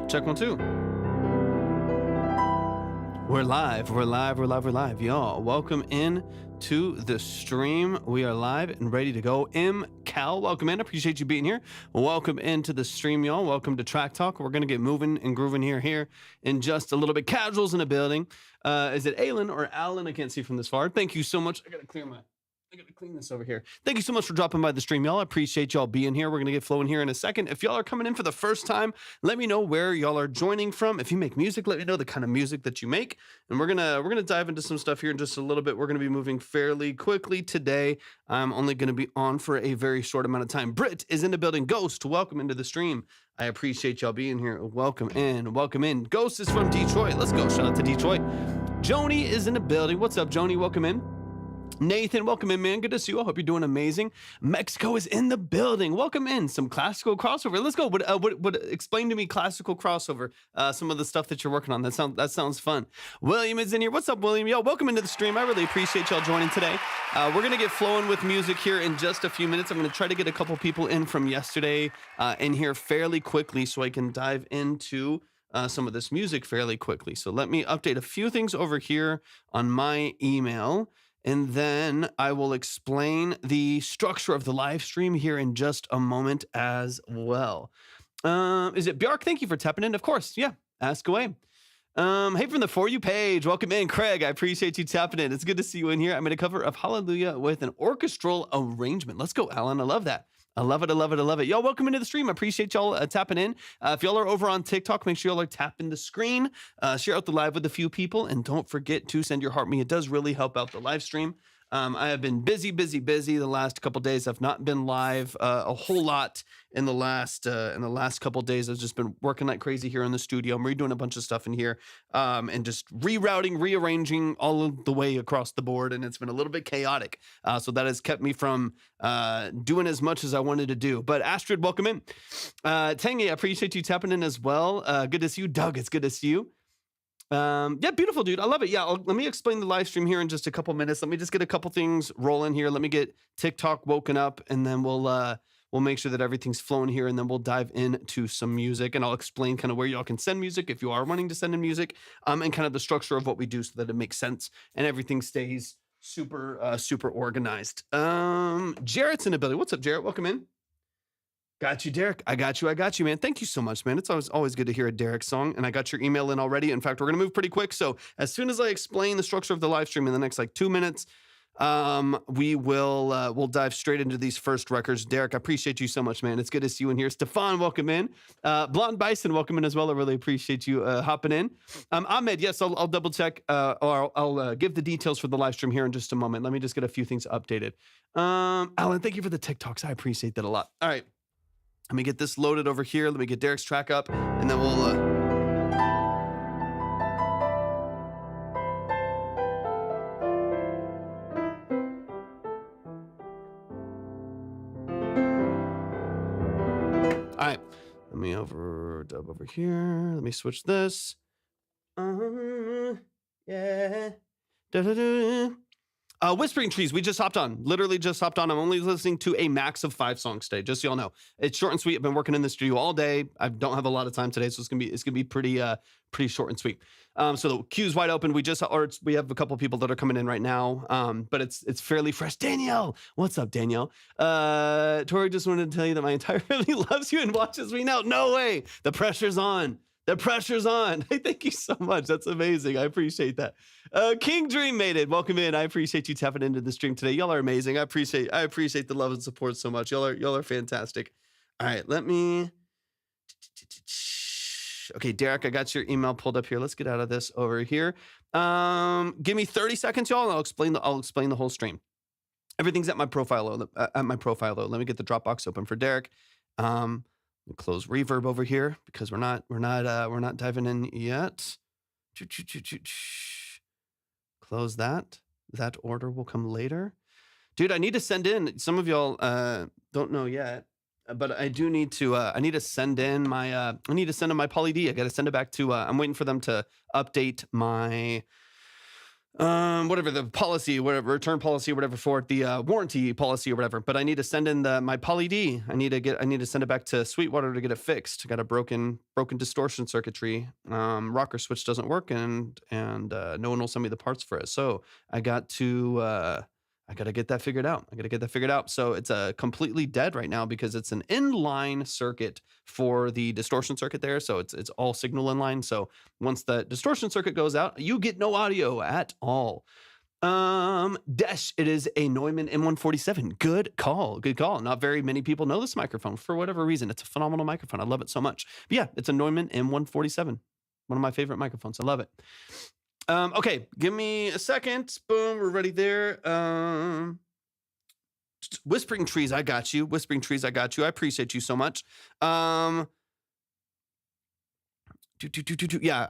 Check 1, 2. We're live, y'all. Welcome in to the stream. We are live and ready to go. Cal, welcome in. Appreciate you being here. Welcome into the stream, y'all. Welcome to Track Talk. We're gonna get moving and grooving here in just a little bit. Casuals in the building. Is it Alan or Alan? I can't see from this far. Thank you so much. I gotta clean this over here. Thank you so much for dropping by the stream, y'all. I appreciate y'all being here. We're going to get flowing here in a second. If y'all are coming in for the first time, let me know where y'all are joining from. If you make music, let me know the kind of music that you make. And we're going to dive into some stuff here in just a little bit. We're going to be moving fairly quickly today. I'm only going to be on for a very short amount of time. Britt is in the building. Ghost, welcome into the stream. I appreciate y'all being here. Welcome in. Ghost is from Detroit. Let's go. Shout out to Detroit. Joni is in the building. What's up, Joni? Welcome in. Nathan, welcome in, man. Good to see you. I hope you're doing amazing. Mexico is in the building. Welcome in. Some classical crossover. Let's go. What explain to me classical crossover? Some of the stuff that you're working on. That sounds fun. William is in here. What's up, William? Yo, welcome into the stream. I really appreciate y'all joining today. We're gonna get flowing with music here in just a few minutes. I'm gonna try to get a couple people in from yesterday in here fairly quickly so I can dive into some of this music fairly quickly. So let me update a few things over here on my email. And then I will explain the structure of the live stream here in just a moment as well. Is it Bjark? Thank you for tapping in. Of course. Yeah. Ask away. Hey, from the For You page. Welcome in, Craig. I appreciate you tapping in. It's good to see you in here. I made a cover of Hallelujah with an orchestral arrangement. Let's go, Alan. I love that. I love it. Y'all, welcome into the stream. I appreciate y'all tapping in. If y'all are over on TikTok, make sure y'all are tapping the screen. Share out the live with a few people. And don't forget to send your heart me. It does really help out the live stream. I have been busy the last couple days. I've not been live a whole lot in the last couple days. I've just been working like crazy here in the studio. I'm redoing a bunch of stuff in here and just rerouting, rearranging all of the way across the board. And it's been a little bit chaotic. So that has kept me from doing as much as I wanted to do. But Astrid, welcome in. Tangy, I appreciate you tapping in as well. Good to see you. Doug, it's good to see you. Yeah, beautiful, dude. I love it. Yeah, let me explain the live stream here in just a couple minutes. Let me just get a couple things rolling here. Let me get TikTok woken up, and then we'll make sure that everything's flowing here, and then we'll dive into some music, and I'll explain kind of where y'all can send music if you are wanting to send in music, and kind of the structure of what we do so that it makes sense and everything stays super organized. Jarrett's in the building. What's up, Jarrett? Welcome in. Got you, Derek. I got you, man. Thank you so much, man. It's always good to hear a Derek song, and I got your email in already. In fact, we're going to move pretty quick. So as soon as I explain the structure of the live stream in the next 2 minutes, we'll dive straight into these first records. Derek, I appreciate you so much, man. It's good to see you in here. Stefan, welcome in. Blonde Bison, welcome in as well. I really appreciate you hopping in. Ahmed, yes, I'll double check, or I'll give the details for the live stream here in just a moment. Let me just get a few things updated. Alan, thank you for the TikToks. I appreciate that a lot. All right. Let me get this loaded over here. Let me get Derek's track up, and then we'll... All right. Let me dub over here. Let me switch this. Yeah. Da-da-da. Whispering Trees, we just hopped on. Literally just hopped on. I'm only listening to a max of 5 songs today, just so y'all know. It's short and sweet. I've been working in the studio all day. I don't have a lot of time today, so it's gonna be pretty short and sweet. So the queue's wide open. We have a couple people that are coming in right now. But it's fairly fresh. Danielle, what's up, Danielle? Tori just wanted to tell you that my entire family loves you and watches me now. No way. The pressure's on. The pressure's on. Hey, thank you so much. That's amazing. I appreciate that. King Dream made it. Welcome in. I appreciate you tapping into the stream today. Y'all are amazing. I appreciate the love and support so much. Y'all are fantastic. All right, let me. Okay, Derek, I got your email pulled up here. Let's get out of this over here. Give me 30 seconds, y'all, and I'll explain the whole stream. Everything's at my profile. Let me get the Dropbox open for Derek. Close reverb over here because we're not diving in yet. Close that. That order will come later. Dude, I need to send in. Some of y'all don't know yet, but I do need to. I need to send in my. I need to send in my Poly D. I got to send it back to. I'm waiting for them to update my whatever the policy, whatever return policy, whatever for it, the warranty policy or whatever. But I need to send in my Poly D. I need to send it back to Sweetwater to get it fixed. I got a broken distortion circuitry. Rocker switch doesn't work, and no one will send me the parts for it. So I got to get that figured out. So it's completely dead right now because it's an inline circuit for the distortion circuit there. So it's all signal inline. So once the distortion circuit goes out, you get no audio at all. Desh, it is a Neumann M147. Good call. Not very many people know this microphone for whatever reason. It's a phenomenal microphone. I love it so much. But yeah, it's a Neumann M147. One of my favorite microphones. I love it. Okay, give me a second. Boom, we're ready there. Whispering Trees, I got you. I appreciate you so much. Yeah,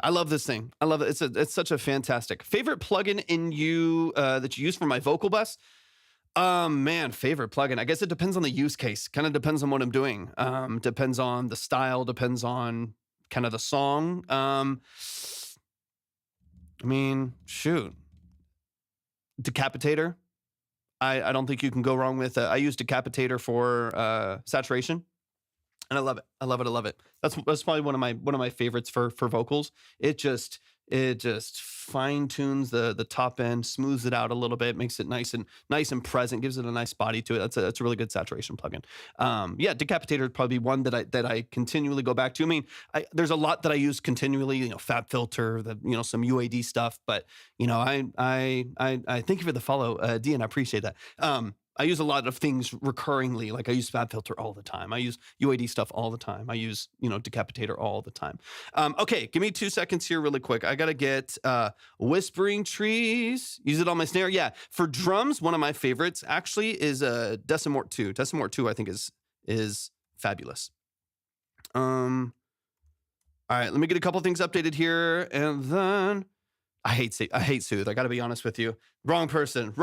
I love this thing. I love it. It's such a fantastic favorite plugin that you use for my vocal bus. Man, favorite plugin. I guess it depends on the use case. Kind of depends on what I'm doing. Depends on the style. Depends on kind of the song. I mean, shoot. Decapitator. I don't think you can go wrong with I use Decapitator for saturation, and I love it. That's probably one of my favorites for vocals. It just fine tunes the top end, smooths it out a little bit, makes it nice and present, gives it a nice body to it. That's a really good saturation plugin. Yeah, Decapitator would probably be one that I continually go back to. I mean, there's a lot that I use continually, Fab Filter, some UAD stuff, but I thank you for the follow, D, and I appreciate that. I use a lot of things recurringly. Like I use Fab Filter all the time. I use UAD stuff all the time. I use, Decapitator all the time. Okay, give me 2 seconds here really quick. I got to get Whispering Trees. Use it on my snare. Yeah, for drums, one of my favorites actually is Decimort 2. Decimort 2 I think is fabulous. All right, let me get a couple things updated here, and then I hate Soothe. I got to be honest with you. Wrong person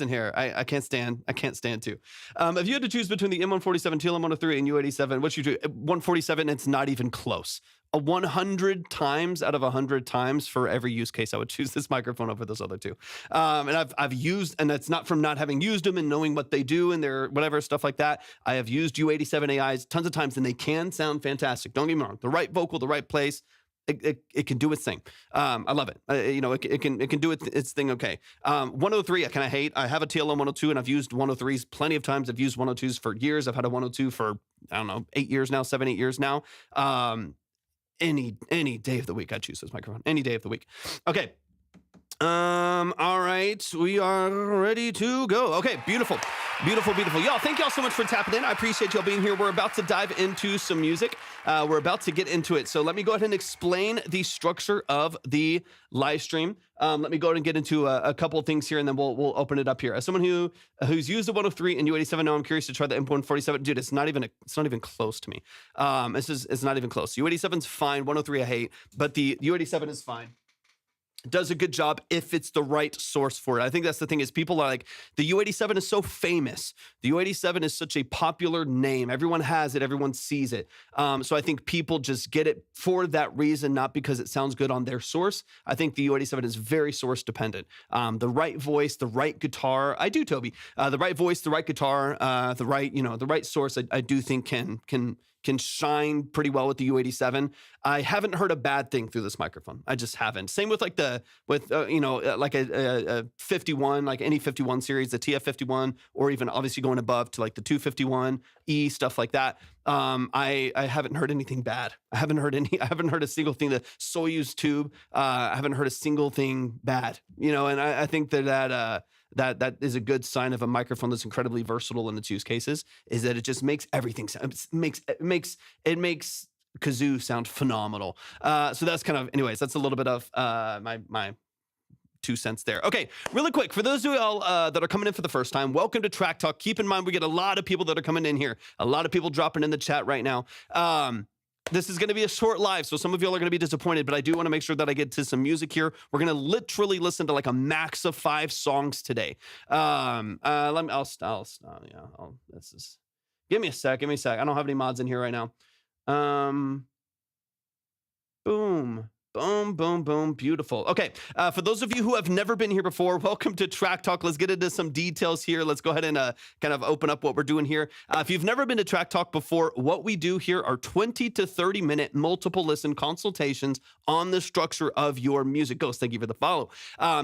here. I can't stand to. If you had to choose between the M147, TL103, and U87, what you do? 147, it's not even close. 100 times out of 100 times for every use case, I would choose this microphone over those other two. And I've used, and that's not from not having used them and knowing what they do and their whatever stuff like that. I have used U87 AIs tons of times, and they can sound fantastic. Don't get me wrong. The right vocal, the right place. It can do its thing. I love it. It can do its thing. Okay. 103, I kind of hate. I have a TLM 102 and I've used 103s plenty of times. I've used 102s for years. I've had a 102 for, I don't know, 8 years now, 7, 8 years now. Any day of the week, I choose this microphone. Any day of the week. Okay. All right, we are ready to go. Okay, beautiful. Y'all, thank y'all so much for tapping in. I appreciate y'all being here. We're about to dive into some music. We're about to get into it. So let me go ahead and explain the structure of the live stream. Let me go ahead and get into a couple of things here, and then we'll open it up here. As someone who's used the 103 and U87, now I'm curious to try the M147. Dude, it's not even close to me. It's not even close. U87's fine. 103 I hate, but the U87 is fine. Does a good job if it's the right source for it. I think that's the thing is people are like, the U87 is so famous. The U87 is such a popular name. Everyone has it. Everyone sees it. So I think people just get it for that reason, not because it sounds good on their source. I think the U87 is very source dependent. The right voice, the right guitar. I do, Toby. The right voice, the right guitar, the right source. I do think can shine pretty well with the U87. I haven't heard a bad thing through this microphone. I just haven't. Same with like a 51, like any 51 series, the TF51, or even obviously going above to like the 251E, stuff like that. I haven't heard anything bad. I haven't heard a single thing. The Soyuz tube, I haven't heard a single thing bad, and I think that is a good sign of a microphone that's incredibly versatile in its use cases, is that it just makes everything sound, it makes kazoo sound phenomenal. So that's kind of, anyways, that's a little bit of my 2 cents there. Okay, really quick, for those of y'all that are coming in for the first time, welcome to Track Talk. Keep in mind, we get a lot of people that are coming in here, a lot of people dropping in the chat right now. This is going to be a short live, so some of y'all are going to be disappointed, but I do want to make sure that I get to some music here. We're going to literally listen to like a max of 5 songs today. Give me a sec. I don't have any mods in here right now. Boom. Boom, boom, boom. Beautiful. Okay. For those of you who have never been here before, welcome to Track Talk. Let's get into some details here. Let's go ahead and kind of open up what we're doing here. If you've never been to Track Talk before, what we do here are 20 to 30 minute multiple listen consultations on the structure of your music. Ghost, thank you for the follow.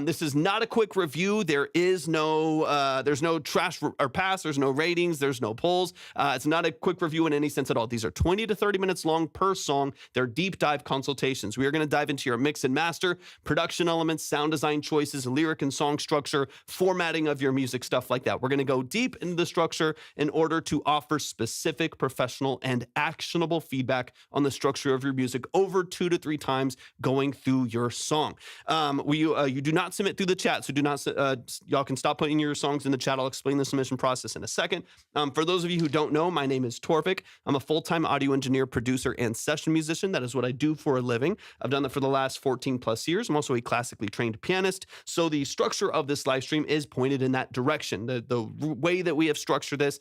This is not a quick review. There's no trash or pass. There's no ratings. There's no polls. It's not a quick review in any sense at all. These are 20 to 30 minutes long per song. They're deep dive consultations. We are going to dive into your mix and master, production elements, sound design choices, lyric and song structure, formatting of your music, stuff like that. We're going to go deep into the structure in order to offer specific, professional, and actionable feedback on the structure of your music over 2 to 3 times going through your song. You do not submit through the chat, so do not. Y'all can stop putting your songs in the chat. I'll explain the submission process in a second. For those of you who don't know, my name is Torvik. I'm a full-time audio engineer, producer, and session musician. That is what I do for a living. I've done that for the last 14 plus years. I'm also a classically trained pianist. So the structure of this live stream is pointed in that direction. The way that we have structured this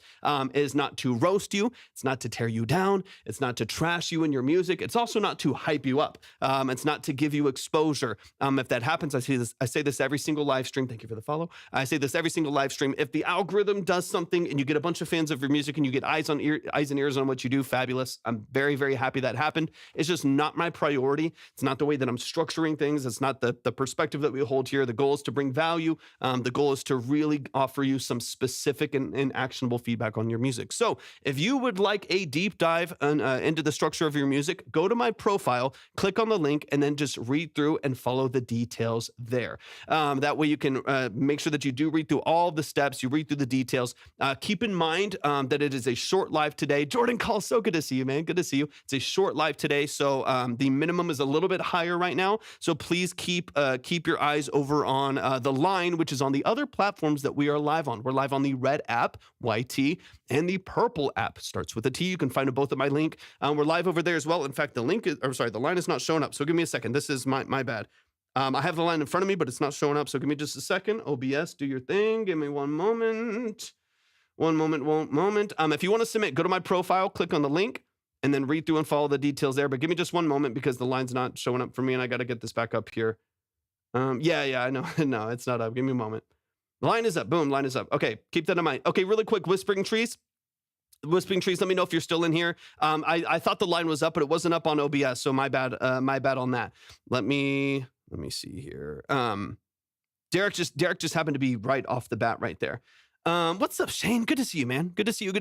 is not to roast you. It's not to tear you down. It's not to trash you in your music. It's also not to hype you up. It's not to give you exposure. If that happens, I say this every single live stream. Thank you for the follow. I say this every single live stream. If the algorithm does something and you get a bunch of fans of your music and you get eyes and ears on what you do, fabulous. I'm very, very happy that happened. It's just not my priority. It's not the way that I'm structuring things. It's not the perspective that we hold here. The goal is to bring value. The goal is to really offer you some specific and actionable feedback on your music. So if you would like a deep dive into the structure of your music, go to my profile, click on the link, and then just read through and follow the details there. That way you can make sure that you do read through all the steps, you read through the details. Keep in mind that it is a short live today. Jordan calls, so good to see you, man. Good to see you. It's a short live today, so the minimum is a little bit higher right now. So please keep your eyes over on the line, which is on the other platforms that we are live on. We're live on the red app, YT, and the purple app, starts with a T. You can find them both at my link. We're live over there as well. In fact, the line is not showing up. So give me a second. This is my bad. I have the line in front of me, but it's not showing up. So give me just a second. OBS, do your thing. Give me one moment. One moment. If you want to submit, go to my profile, click on the link, and then read through and follow the details there. But give me just one moment because the line's not showing up for me, and I got to get this back up here. Yeah, I know. No, it's not up. Give me a moment. The line is up. Boom, line is up. Okay, keep that in mind. Okay, really quick, Whispering Trees, let me know if you're still in here. I thought the line was up, but it wasn't up on OBS, so my bad on that. Let me see here. Derek just happened to be right off the bat there. What's up, Shane? Good to see you, man. Good to see you.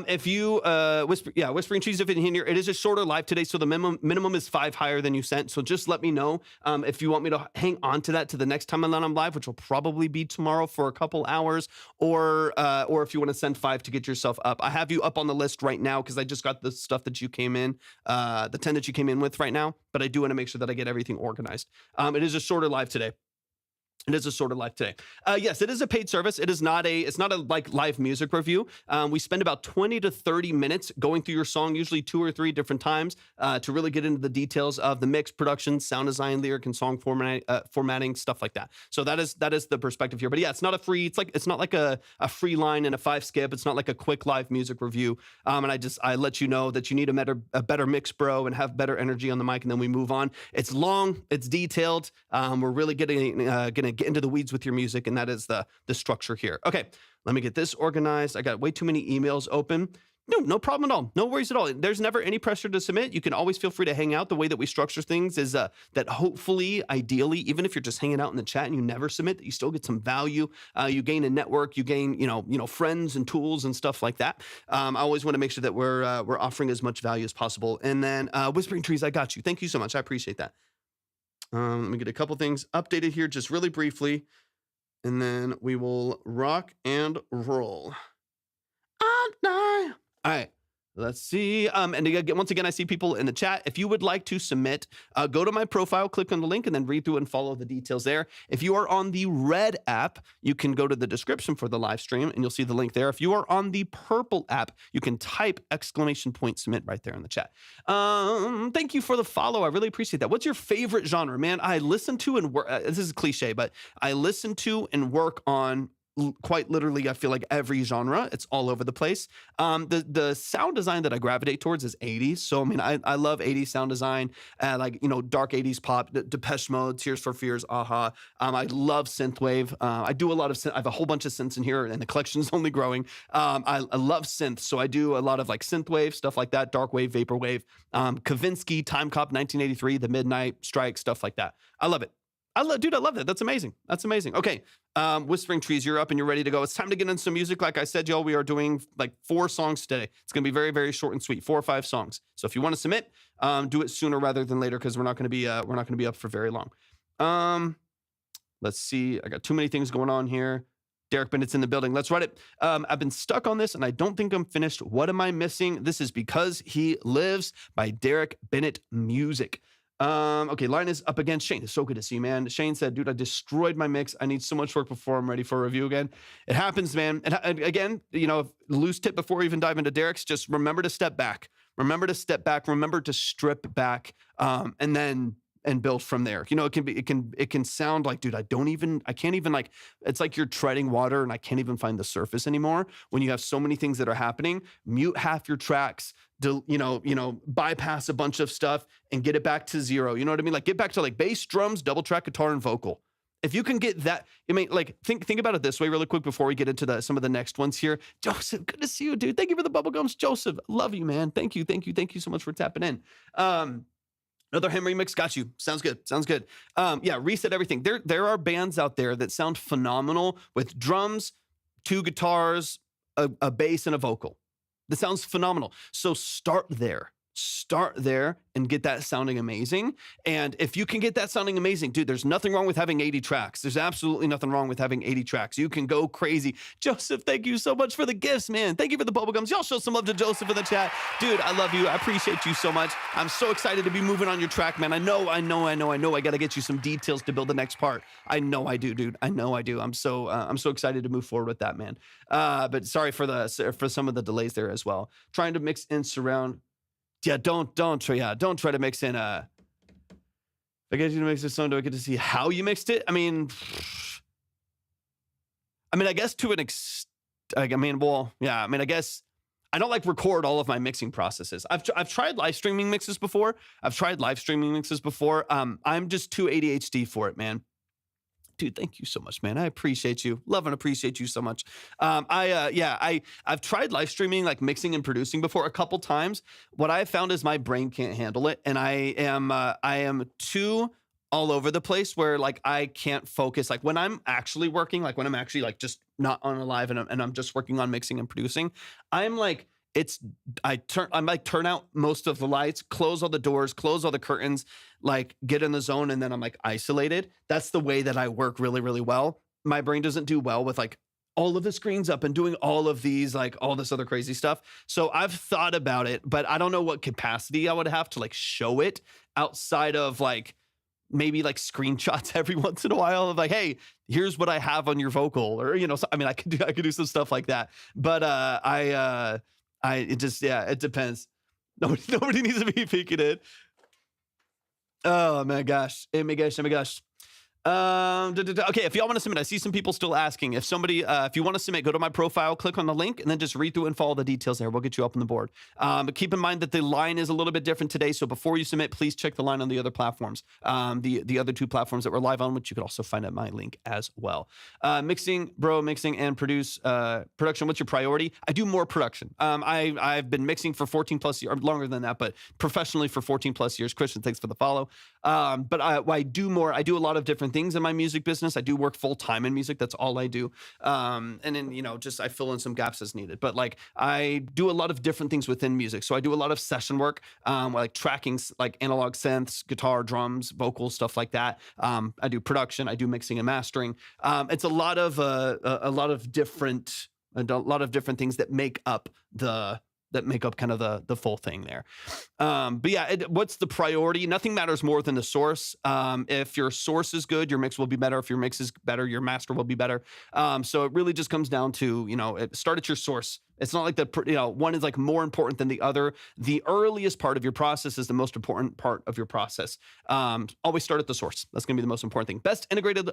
If you Whispering Trees, if in here, it is a shorter live today, so the minimum is 5 higher than you sent. So just let me know if you want me to hang on to that to the next time I'm live, which will probably be tomorrow for a couple hours, or if you want to send 5 to get yourself up. I have you up on the list right now because I just got the stuff that you came in, the 10 that you came in with right now. But I do want to make sure that I get everything organized. It is a shorter live today. Yes, it is a paid service. It's not a like live music review. We spend about 20 to 30 minutes going through your song, usually 2 or 3 different times, to really get into the details of the mix, production, sound design, lyric, and song formatting, stuff like that. So that is the perspective here. But yeah, it's not like a free line and a 5 skip. It's not like a quick live music review. And I let you know that you need a better mix, bro, and have better energy on the mic, and then we move on. It's long, it's detailed. We're really gonna get into the weeds with your music, and that is the structure here. Okay, let me get this organized. I got way too many emails open. No problem at all. No worries at all. There's never any pressure to submit. You can always feel free to hang out. The way that we structure things is that hopefully, ideally, even if you're just hanging out in the chat and you never submit, that you still get some value. You gain a network. You gain friends and tools and stuff like that. I always want to make sure that we're offering as much value as possible. And then Whispering Trees, I got you. Thank you so much. I appreciate that. Let me get a couple things updated here just really briefly, and then we will rock and roll. All right. Let's see. And again, once again, I see people in the chat. If you would like to submit, go to my profile, click on the link, and then read through and follow the details there. If you are on the red app, you can go to the description for the live stream, and you'll see the link there. If you are on the purple app, you can type !submit right there in the chat. Thank you for the follow. I really appreciate that. What's your favorite genre, man? I listen to and work. This is cliche, but I listen to and work on quite literally, I feel like every genre. It's all over the place. The sound design that I gravitate towards is 80s. So I mean, I love 80s sound design, like dark 80s pop, Depeche Mode, Tears for Fears, Aha. I love synthwave. I do a lot of I have a whole bunch of synths in here, and the collection is only growing. I love synths, so I do a lot of like synthwave stuff like that, dark wave, vaporwave, Kavinsky, Time Cop, 1983, The Midnight Strike, stuff like that. I love it. I love that. That's amazing. That's amazing. Okay. Whispering Trees, you're up and you're ready to go. It's time to get into some music. Like I said, y'all, we are doing like 4 songs today. It's going to be very, very short and sweet, 4 or 5 songs. So if you want to submit, do it sooner rather than later, because we're not going to be up for very long. Let's see. I got too many things going on here. Derek Bennett's in the building. Let's run it. I've been stuck on this and I don't think I'm finished. What am I missing? This is Because He Lives by Derek Bennett Music. Okay, line is up against Shane. It's so good to see you, man. Shane said, dude, I destroyed my mix. I need so much work before I'm ready for a review again. It happens, man. And again, loose tip before we even dive into Derek's, just remember to step back. Remember to step back. Remember to strip back, and build from there. It can sound like, dude, I can't even like, it's like you're treading water and I can't even find the surface anymore when you have so many things that are happening. Mute half your tracks, bypass a bunch of stuff and get it back to 0. You know what I mean? Like get back to like bass, drums, double track, guitar, and vocal. If you can get that, I mean, like think about it this way really quick before we get into some of the next ones here. Joseph, good to see you, dude. Thank you for the bubblegums. Joseph, love you, man. Thank you so much for tapping in. Another hymn remix, got you. Sounds good. Yeah, reset everything. There are bands out there that sound phenomenal with drums, 2 guitars, a bass, and a vocal. That sounds phenomenal. So start there and get that sounding amazing. And if you can get that sounding amazing, dude, there's nothing wrong with having 80 tracks. There's absolutely nothing wrong with having 80 tracks. You can go crazy. Joseph, thank you so much for the gifts, man. Thank you for the bubblegums. Y'all show some love to Joseph in the chat. Dude, I love you. I appreciate you so much. I'm so excited to be moving on your track, man. I know. I got to get you some details to build the next part. I know I do, dude. I know I do. I'm so excited to move forward with that, man. But sorry for some of the delays there as well. Trying to mix in surround. Yeah, don't try to mix in I guess you to mix this song. Do I get to see how you mixed it? I mean, I guess to an extent. I guess I don't like record all of my mixing processes. I've tried live streaming mixes before. I'm just too ADHD for it, man. Dude, thank you so much, man. I appreciate you. Love and appreciate you so much. I've tried live streaming, like mixing and producing before a couple times. What I found is my brain can't handle it, and I am too all over the place where like I can't focus. Like when I'm actually working, like when I'm actually like just not on a live and I'm just working on mixing and producing, I'm like. Turn out most of the lights, close all the doors, close all the curtains, like get in the zone, and then I'm like isolated. That's the way that I work really, really well. My brain doesn't do well with like all of the screens up and doing all of these, like all this other crazy stuff. So I've thought about it, but I don't know what capacity I would have to like show it outside of like maybe like screenshots every once in a while of like, hey, here's what I have on your vocal, or I could do some stuff like that. But it depends. Nobody needs to be peeking it. Oh my gosh. Okay, if y'all want to submit, I see some people still asking. If you want to submit, go to my profile, click on the link, and then just read through and follow the details there. We'll get you up on the board. But keep in mind that the line is a little bit different today, so before you submit, please check the line on the other platforms. The other 2 platforms that we're live on, which you could also find at my link as well. Mixing and production, what's your priority? I do more production. I've been mixing for 14 plus years, or longer than that, but professionally for 14 plus years. Christian, thanks for the follow. But I do more. I do a lot of different things in my music business. I do work full time in music. That's all I do. And then, just I fill in some gaps as needed. But like I do a lot of different things within music. So I do a lot of session work, like tracking, like analog synths, guitar, drums, vocals, stuff like that. I do production. I do mixing and mastering. It's a lot of different things that make up kind of the full thing there. But yeah, what's the priority? Nothing matters more than the source. If your source is good, your mix will be better. If your mix is better, your master will be better. So it really just comes down to, start at your source. It's not like one is like more important than the other. The earliest part of your process is the most important part of your process. Always start at the source. That's going to be the most important thing. Best integrated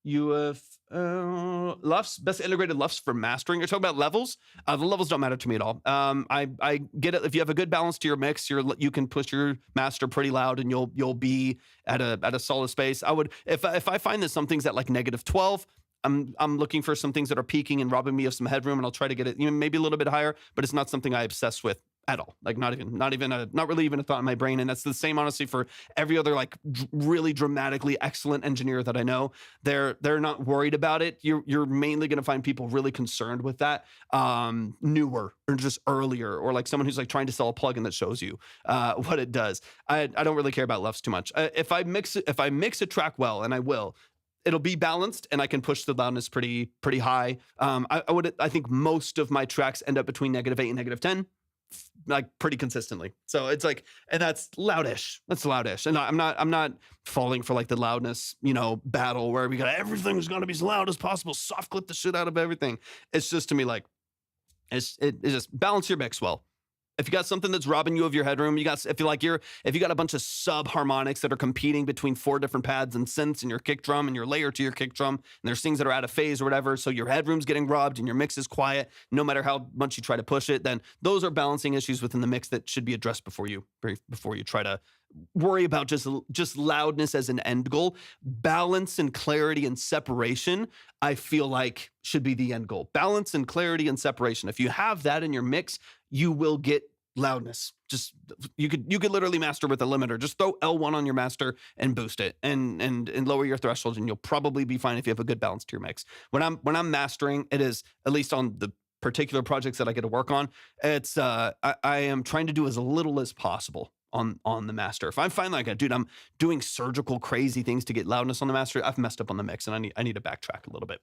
LUFS, best integrated LUFS for mastering. You're talking about levels. The levels don't matter to me at all. I get it. If you have a good balance to your mix, you can push your master pretty loud, and you'll be at a solid space. I would, if I find that some things at like -12. I'm looking for some things that are peaking and robbing me of some headroom, and I'll try to get it, maybe a little bit higher, but it's not something I obsess with at all. Like not really even a thought in my brain. And that's the same, honestly, for every other like really dramatically excellent engineer that I know. They're not worried about it. You're mainly going to find people really concerned with that, newer or just earlier, or like someone who's like trying to sell a plugin that shows you what it does. I don't really care about LUFS too much. If I mix a track well, and I will, it'll be balanced, and I can push the loudness pretty high. I think most of my tracks end up between -8 and -10, like pretty consistently. So it's like, and that's loudish. That's loudish. And I'm not falling for like the loudness, battle where we got everything's gonna be as loud as possible, soft clip the shit out of everything. It's just, to me, like it's just balance your mix well. If you got something that's robbing you of your headroom, if you got a bunch of sub harmonics that are competing between 4 different pads and synths and your kick drum and your layer to your kick drum, and there's things that are out of phase or whatever, so your headroom's getting robbed and your mix is quiet, no matter how much you try to push it, then those are balancing issues within the mix that should be addressed before you try to worry about just loudness as an end goal. Balance and clarity and separation, I feel like, should be the end goal. Balance and clarity and separation. If you have that in your mix, you will get loudness. Just you could literally master with a limiter. Just throw L1 on your master and boost it, and lower your threshold, and you'll probably be fine if you have a good balance to your mix. When I'm mastering, it is, at least on the particular projects that I get to work on, it's I am trying to do as little as possible on the master. If I find like I'm doing surgical crazy things to get loudness on the master, I've messed up on the mix, and I need to backtrack a little bit.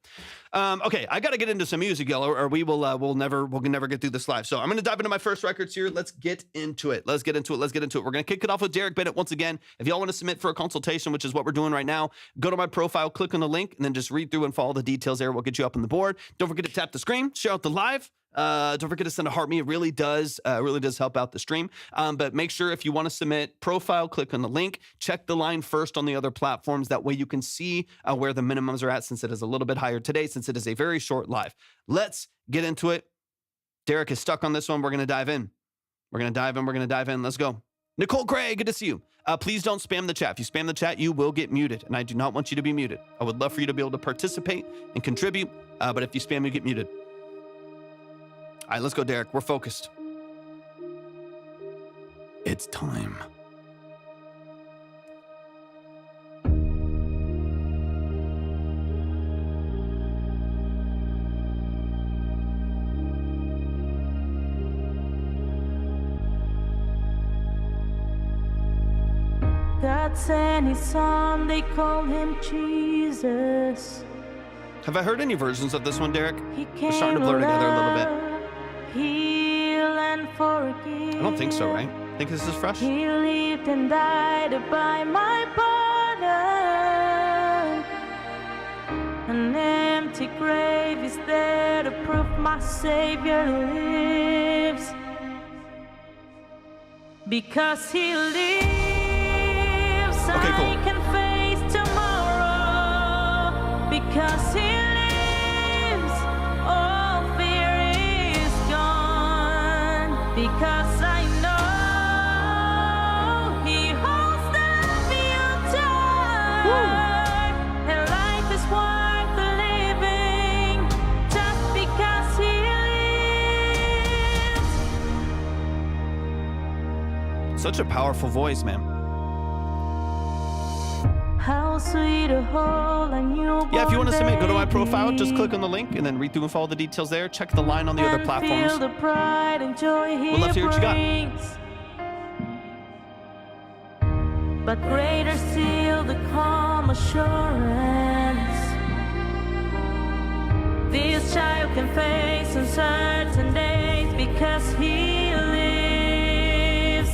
Okay, I got to get into some music, y'all, or we'll never get through this live. So I'm going to dive into my first records here. Let's get into it. We're going to kick it off with Derek Bennett once again. If y'all want to submit for a consultation, which is what we're doing right now, go to my profile, click on the link, and then just read through and follow the details there. We'll get you up on the board. Don't forget to tap the screen, share out the live. Don't forget to send a heart me. It really does help out the stream. But make sure, if you want to submit, profile, click on the link, check the line first on the other platforms. That way you can see where the minimums are at, since it is a little bit higher today, since it is a very short live. Let's get into it. Derek is stuck on this one. We're going to dive in. Let's go. Nicole Gray, good to see you. Please don't spam the chat. If you spam the chat, you will get muted, and I do not want you to be muted. I would love for you to be able to participate and contribute, but if you spam, you get muted. All right, let's go, Derek. We're focused. It's time. God sent his son, they call him Jesus. Have I heard any versions of this one, Derek? He We're starting to blur together a little bit. Heal and forgive. I don't think so, right? I think this is fresh. He lived and died by my pardon. An empty grave is there to prove my Savior lives. Because he lives, okay, cool. I can face tomorrow. Because he lives, all fear is gone. Because I know he holds the future. And life is worth living just because he lives. Such a powerful voice, man. How sweet a whole and newborn. Yeah, if you want to submit, go to my profile, just click on the link and then read through and follow the details there. Check the line on the other platforms. Feel the pride and joy he We'd love to hear what you got. brings. But greater still the calm assurance. This child can face uncertain days because he lives.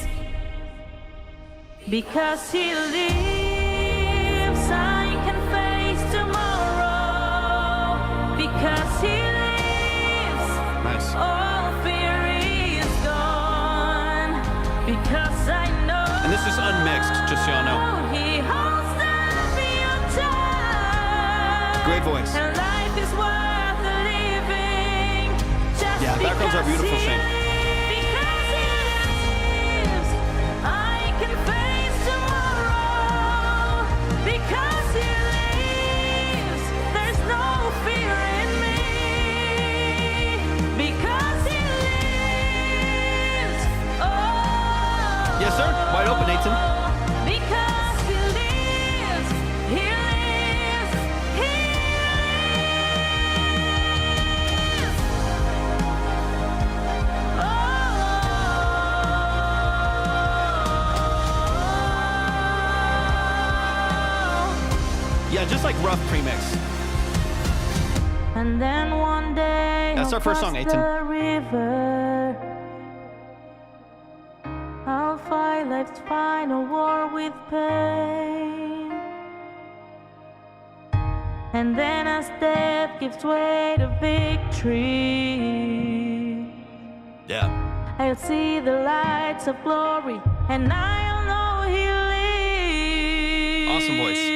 Because he lives, I can face tomorrow. Because he lives, Nice. all fear is gone. Because I know. And this is unmixed, just so y'all know. He holds the future. Great voice. And life is worth living. Just Yeah, backgrounds are because beautiful, he Shane. Because he lives, I can face tomorrow. Because he lives, there's no fear in me. Because he lives, oh. Yes, sir. Wide open, Eytan. Because he lives, he lives, he lives. Oh. Yeah, just like rough premix. And then one day That's our first song, across Eytan. the river, I'll fight life's final war with pain. And then as death gives way to victory, Yeah. I'll see the lights of glory, and I'll know he lives. Awesome voice.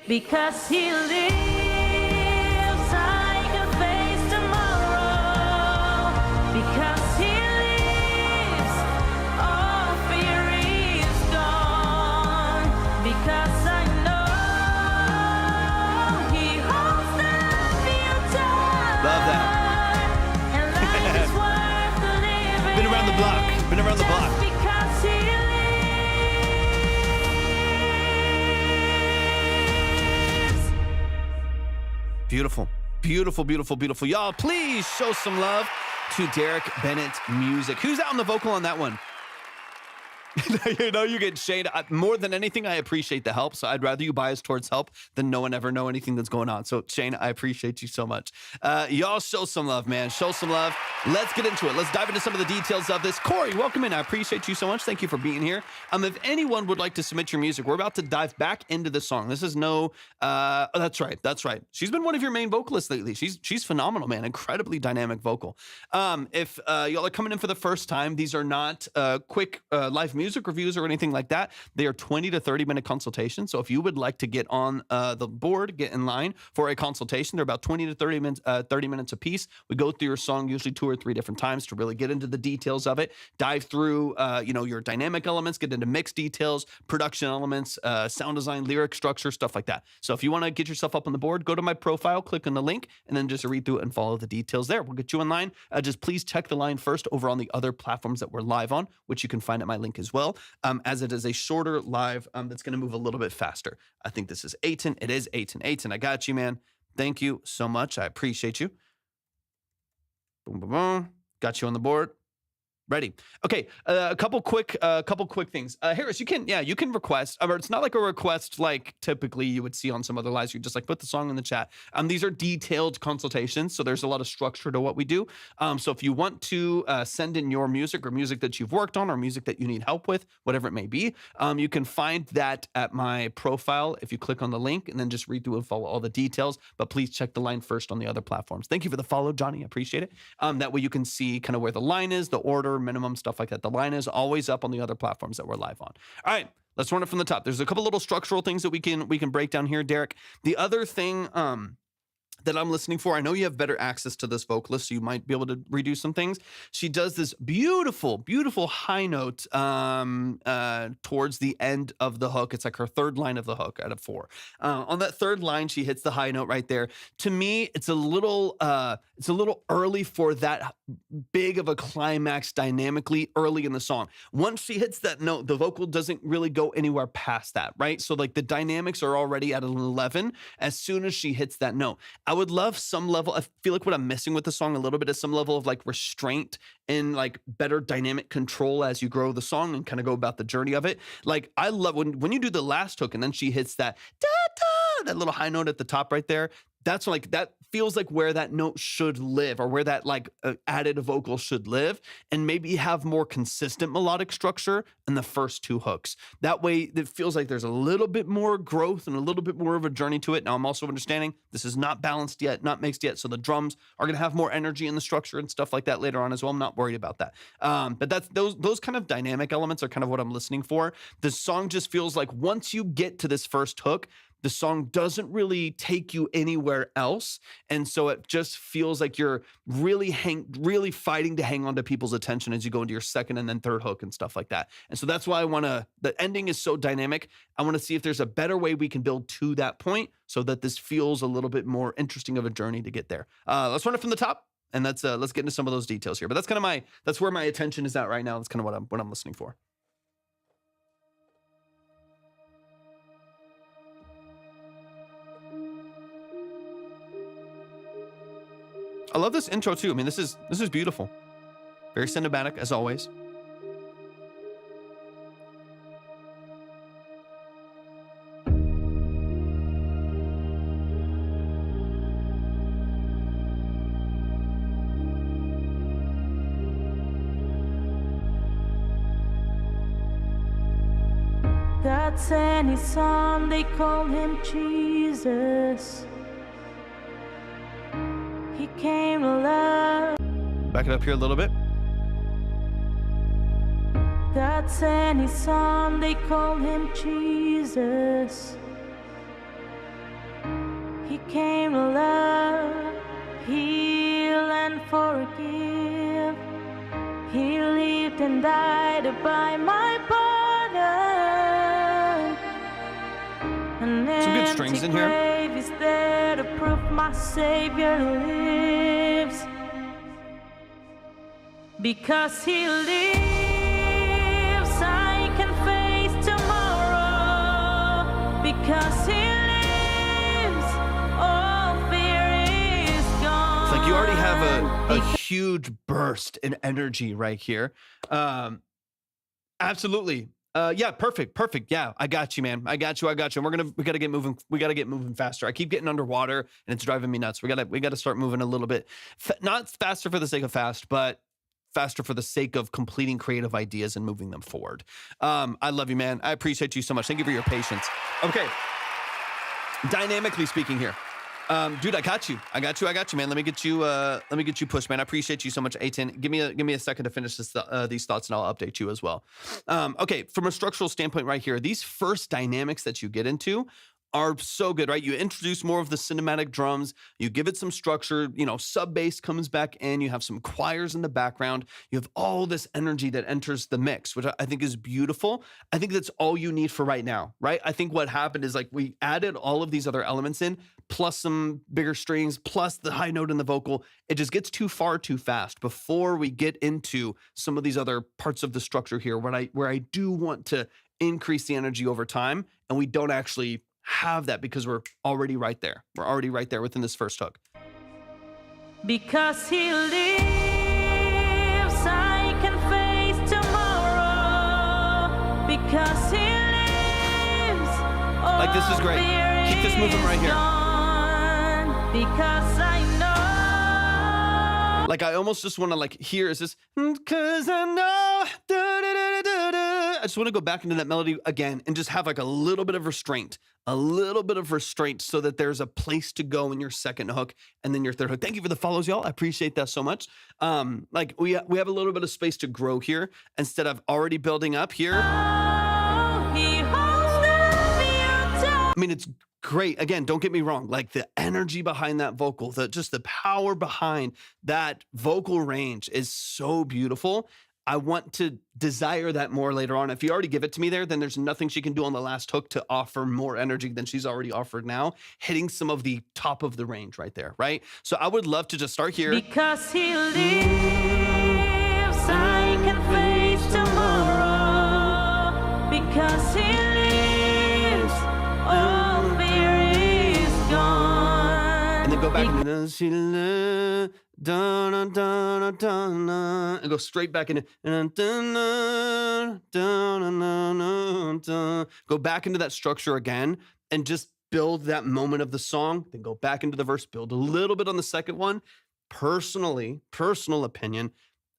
Because he lives, I can face tomorrow. Because he lives, all fear is gone. Because I know he holds the future. Love that. And life is worth living. Been around the block. Been around the block. Just because he lives. Beautiful. Beautiful, beautiful, beautiful. Y'all, please show some love to Derek Bennett's music. Who's out on the vocal on that one? You know, you get Shane. More than anything, I appreciate the help. So I'd rather you bias towards help than no one ever know anything that's going on. So Shane, I appreciate you so much. Y'all show some love, man. Show some love. Let's get into it. Let's dive into some of the details of this. Corey, welcome in. I appreciate you so much. Thank you for being here. If anyone would like to submit your music, we're about to dive back into the song. This is no, oh, that's right. That's right. She's been one of your main vocalists lately. She's phenomenal, man. Incredibly dynamic vocal. If y'all are coming in for the first time, these are not quick live music reviews or anything like that. They are 20 to 30 minute consultations. So if you would like to get on the board, get in line for a consultation, they're about 20 to 30 minutes a piece. We go through your song usually 2 or 3 different times to really get into the details of it, dive through your dynamic elements, get into mix details, production elements, sound design, lyric structure, stuff like that. So if you want to get yourself up on the board, go to my profile, click on the link, and then just read through it and follow the details there. We'll get you in line. Just please check the line first over on the other platforms that we're live on, which you can find at my link as well. As it is a shorter live that's going to move a little bit faster. I think this is Eytan. It is Eytan. Eytan, I got you, man. Thank you so much. I appreciate you. Boom, boom, boom. Got you on the board. Ready. Okay. A couple quick things. Harris, you can request, or it's not like a request like typically you would see on some other lives. You just like put the song in the chat. These are detailed consultations, so there's a lot of structure to what we do. So if you want to send in your music or music that you've worked on or music that you need help with, whatever it may be, you can find that at my profile if you click on the link and then just read through and follow all the details. But please check the line first on the other platforms. Thank you for the follow, Johnny. I appreciate it. That way you can see kind of where the line is, the order, minimum, stuff like that. The line is always up on the other platforms that we're live on. All right, let's run it from the top. There's a couple little structural things that we can break down here, Derek. The other thing that I'm listening for, I know you have better access to this vocalist, so you might be able to redo some things. She does this beautiful, beautiful high note towards the end of the hook. It's like her third line of the hook out of 4. On that third line, she hits the high note right there. To me, it's a little early for that big of a climax dynamically early in the song. Once she hits that note, the vocal doesn't really go anywhere past that, right? So like the dynamics are already at an 11 as soon as she hits that note. I would love some level, I feel like what I'm missing with the song a little bit is some level of like restraint and like better dynamic control as you grow the song and kind of go about the journey of it. Like I love when you do the last hook and then she hits that da-da, that little high note at the top right there. That's like, that feels like where that note should live or where that like added vocal should live, and maybe have more consistent melodic structure in the first 2 hooks. That way it feels like there's a little bit more growth and a little bit more of a journey to it. Now I'm also understanding this is not balanced yet, not mixed yet. So the drums are going to have more energy in the structure and stuff like that later on as well. I'm not worried about that. But that's those kind of dynamic elements are kind of what I'm listening for. The song just feels like once you get to this first hook, the song doesn't really take you anywhere else. And so it just feels like you're really fighting to hang on to people's attention as you go into your second and then third hook and stuff like that. And so that's why the ending is so dynamic. I want to see if there's a better way we can build to that point so that this feels a little bit more interesting of a journey to get there. Let's run it from the top, and let's get into some of those details here. But that's where my attention is at right now. That's kind of what I'm listening for. I love this intro too. I mean, this is beautiful. Very cinematic as always. God sent his son, they call him Jesus. He came to love. Back it up here a little bit. God sent his son, they call him Jesus. He came to love, heal and forgive. He lived and died to buy my pardon. Some good strings in here. Is there to prove my Savior lives. Because he lives, I can face tomorrow. Because he lives, all fear is gone. It's like you already have a huge burst in energy right here. Absolutely. Yeah, perfect. Yeah, I got you, man. I got you. And we gotta get moving. We gotta get moving faster. I keep getting underwater and it's driving me nuts. We gotta start moving a little bit, not faster for the sake of fast, but faster for the sake of completing creative ideas and moving them forward. I love you, man. I appreciate you so much. Thank you for your patience. Okay. Dynamically speaking here. Dude, I got you, man. Let me get you pushed, man. I appreciate you so much, Eytan. Give me a second to finish these thoughts, and I'll update you as well. Okay, from a structural standpoint, right here, these first dynamics that you get into are so good, right? You introduce more of the cinematic drums, you give it some structure, sub bass comes back in, you have some choirs in the background, you have all this energy that enters the mix, which I think is beautiful. I think that's all you need for right now, right? I think what happened is we added all of these other elements in, plus some bigger strings, plus the high note in the vocal. It just gets too far too fast before we get into some of these other parts of the structure here where I do want to increase the energy over time, and we don't actually have that because we're already right there. We're already right there within this first hook. Because he lives, I can face tomorrow. Because he lives, this is great. Keep this moving right here. Because I know. I almost just want to hear is this, 'cause I know. I just want to go back into that melody again and just have a little bit of restraint so that there's a place to go in your second hook and then your third hook. Thank you for the follows, y'all. I appreciate that so much. We have a little bit of space to grow here instead of already building up here. I mean, it's great. Again, don't get me wrong. The energy behind that vocal, just the power behind that vocal range is so beautiful. I want to desire that more later on. If you already give it to me there, then there's nothing she can do on the last hook to offer more energy than she's already offered now, hitting some of the top of the range right there, right? So I would love to just start here. Because he lives, I can face tomorrow. Because he lives, all fear is gone. And then go back into and go straight back into go back into that structure again and just build that moment of the song, then go back into the verse, build a little bit on the second one. Personal opinion,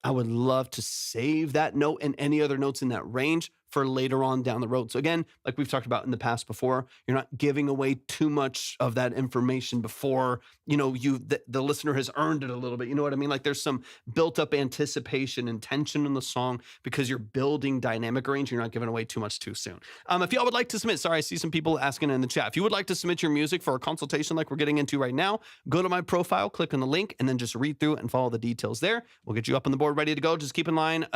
I would love to save that note and any other notes in that range for later on down the road. So again, like we've talked about in the past before, you're not giving away too much of that information before, the listener has earned it a little bit. You know what I mean? Like there's some built up anticipation and tension in the song because you're building dynamic range. You're not giving away too much too soon. If y'all would like to submit, sorry, I see some people asking in the chat. If you would like to submit your music for a consultation like we're getting into right now, go to my profile, click on the link, and then just read through and follow the details there. We'll get you up on the board ready to go. Just keep in line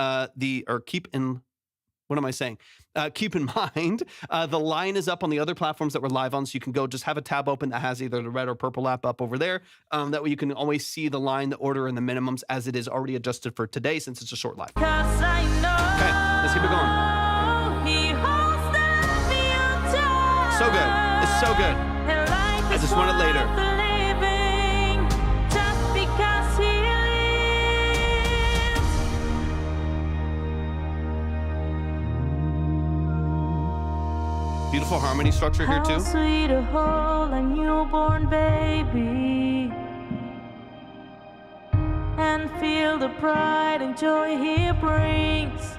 keep in mind, the line is up on the other platforms that we're live on, so you can go just have a tab open that has either the red or purple app up over there. That way you can always see the line, the order, and the minimums as it is already adjusted for today since it's a short live. Okay, let's keep it going. So good. It's so good. I just want it later. Beautiful harmony structure here too. How sweet to hold a newborn baby and feel the pride and joy he brings.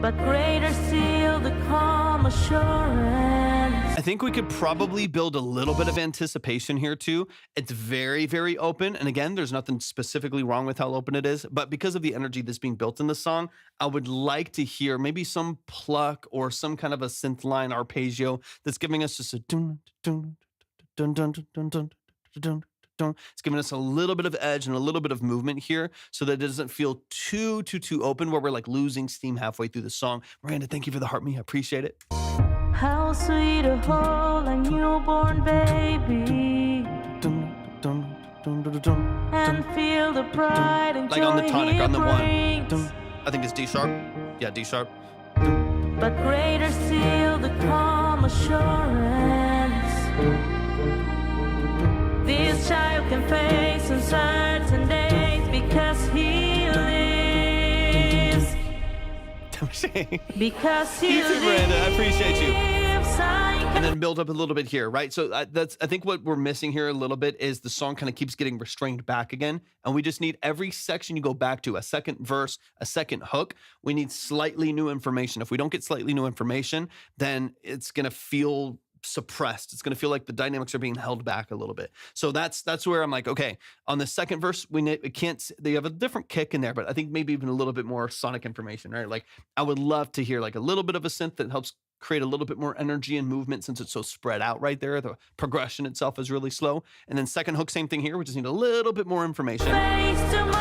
But greater still the calm assurance. I think we could probably build a little bit of anticipation here too. It's very, very open. And again, there's nothing specifically wrong with how open it is, but because of the energy that's being built in the song, I would like to hear maybe some pluck or some kind of a synth line arpeggio that's giving us just a dun, dun, dun, dun, dun, dun, dun, dun. It's giving us a little bit of edge and a little bit of movement here so that it doesn't feel too open where we're like losing steam halfway through the song. Miranda, thank you for the heart me. I appreciate it. How sweet to hold a newborn baby and feel the pride and joy like on the tonic, on the one. brings. I think it's D sharp. Yeah, D sharp. But greater still the calm assurance. This child can face uncertain days because he lives. Because he You too, Miranda. I appreciate you. lives. And then build up a little bit here, right? So I think what we're missing here a little bit is the song kind of keeps getting restrained back again. And we just need every section you go back to, a second verse, a second hook. We need slightly new information. If we don't get slightly new information, then it's going to feel suppressed. It's going to feel like the dynamics are being held back a little bit. So that's where I'm like, okay, on the second verse, they have a different kick in there, but I think maybe even a little bit more sonic information, right? Like I would love to hear like a little bit of a synth that helps create a little bit more energy and movement since it's so spread out right there. The progression itself is really slow. And then second hook, same thing here. We just need a little bit more information. Face tomorrow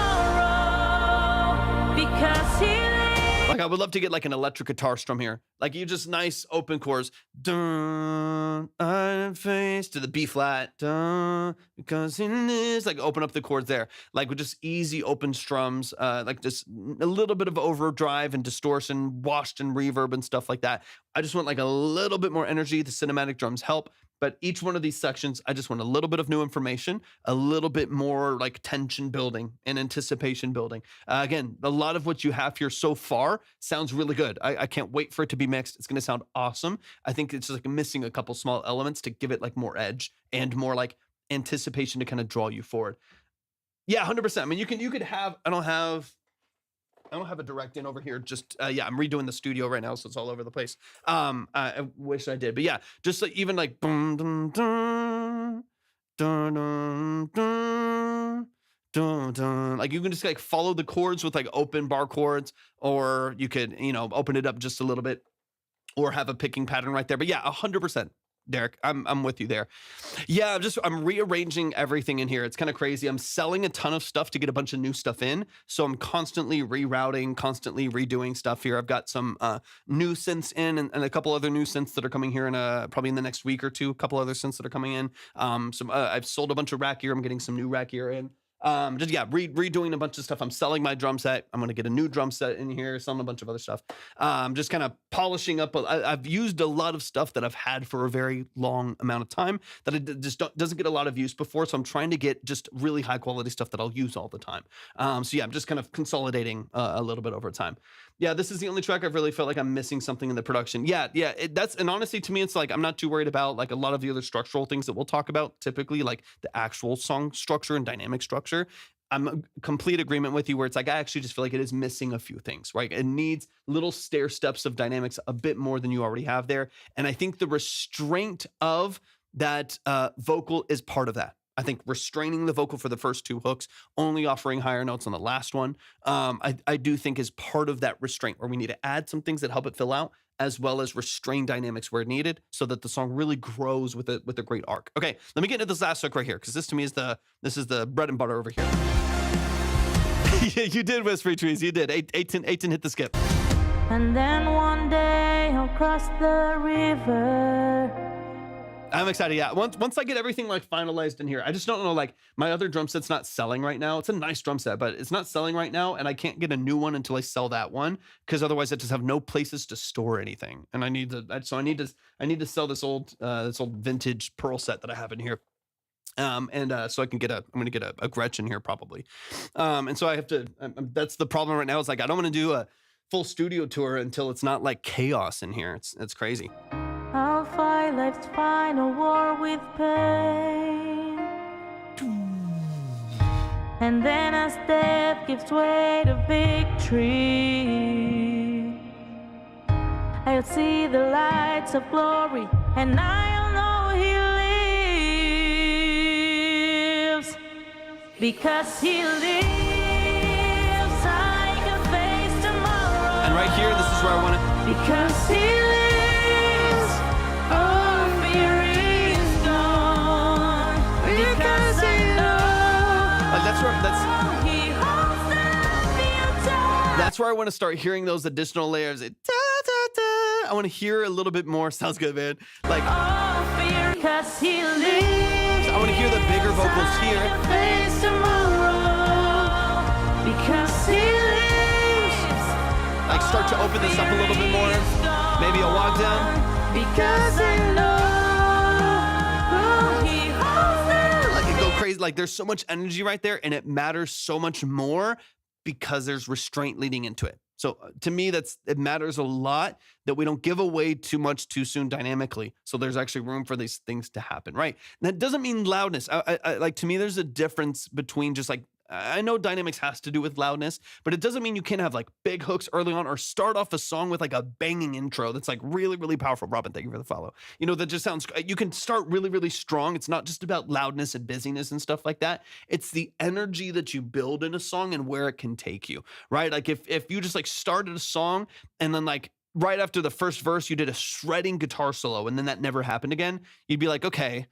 because he lives. Like I would love to get like an electric guitar strum here. Like you just nice open chords. Dun, I face to the B flat. Dun, because in this, like open up the chords there. Like with just easy open strums, like just a little bit of overdrive and distortion, washed and reverb and stuff like that. I just want like a little bit more energy. The cinematic drums help. But each one of these sections, I just want a little bit of new information, a little bit more like tension building and anticipation building. Again, a lot of what you have here so far sounds really good. I can't wait for it to be mixed. It's going to sound awesome. I think it's just like missing a couple small elements to give it like more edge and more like anticipation to kind of draw you forward. Yeah, 100%. I mean, you could have, I don't have a direct in over here. Just, yeah, I'm redoing the studio right now, so it's all over the place. I wish I did, but yeah, just like even like boom, dun, dun, dun, dun, dun, dun, dun. Like you can just like follow the chords with like open bar chords, or you could, open it up just a little bit or have a picking pattern right there. But yeah, 100%. Derek, I'm with you there. Yeah, I'm rearranging everything in here. It's kind of crazy. I'm selling a ton of stuff to get a bunch of new stuff in. So I'm constantly rerouting, constantly redoing stuff here. I've got some new synths in and a couple other new synths that are coming here in probably in the next week or two. A couple other synths that are coming in. I've sold a bunch of rack gear. I'm getting some new rack gear in. Redoing a bunch of stuff. I'm selling my drum set. I'm going to get a new drum set in here, selling a bunch of other stuff. Just kind of polishing up. I've used a lot of stuff that I've had for a very long amount of time that it just doesn't get a lot of use before. So I'm trying to get just really high quality stuff that I'll use all the time. I'm just kind of consolidating a little bit over time. Yeah, this is the only track I've really felt like I'm missing something in the production. And honestly, to me, it's like, I'm not too worried about like a lot of the other structural things that we'll talk about typically, like the actual song structure and dynamic structure. I'm in complete agreement with you where it's like, I actually just feel like it is missing a few things, right? It needs little stair steps of dynamics a bit more than you already have there. And I think the restraint of that vocal is part of that. I think restraining the vocal for the first two hooks, only offering higher notes on the last one, I do think is part of that restraint where we need to add some things that help it fill out, as well as restrain dynamics where needed so that the song really grows with a great arc. Okay, let me get into this last hook right here, because this to me is the bread and butter over here. You did, Whispery Trees, you did. Eytan hit the skip. And then one day I'll cross the river. I'm excited. Yeah. Once I get everything like finalized in here, I just don't know, like my other drum set's not selling right now. It's a nice drum set, but it's not selling right now. And I can't get a new one until I sell that one, because otherwise I just have no places to store anything. And I need to sell this old vintage Pearl set that I have in here. So I can I'm going to get a Gretchen here probably. And so I have to, that's the problem right now. Is like, I don't want to do a full studio tour until it's not like chaos in here. It's crazy. I'll fight life's final war with pain. And then as death gives way to victory, I'll see the lights of glory, and I'll know he lives. Because he lives, I can face tomorrow. And right here, this is where I want to... Because he lives. That's where I want to start hearing those additional layers. I want to hear a little bit more. Sounds good, man. Like, I want to hear the bigger vocals here. Like, start to open this up a little bit more. Maybe a walk down. Because I know he holds them. Like, it go crazy. Like, there's so much energy right there, and it matters so much more because there's restraint leading into it. So to me, it matters a lot that we don't give away too much too soon dynamically. So there's actually room for these things to happen, right? And that doesn't mean loudness. I like, to me, there's a difference between just like, I know dynamics has to do with loudness, but it doesn't mean you can't have like big hooks early on or start off a song with like a banging intro that's like really, really powerful. Robin, thank you for the follow. You know, that just sounds, you can start really, really strong. It's not just about loudness and busyness and stuff like that. It's the energy that you build in a song and where it can take you, right? Like if you just like started a song and then like right after the first verse, you did a shredding guitar solo and then that never happened again, you'd be like, okay,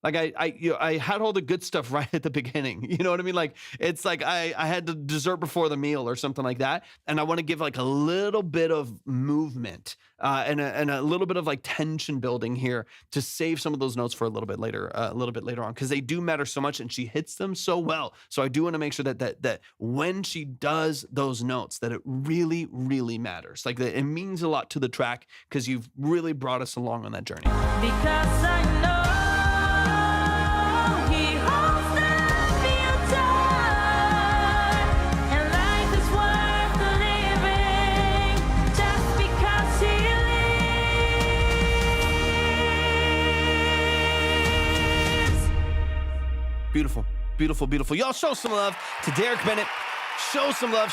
like I had all the good stuff right at the beginning. You know what I mean? Like, it's like I had the dessert before the meal or something like that. And I want to give like a little bit of movement and a little bit of like tension building here to save some of those notes for a little bit later on, because they do matter so much and she hits them so well. So I do want to make sure that when she does those notes, that it really, really matters. Like, that it means a lot to the track because you've really brought us along on that journey. Because I know. Beautiful, beautiful, beautiful. Y'all show some love to Derek Bennett. Show some love,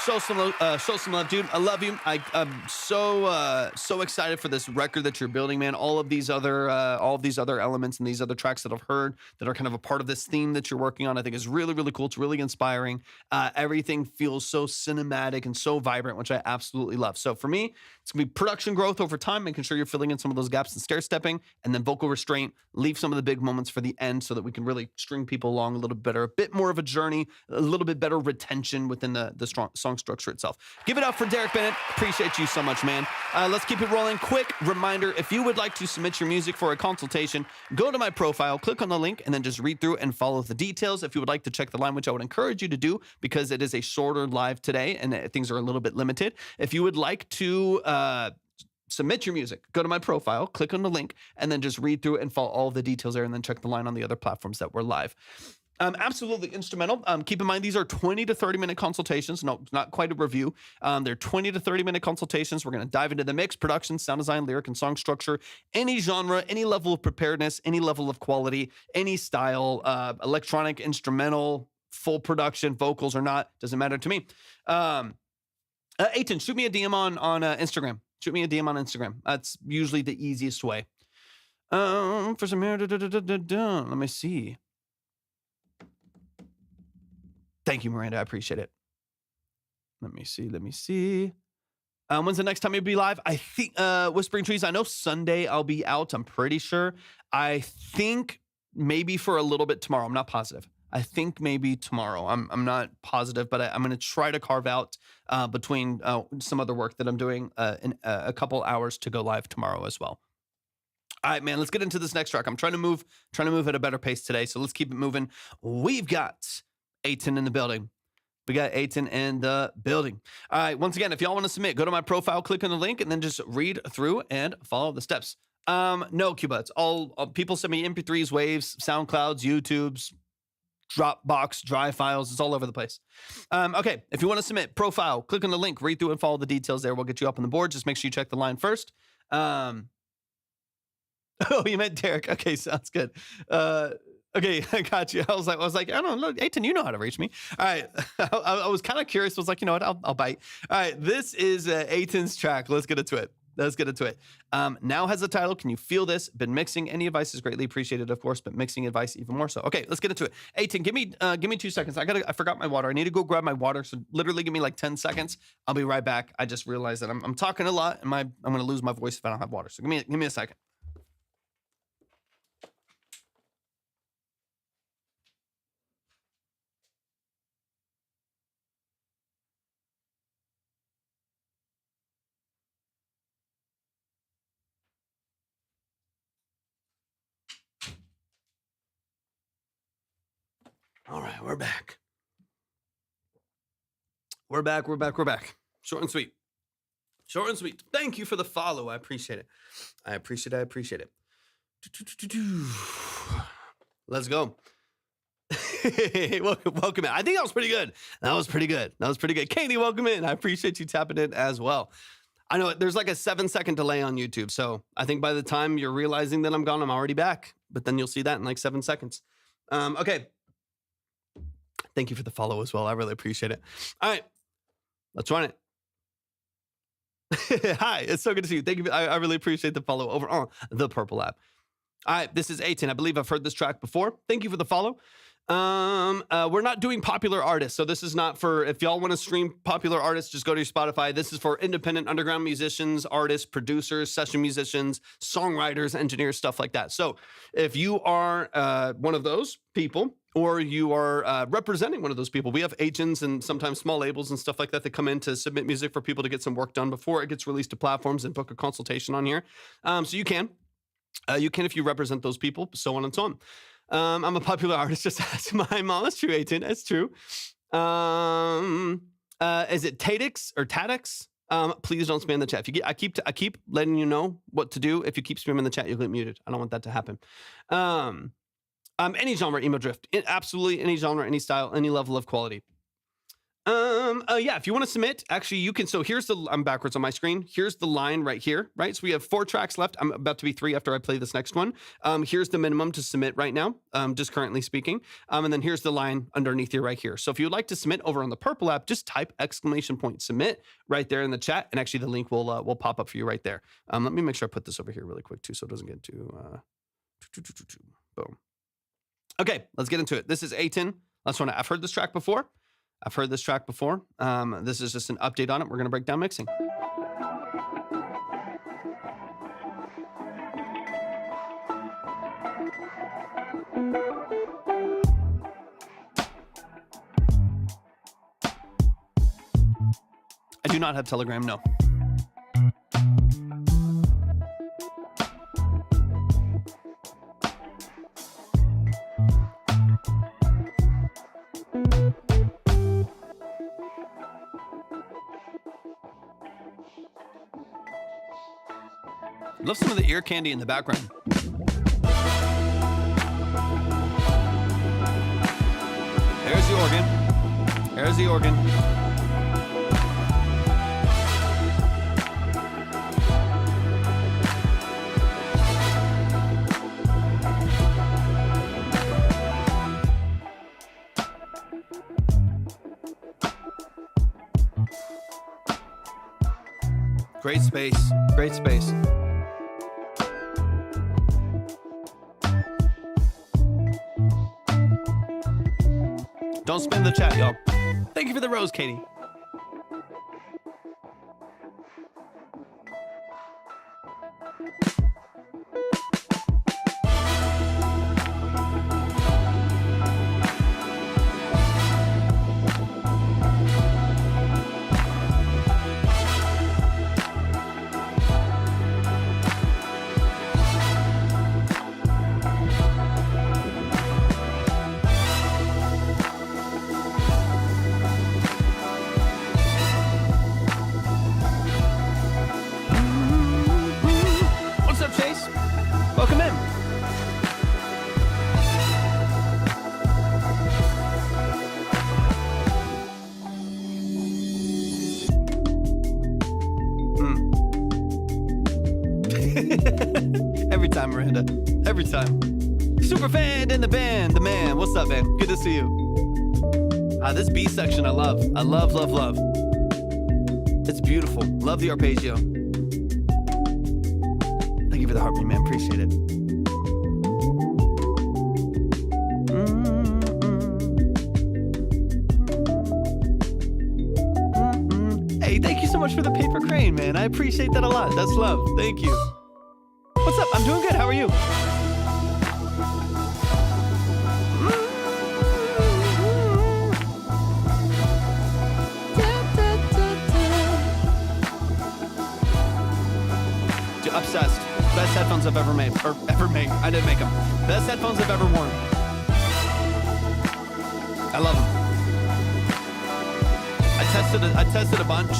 dude. I love you. I'm so excited for this record that you're building, man. All of these other elements and these other tracks that I've heard that are kind of a part of this theme that you're working on, I think is really, really cool. It's really inspiring. Everything feels so cinematic and so vibrant, which I absolutely love. So for me, it's gonna be production growth over time, making sure you're filling in some of those gaps and stair stepping, and then vocal restraint. Leave some of the big moments for the end so that we can really string people along a little bit better, a bit more of a journey, a little bit better retention within the strong song structure itself. Give it up for Derek Bennett. Appreciate you so much, man. Let's keep it rolling. Quick reminder, if you would like to submit your music for a consultation, go to my profile, click on the link, and then just read through and follow the details. If you would like to check the line, which I would encourage you to do because it is a shorter live today and things are a little bit limited. If you would like to submit your music, go to my profile, click on the link, and then just read through and follow all the details there, and then check the line on the other platforms that we're live. Absolutely instrumental. Keep in mind, these are 20 to 30 minute consultations. No, not quite a review. They're 20 to 30 minute consultations. We're going to dive into the mix, production, sound design, lyric, and song structure, any genre, any level of preparedness, any level of quality, any style, electronic, instrumental, full production, vocals or not, doesn't matter to me. Eytan, shoot me a DM on Instagram. Shoot me a DM on Instagram. That's usually the easiest way. For some here, let me see. Thank you, Miranda. I appreciate it. Let me see. When's the next time you'll be live? I think Whispering Trees. I know Sunday I'll be out. I'm pretty sure. I think maybe for a little bit tomorrow. I'm not positive. I think maybe tomorrow. I'm not positive, but I'm going to try to carve out between some other work that I'm doing in a couple hours to go live tomorrow as well. All right, man, let's get into this next track. I'm trying to move at a better pace today, so let's keep it moving. We've got Eytan in the building. We got Eytan in the building. All right, once again, if y'all want to submit, go to my profile, click on the link, and then just read through and follow the steps. No, Cuba, it's all people send me MP3s, waves, SoundClouds, YouTubes, Dropbox, Drive files. It's all over the place. Okay, if you want to submit, profile, click on the link, read through and follow the details there. We'll get you up on the board. Just make sure you check the line first. Oh, you meant Derek. Okay, sounds good. Okay, I got you. I was like, I don't know, Eytan, you know how to reach me. All right, I was kind of curious. I was like, you know what? I'll bite. All right, this is Eytan's track. Let's get into it. Now has the title. Can you feel this? Been mixing. Any advice is greatly appreciated, of course, but mixing advice even more so. Okay, let's get into it. Eytan, give me 2 seconds. I forgot my water. I need to go grab my water. So literally give me like 10 seconds. I'll be right back. I just realized that I'm talking a lot and I'm going to lose my voice if I don't have water. So give me a second. All right, we're back. We're back. Short and sweet. Thank you for the follow. I appreciate it. I appreciate it. Let's go. Welcome in. I think that was pretty good. Katie, welcome in. I appreciate you tapping in as well. I know there's like a 7-second delay on YouTube. So I think by the time you're realizing that I'm gone, I'm already back. But then you'll see that in like 7 seconds. Okay. Thank you for the follow as well. I really appreciate it. All right, let's run it. Hi, it's so good to see you. Thank you. I really appreciate the follow over on the Purple app. All right, this is Eytan. I believe I've heard this track before. Thank you for the follow. We're not doing popular artists, so this is not for, if y'all want to stream popular artists, just go to your Spotify. This is for independent underground musicians, artists, producers, session musicians, songwriters, engineers, stuff like that. So if you are one of those people, or you are representing one of those people, we have agents and sometimes small labels and stuff like that that come in to submit music for people to get some work done before it gets released to platforms and book a consultation on here. So you can if you represent those people, so on and so on. I'm a popular artist, just as my mom. That's true, Eytan. That's true. Is it Tadix or Tadix? Please don't spam the chat. If you get, I keep letting you know what to do. If you keep spamming the chat, you'll get muted. I don't want that to happen. Any genre, emo drift. Absolutely any genre, any style, any level of quality. Yeah, if you want to submit, actually you can. So I'm backwards on my screen. Here's the line right here, right? So we have 4 tracks left. I'm about to be 3 after I play this next one. Here's the minimum to submit right now, just currently speaking. And then here's the line underneath here right here. So if you'd like to submit over on the Purple app, just type !submit right there in the chat. And actually the link will pop up for you right there. Let me make sure I put this over here really quick too, so it doesn't get too, boom. Okay, let's get into it. This is Eytan. I've heard this track before. This is just an update on it. We're going to break down mixing. I do not have Telegram, no. Love some of the ear candy in the background. There's the organ. Great space. Great space. Don't spam the chat, y'all. Thank you for the rose, Katie. Welcome in. Every time, Miranda. Every time. Super fan in the band, the man. What's up, man? Good to see you. This B section I love. I love, love, love. It's beautiful. Love the arpeggio. Thank you for the heartbeat, man. Appreciate it. Hey, thank you so much for the paper crane, man. I appreciate that a lot. That's love. Thank you. What's up? I'm doing good. How are you? Dude, obsessed. Best headphones I've ever made. Or ever made. I didn't make them. Best headphones I've ever worn. I love them. I tested a bunch.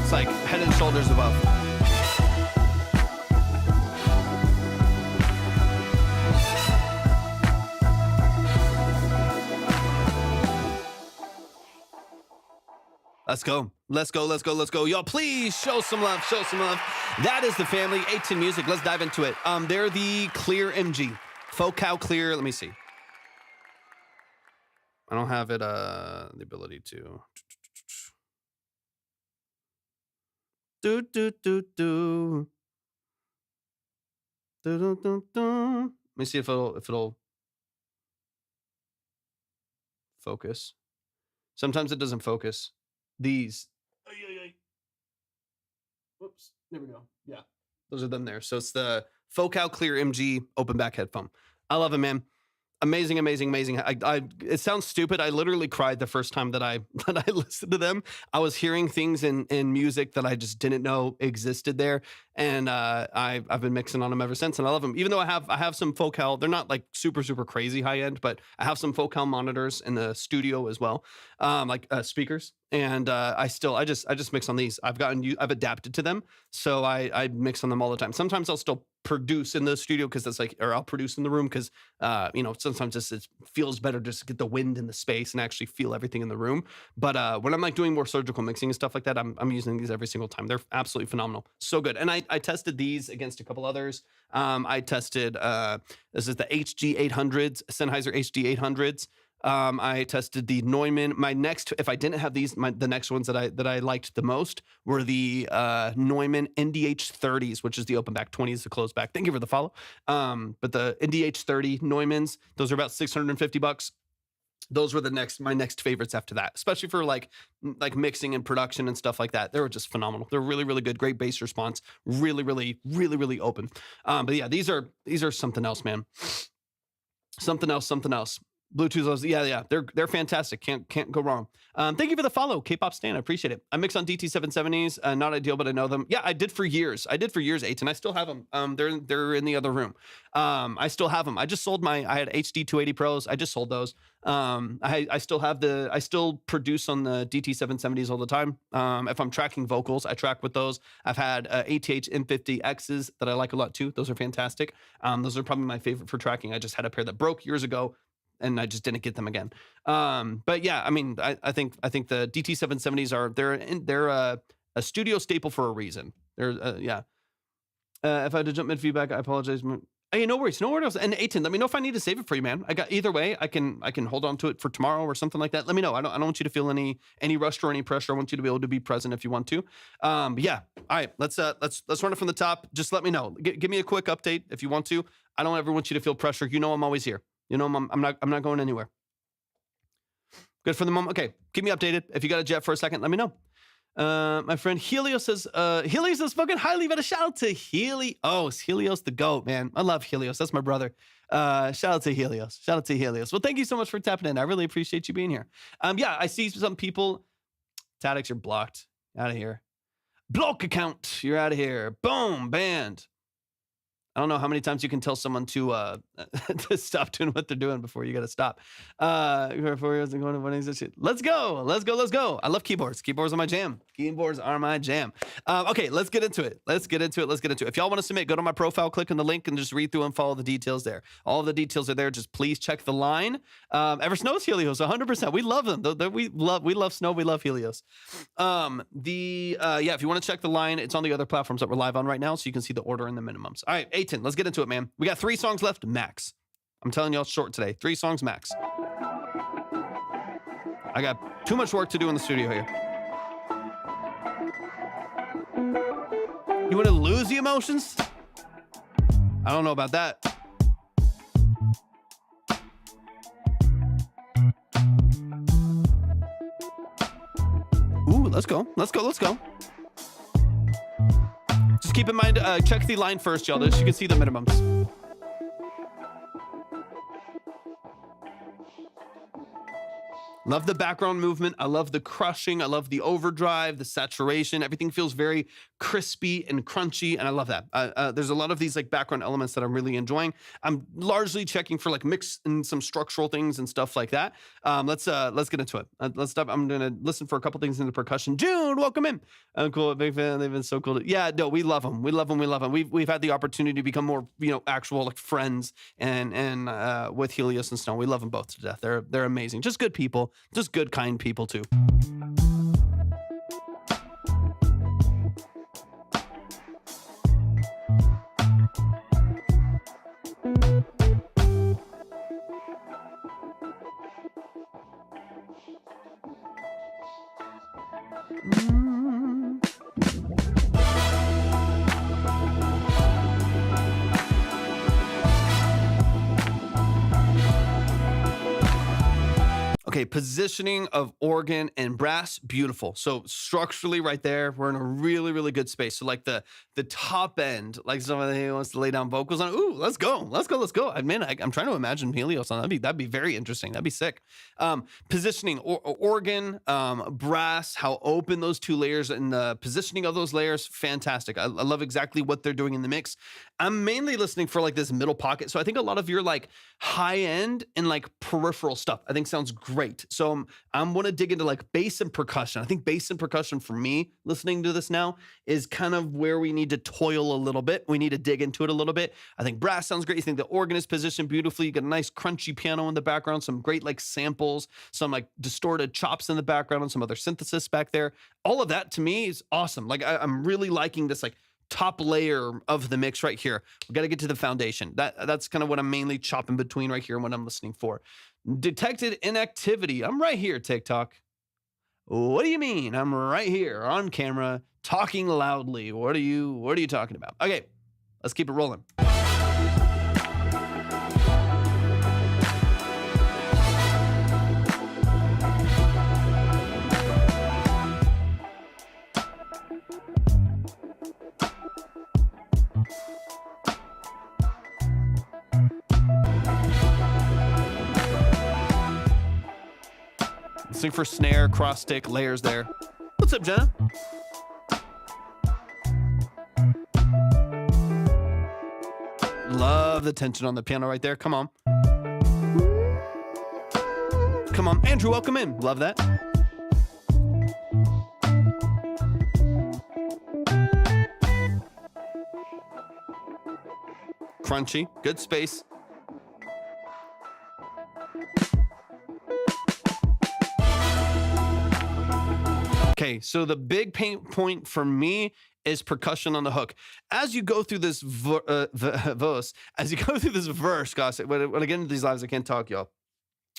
It's like head and shoulders above. Let's go. Let's go. Let's go. Let's go. Y'all, please show some love. Show some love. That is the family. Eytan Music. Let's dive into it. They're the Clear MG. Focal Clear. Let me see. I don't have it, the ability to. Let me see if it'll focus. Sometimes it doesn't focus. These. Whoops. There we go. Yeah. Those are them there. So it's the Focal Clear MG open back headphone. I love it, man. Amazing, amazing, amazing. It sounds stupid. I literally cried the first time that I listened to them. I was hearing things in music that I just didn't know existed there, and I've been mixing on them ever since, and I love them. Even though I have some Focal, they're not like super crazy high end, but I have some Focal monitors in the studio as well, like speakers. And I just mix on these. I've adapted to them, so I mix on them all the time. Sometimes I'll still produce in the studio because that's like, or I'll produce in the room because sometimes it feels better just to get the wind in the space and actually feel everything in the room. But when I'm like doing more surgical mixing and stuff like that, I'm using these every single time. They're absolutely phenomenal, so good. And I tested these against a couple others. I tested this is the HG800s, Sennheiser HG800s. I tested the Neumann. If I didn't have these, the next ones that I liked the most were the Neumann NDH30s, which is the open back, 20 is the closed back. Thank you for the follow. But the NDH30 Neumanns, those are about $650. Those were my next favorites after that, especially for like mixing and production and stuff like that. They were just phenomenal. They're really, really good. Great bass response. Really, really, really, really open. But yeah, these are something else, man. Something else. Bluetooth, yeah, they're fantastic. Can't go wrong. Thank you for the follow, K-pop Stan. I appreciate it. I mix on DT770s. Not ideal, but I know them. Yeah, I did for years. Eytan. I still have them. They're in the other room. I still have them. I just sold I had HD 280 Pros. I just sold those. I still produce on the DT770s all the time. If I'm tracking vocals, I track with those. I've had ATH M50Xs that I like a lot too. Those are fantastic. Those are probably my favorite for tracking. I just had a pair that broke years ago, and I just didn't get them again. But yeah, I mean, I think the DT770s they're a studio staple for a reason. If I had to jump mid feedback, I apologize. Hey, no worries, no worries. And Eytan, let me know if I need to save it for you, man. I got either way. I can hold on to it for tomorrow or something like that. Let me know. I don't want you to feel any rush or any pressure. I want you to be able to be present if you want to. But yeah. All right. Let's run it from the top. Just let me know. Give me a quick update if you want to. I don't ever want you to feel pressure. You know, I'm always here. You know, I'm not going anywhere. Good for the moment. Okay, keep me updated. If you got a jet for a second, let me know. My friend Helios says, Helios is fucking highly, but a shout out to Helios. Helios the GOAT, man. I love Helios. That's my brother. Shout out to Helios. Shout out to Helios. Well, thank you so much for tapping in. I really appreciate you being here. Yeah, I see some people. Tadix, you're blocked. Out of here. Block account. You're out of here. Boom, banned. I don't know how many times you can tell someone to to stop doing what they're doing before you got to stop. 4 years ago, let's go. Let's go. I love keyboards. Keyboards are my jam. Okay, let's get into it. If y'all want to submit, go to my profile, click on the link, and just read through and follow the details there. All the details are there. Just please check the line. Ever Snow's Helios, 100%. We love them. We love Snow. We love Helios. If you want to check the line, it's on the other platforms that we're live on right now, so you can see the order and the minimums. All right, Eytan, let's get into it, man. We got 3 songs left, max. I'm telling y'all, short today. 3 songs max. I got too much work to do in the studio here. You want to lose the emotions? I don't know about that. Ooh, let's go. Just keep in mind, check the line first, y'all. So you can see the minimums. Love the background movement. I love the crushing. I love the overdrive, the saturation. Everything feels very crispy and crunchy, and I love that. There's a lot of these like background elements that I'm really enjoying. I'm largely checking for like mix and some structural things and stuff like that. Let's get into it. Let's stop. I'm gonna listen for a couple things in the percussion. June, welcome in. I'm cool, big fan. They've been so cool. Yeah, no, we love them. We've had the opportunity to become more, actual like friends and with Helios and Snow. We love them both to death. They're amazing. Just good people. Just good, kind people, too. Okay, positioning of organ and brass, beautiful. So structurally right there, we're in a really, really good space. So like the top end, like somebody who wants to lay down vocals on, ooh, let's go. I mean, I'm trying to imagine Helios on that'd be very interesting. That'd be sick. Positioning, organ, brass, how open those 2 layers and the positioning of those layers, fantastic. I love exactly what they're doing in the mix. I'm mainly listening for like this middle pocket. So I think a lot of your like high end and like peripheral stuff, I think sounds great. So I'm going to dig into like bass and percussion. I think bass and percussion for me listening to this now is kind of where we need to toil a little bit. We need to dig into it a little bit. I think brass sounds great. You think the organ is positioned beautifully. You got a nice crunchy piano in the background, some great like samples, some like distorted chops in the background and some other synthesis back there. All of that to me is awesome. Like I'm really liking this like top layer of the mix right here. We got to get to the foundation. That's kind of what I'm mainly chopping between right here and what I'm listening for. Detected inactivity. I'm right here, TikTok. What do you mean? I'm right here on camera talking loudly. What are you talking about? Okay, let's keep it rolling. Listening for snare, cross stick, layers there. What's up, Jenna? Love the tension on the piano right there. Come on. Andrew, welcome in. Love that. Crunchy, good space. Okay, Okay, so the big pain point for me is percussion on the hook. As you go through this verse, gosh, when I get into these lives, I can't talk, y'all.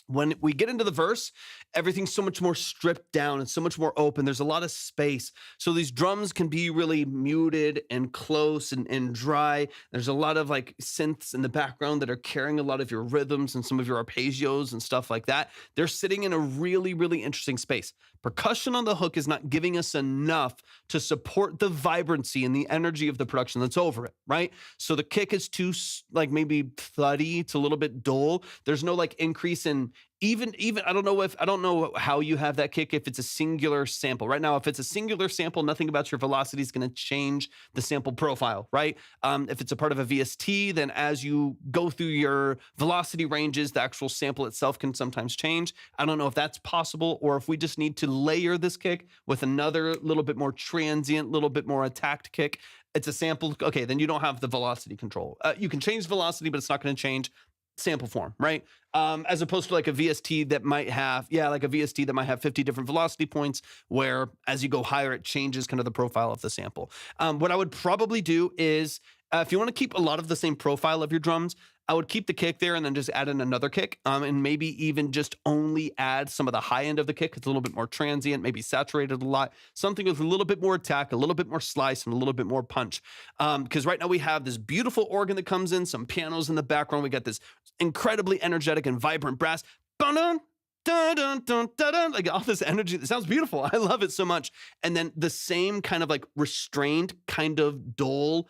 When we get into the verse, everything's so much more stripped down and so much more open. There's a lot of space. So these drums can be really muted and close and dry. There's a lot of like synths in the background that are carrying a lot of your rhythms and some of your arpeggios and stuff like that. They're sitting in a really, really interesting space. Percussion on the hook is not giving us enough to support the vibrancy and the energy of the production that's over it, right? So the kick is too like maybe thuddy. It's a little bit dull. There's no like increase in even I don't know how you have that kick if it's a singular sample. Right now, if it's a singular sample, nothing about your velocity is going to change the sample profile, right? If it's a part of a VST, then as you go through your velocity ranges, the actual sample itself can sometimes change. I don't know if that's possible or if we just need to layer this kick with another little bit more transient, little bit more attacked kick. It's a sample. Okay, then you don't have the velocity control. You can change velocity, but it's not going to change sample form, right? As opposed to like a VST that might have, like a VST that might have 50 different velocity points where as you go higher, it changes kind of the profile of the sample. What I would probably do is if you want to keep a lot of the same profile of your drums, I would keep the kick there and then just add in another kick and maybe even just only add some of the high end of the kick. It's a little bit more transient, maybe saturated a lot, something with a little bit more attack, a little bit more slice, and a little bit more punch. Because right now we have this beautiful organ that comes in, some pianos in the background. We got this incredibly energetic and vibrant brass. Dun, dun, dun, dun, dun, like all this energy. It sounds beautiful. I love it so much. And then the same kind of like restrained, kind of dull,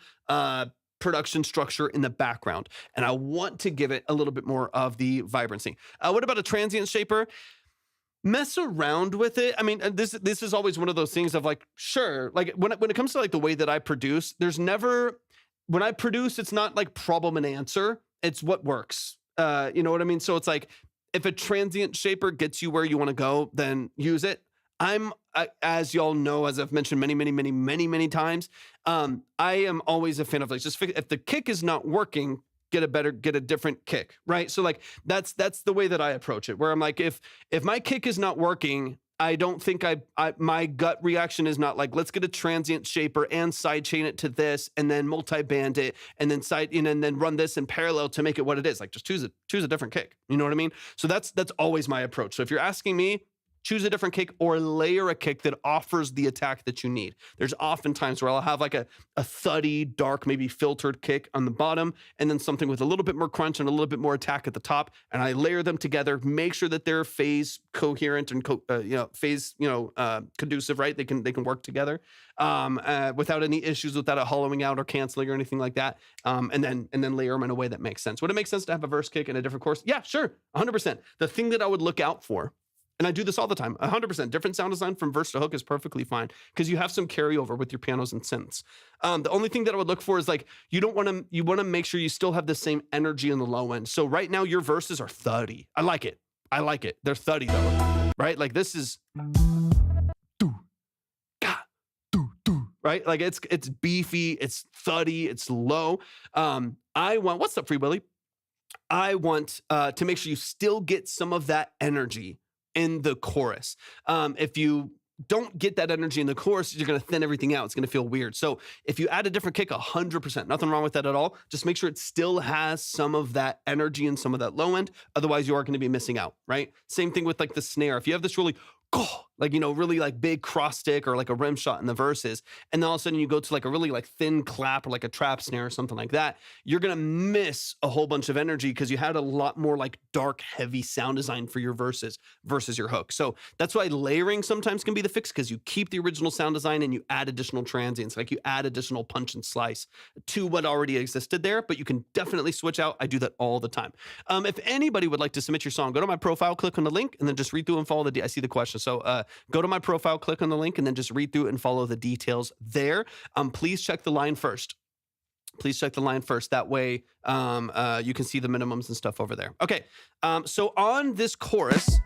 production structure in the background. And I want to give it a little bit more of the vibrancy. What about a transient shaper? Mess around with it. I mean, this is always one of those things of like, sure, like when it comes to like the way that I produce, when I produce, it's not like problem and answer. It's what works. You know what I mean? So it's like, if a transient shaper gets you where you want to go, then use it. As y'all know, as I've mentioned many times, I am always a fan of like, just if the kick is not working, get a different kick, right? So like, that's the way that I approach it, where I'm like, if my kick is not working, I don't think my gut reaction is not like, let's get a transient shaper and sidechain it to this and then multi-band it and then and then run this in parallel to make it what it is. Like just choose a different kick. You know what I mean? So that's always my approach. So if you're asking me, choose a different kick or layer a kick that offers the attack that you need. There's often times where I'll have like a thuddy, dark, maybe filtered kick on the bottom, and then something with a little bit more crunch and a little bit more attack at the top. And I layer them together, make sure that they're phase coherent and phase conducive, right? They can work together without any issues, without it hollowing out or canceling or anything like that. And then layer them in a way that makes sense. Would it make sense to have a verse kick in a different course? Yeah, sure, 100%. The thing that I would look out for, and I do this all the time, 100%. Different sound design from verse to hook is perfectly fine because you have some carryover with your pianos and synths. The only thing that I would look for is like, you want to make sure you still have the same energy in the low end. So right now your verses are thuddy. I like it. They're thuddy though, right? Like this is, right? Like it's beefy, it's thuddy, it's low. What's up, Free Willy? I want to make sure you still get some of that energy in the chorus. If you don't get that energy in the chorus, you're going to thin everything out. It's going to feel weird. So if you add a different kick, 100%, nothing wrong with that at all. Just make sure it still has some of that energy and some of that low end. Otherwise, you are going to be missing out, right? Same thing with like the snare. If you have this really really like big cross stick or like a rim shot in the verses, and then all of a sudden you go to like a really like thin clap or like a trap snare or something like that, you're gonna miss a whole bunch of energy because you had a lot more like dark, heavy sound design for your verses versus your hook. So that's why layering sometimes can be the fix, because you keep the original sound design and you add additional transients, like you add additional punch and slice to what already existed there, but you can definitely switch out. I do that all the time. If anybody would like to submit your song, go to my profile, click on the link, and then just read through and follow I see the question. So go to my profile, click on the link, and then just read through and follow the details there. Please check the line first. That way you can see the minimums and stuff over there. Okay, so on this chorus,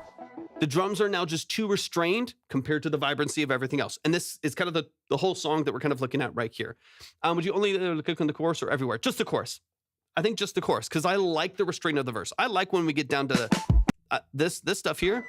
the drums are now just too restrained compared to the vibrancy of everything else. And this is kind of the whole song that we're kind of looking at right here. Would you only click on the chorus or everywhere? Just the chorus. I think just the chorus, because I like the restraint of the verse. I like when we get down to this stuff here.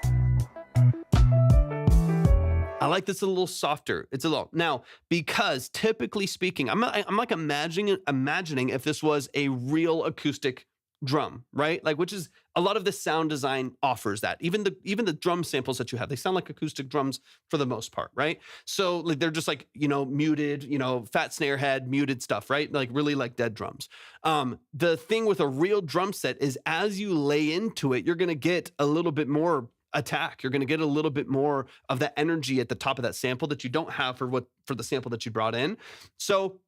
I like this a little softer. It's a little now because typically speaking, I'm like imagining if this was a real acoustic drum, right? Like which is a lot of the sound design offers that. Even the drum samples that you have, they sound like acoustic drums for the most part, right? So like they're just like, muted, fat snare head, muted stuff, right? Like really like dead drums. The thing with a real drum set is as you lay into it, you're going to get a little bit more attack. You're going to get a little bit more of that energy at the top of that sample that you don't have for the sample that you brought in. So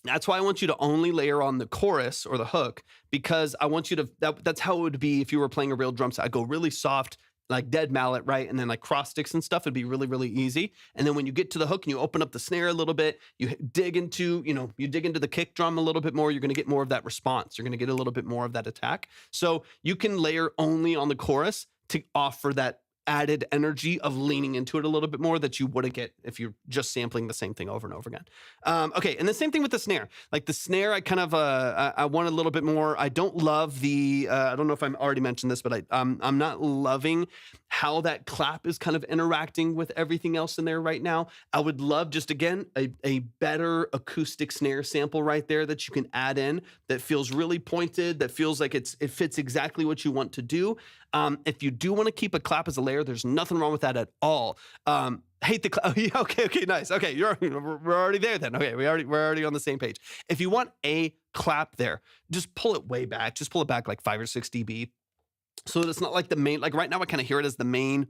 that's why I want you to only layer on the chorus or the hook, because I want you to, that's how it would be if you were playing a real drum set. I'd go really soft, like dead mallet, right? And then like cross sticks and stuff, it'd be really, really easy. And then when you get to the hook and you open up the snare a little bit, you dig into the kick drum a little bit more, you're going to get more of that response. You're going to get a little bit more of that attack. So you can layer only on the chorus to offer that added energy of leaning into it a little bit more that you wouldn't get if you're just sampling the same thing over and over again. Okay, and the same thing with the snare. Like the snare, I kind of I want a little bit more. I don't love the. I don't know if I'm already mentioned this, but I'm not loving how that clap is kind of interacting with everything else in there right now. I would love just again a better acoustic snare sample right there that you can add in that feels really pointed, that feels like it fits exactly what you want to do. If you do want to keep a clap as a layer, there's nothing wrong with that at all. Hate the clap. Okay, nice. Okay, we're already there then. Okay, we're already on the same page. If you want a clap there, just pull it way back. Just pull it back like 5 or 6 dB, so that it's not like the main. Like right now, I kind of hear it as the main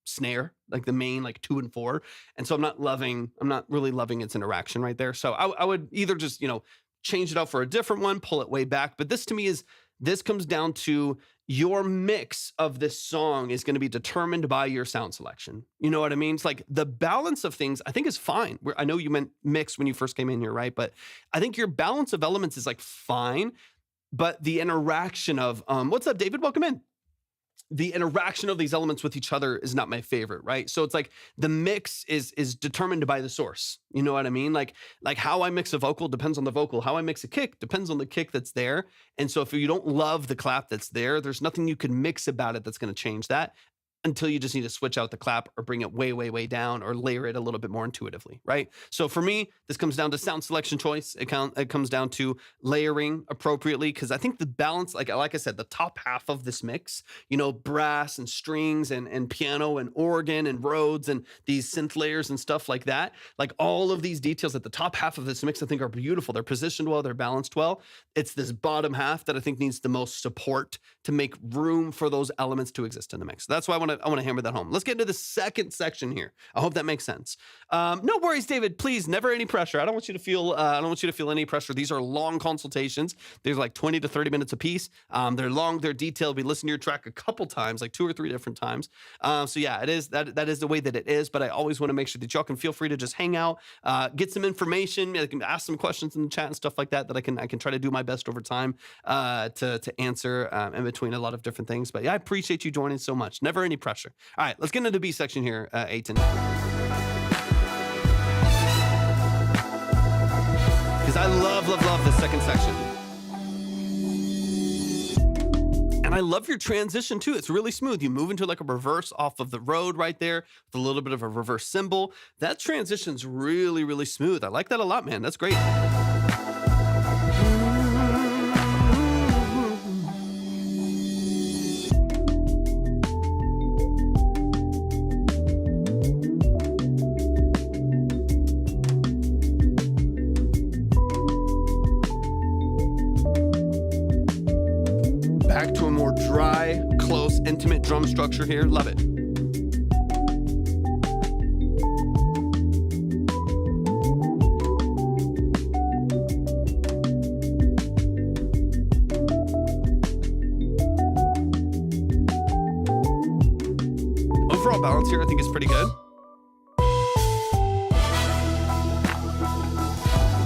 snare, like the main like 2 and 4, and so I'm not really loving its interaction right there. So I would either just change it out for a different one, pull it way back. But this to me this comes down to your mix of this song is going to be determined by your sound selection. You know what I mean? It's like the balance of things I think is fine. I know you meant mix when you first came in here, right? But I think your balance of elements is like fine. But the interaction of, what's up, David? Welcome in. The interaction of these elements with each other is not my favorite, right? So it's like the mix is determined by the source. You know what I mean? Like how I mix a vocal depends on the vocal. How I mix a kick depends on the kick that's there. And so if you don't love the clap that's there, there's nothing you can mix about it that's going to change that, until you just need to switch out the clap or bring it way, way, way down or layer it a little bit more intuitively, right? So for me, this comes down to sound selection choice. It comes down to layering appropriately, because I think the balance, like I said, the top half of this mix, brass and strings and piano and organ and Rhodes and these synth layers and stuff like that, like all of these details at the top half of this mix, I think are beautiful. They're positioned well, they're balanced well. It's this bottom half that I think needs the most support to make room for those elements to exist in the mix. So that's why I want to hammer that home. Let's get into the second section here. I hope that makes sense. No worries, David. Please, never any pressure. I don't want you to feel any pressure. These are long consultations. There's like 20 to 30 minutes a piece. They're long. They're detailed. We listen to your track a couple times, like 2 or 3 different times. So yeah, it is that is the way that it is. But I always want to make sure that y'all can feel free to just hang out, get some information. I can ask some questions in the chat and stuff like that. That I can try to do my best over time to answer in between a lot of different things. But yeah, I appreciate you joining so much. Never any pressure. All right, let's get into the B section here, Eytan. Because I love the second section. And I love your transition too. It's really smooth. You move into like a reverse off of the road right there with a little bit of a reverse cymbal. That transition's really, really smooth. I like that a lot, man. That's great. Back to a more dry, close, intimate drum structure here. Love it. Overall balance here, I think, is pretty good.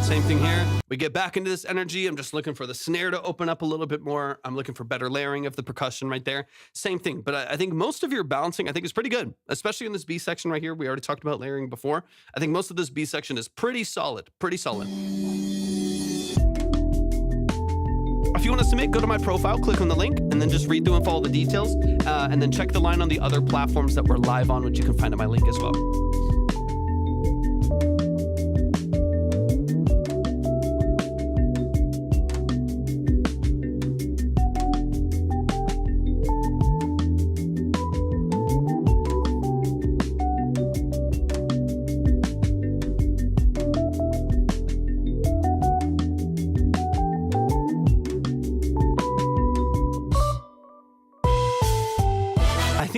Same thing here. We get back into this energy. I'm just looking for the snare to open up a little bit more. I'm looking for better layering of the percussion right there. Same thing. But I think most of your balancing, I think, is pretty good, especially in this B section right here. We already talked about layering before. I think most of this B section is pretty solid. Pretty solid. If you want to submit, go to my profile, click on the link, and then just read through and follow the details. And then check the line on the other platforms that we're live on, which you can find on my link as well.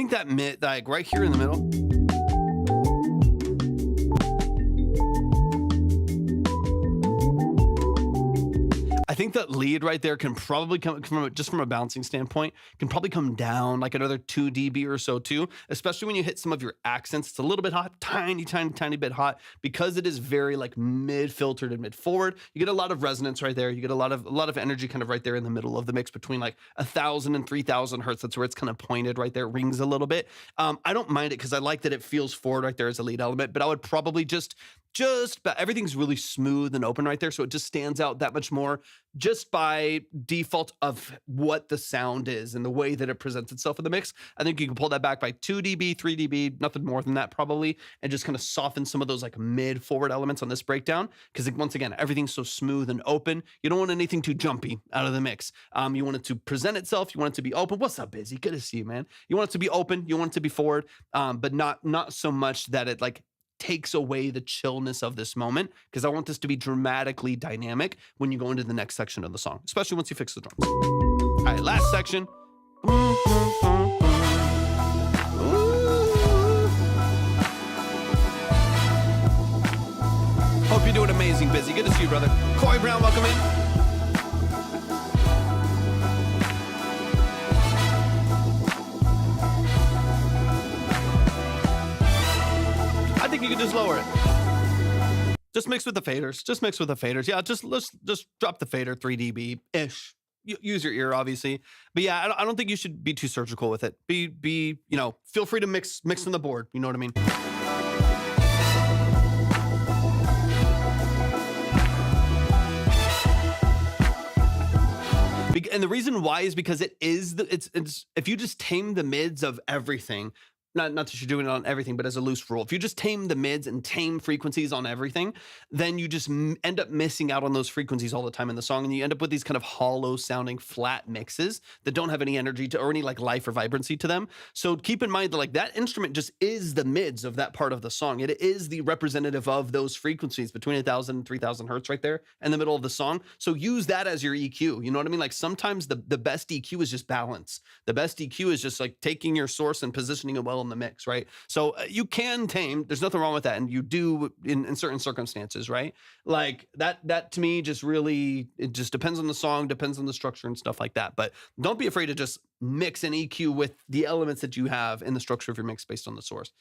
think that mid, like right here in the middle. I think that lead right there can probably come from just from a bouncing standpoint, can probably come down like another 2 dB or so too, especially when you hit some of your accents. It's a little bit hot, tiny bit hot, because it is very like mid filtered and mid forward. You get a lot of resonance right there. You get a lot of energy kind of right there in the middle of the mix between like 1,000 and 3,000 hertz. That's where it's kind of pointed right there, rings a little bit. I don't mind it because I like that it feels forward right there as a lead element, but I would probably just but everything's really smooth and open right there, so it just stands out that much more just by default of what the sound is and the way that it presents itself in the mix. I think you can pull that back by 2 dB, 3 dB, nothing more than that probably, and just kind of soften some of those like mid forward elements on this breakdown, because once again, everything's so smooth and open. You don't want anything too jumpy out of the mix. You want it to present itself. You want it to be open. What's up, Busy? Good to see you, man. You want it to be open. You want it to be forward, but not so much that it like takes away the chillness of this moment, because I want this to be dramatically dynamic when you go into the next section of the song, especially once you fix the drums. All right, last section. Hope you're doing amazing, Busy. Good to see you, brother. Corey Brown, welcome in. I think you can just lower it. Just mix with the faders. Yeah, let's just drop the fader 3 dB-ish. Use your ear, obviously. But yeah, I don't think you should be too surgical with it. Feel free to mix on the board. You know what I mean? And the reason why is because it's if you just tame the mids of everything, not that you're doing it on everything, but as a loose rule, if you just tame the mids and tame frequencies on everything, then you just end up missing out on those frequencies all the time in the song, and you end up with these kind of hollow sounding flat mixes that don't have any energy to or any like life or vibrancy to them. So keep in mind that like that instrument just is the mids of that part of the song. It is the representative of those frequencies between 1,000 and 3,000 hertz right there in the middle of the song. So use that as your EQ. You know what I mean? Like sometimes the best EQ is just balance. The best EQ is just like taking your source and positioning it well in the mix, right? So you can tame, there's nothing wrong with that, and you do in certain circumstances, right? Like that to me just really, it just depends on the song, depends on the structure and stuff like that. But don't be afraid to just mix an EQ with the elements that you have in the structure of your mix based on the source.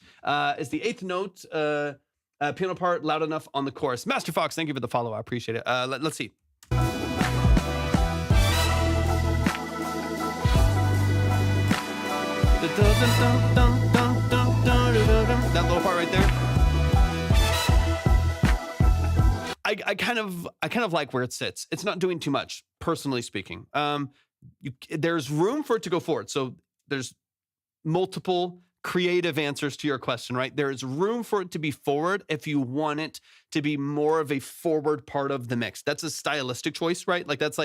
Is the eighth note piano part loud enough on the chorus? Master Fox, thank you for the follow, I appreciate it. Let's see. That little part right there. I kind of like where it sits. It's not doing too much, personally speaking. There's room for it to go forward. So there's multiple creative answers to your question, right? There is room for it to be forward if you want it to be more of a forward part of the mix. That's a stylistic choice, right? That's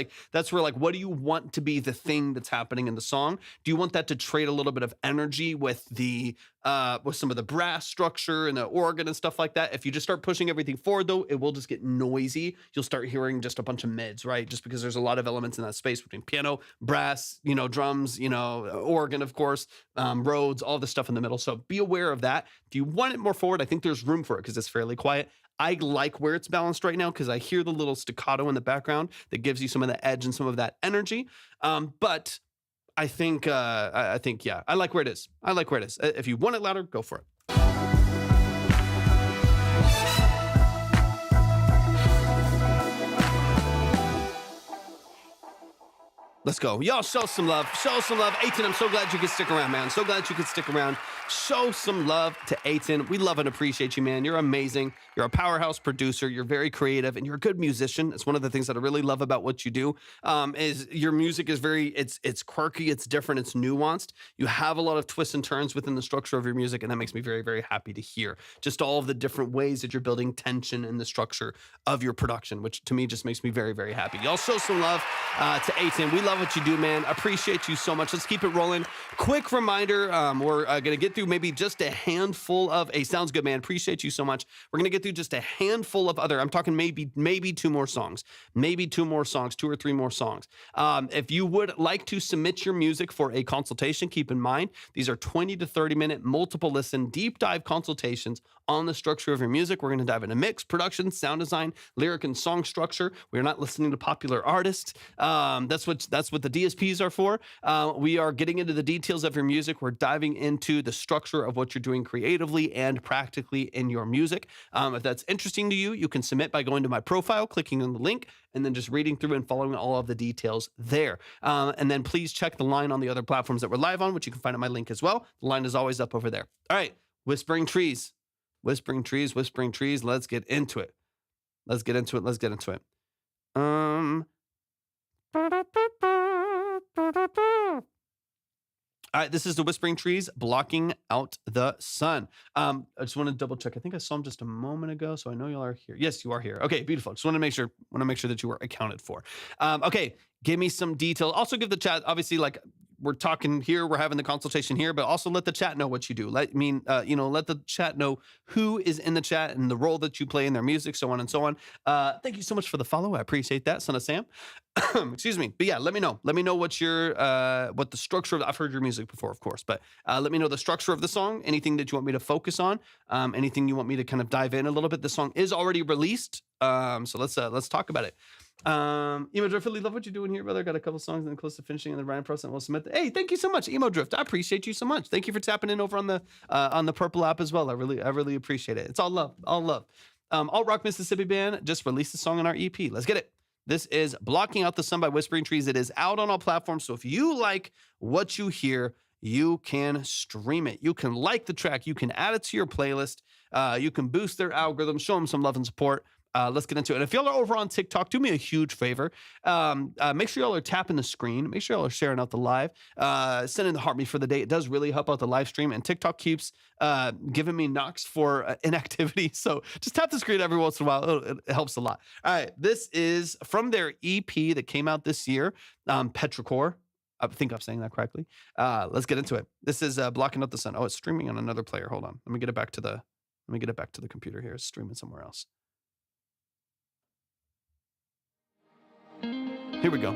where like, what do you want to be the thing that's happening in the song? Do you want that to trade a little bit of energy with with some of the brass structure and the organ and stuff like that? If you just start pushing everything forward though, it will just get noisy. You'll start hearing just a bunch of mids, right? Just because there's a lot of elements in that space between piano, brass, drums, organ, of course, Rhodes, all the stuff in the middle. So be aware of that. If you want it more forward, I think there's room for it because it's fairly quiet. I like where it's balanced right now because I hear the little staccato in the background that gives you some of the edge and some of that energy. But I think, yeah, I like where it is. If you want it louder, go for it. Let's go. Y'all show some love. Eytan, I'm so glad you could stick around, man. So glad you could stick around. Show some love to Eytan. We love and appreciate you, man. You're amazing. You're a powerhouse producer. You're very creative and you're a good musician. It's one of the things that I really love about what you do. Is your music is it's quirky, it's different, it's nuanced. You have a lot of twists and turns within the structure of your music, and that makes me very, very happy to hear. Just all of the different ways that you're building tension in the structure of your production, which to me just makes me very, very happy. Y'all show some love to Eytan. We love love what you do, man. Appreciate you so much. Let's keep it rolling. Quick reminder, we're going to get through maybe just a handful of, hey, sounds good, man. Appreciate you so much. We're going to get through just a handful of other, I'm talking maybe two more songs, two or three more songs. If you would like to submit your music for a consultation, keep in mind, these are 20 to 30 minute, multiple listen, deep dive consultations on the structure of your music. We're going to dive into mix, production, sound design, lyric and song structure. We're not listening to popular artists. That's what the DSPs are for. We are getting into the details of your music. We're diving into the structure of what you're doing creatively and practically in your music. If that's interesting to you, you can submit by going to my profile, clicking on the link, and then just reading through and following all of the details there. And then please check the line on the other platforms that we're live on, which you can find at my link as well. The line is always up over there. All right, Whispering Trees. Whispering Trees. Let's get into it. All right, this is the Whispering Trees, Blocking Out the Sun. I just want to double check. I think I saw them just a moment ago, so I know y'all are here. Yes, you are here. Okay, beautiful. Just want to make sure that you were accounted for. Okay, give me some detail. Also give the chat, obviously, like we're talking here, we're having the consultation here, but also let the chat know what you do. Let the chat know who is in the chat and the role that you play in their music, so on and so on. Thank you so much for the follow. I appreciate that, Son of Sam. Excuse me. But yeah, let me know. Let me know what the structure of, I've heard your music before, of course, but let me know the structure of the song, anything that you want me to focus on, anything you want me to kind of dive in a little bit. The song is already released. So let's talk about it. Emo Drift, really love what you're doing here, brother. Got a couple songs and close to finishing, and then Ryan Preston will submit. Hey, thank you so much, Emo Drift. I appreciate you so much. Thank you for tapping in over on the Purple app as well. I really appreciate it. It's all love, all love. Alt Rock Mississippi Band just released a song on our EP. Let's get it. This is Blocking Out the Sun by Whispering Trees. It is out on all platforms. So if you like what you hear, you can stream it. You can like the track. You can add it to your playlist. You can boost their algorithm, show them some love and support. Let's get into it. And if y'all are over on TikTok, do me a huge favor. Make sure y'all are tapping the screen. Make sure y'all are sharing out the live. Sending the heartbeat for the day. It does really help out the live stream. And TikTok keeps giving me knocks for inactivity. So just tap the screen every once in a while. It helps a lot. All right. This is from their EP that came out this year, Petrichor. I think I'm saying that correctly. Let's get into it. This is Blocking Out the Sun. Oh, it's streaming on another player. Hold on. Let me get it back to the computer here. It's streaming somewhere else. Here we go.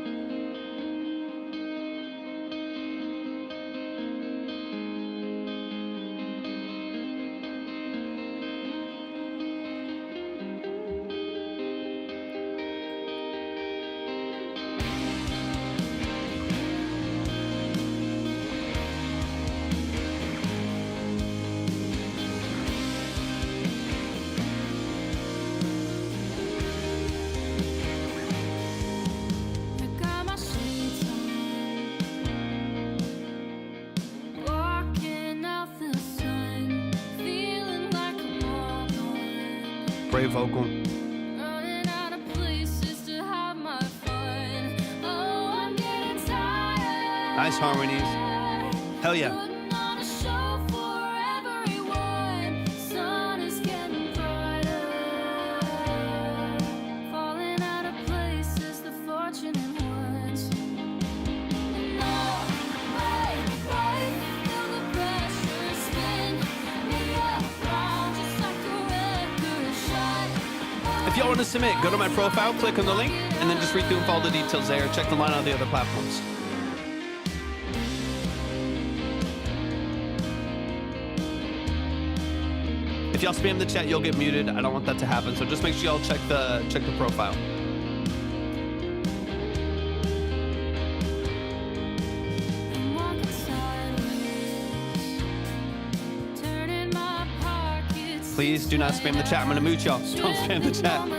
Great vocal. Nice harmonies. Hell yeah. If y'all want to submit, go to my profile, click on the link, and then just read through and follow the details there. Check the line on the other platforms. If y'all spam the chat, you'll get muted. I don't want that to happen, so just make sure y'all check the profile. Please do not spam the chat. I'm going to mute y'all. Don't spam the chat.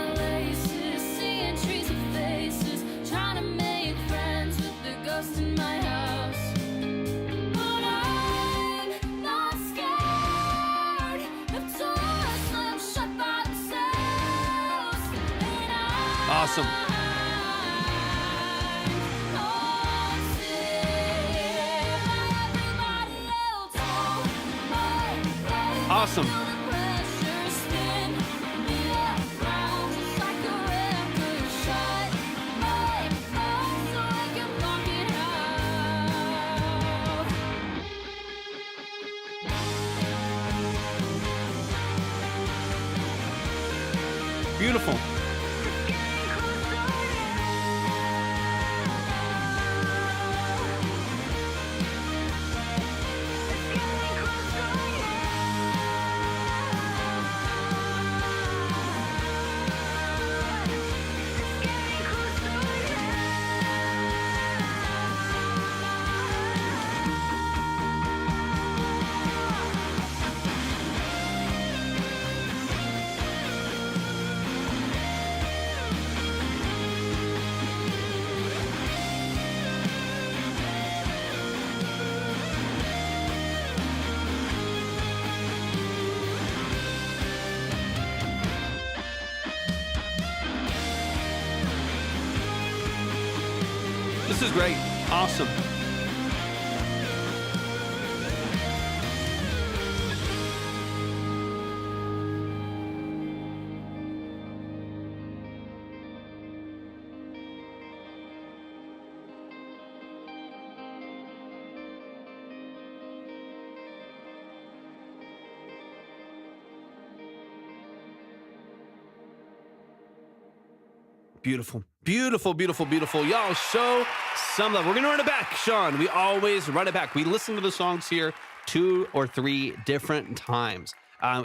Awesome. Awesome. beautiful. This is great. Awesome. Beautiful, beautiful, beautiful, beautiful. Y'all show some love. We're going to run it back, Sean. We always run it back. We listen to the songs here 2 or 3 different times.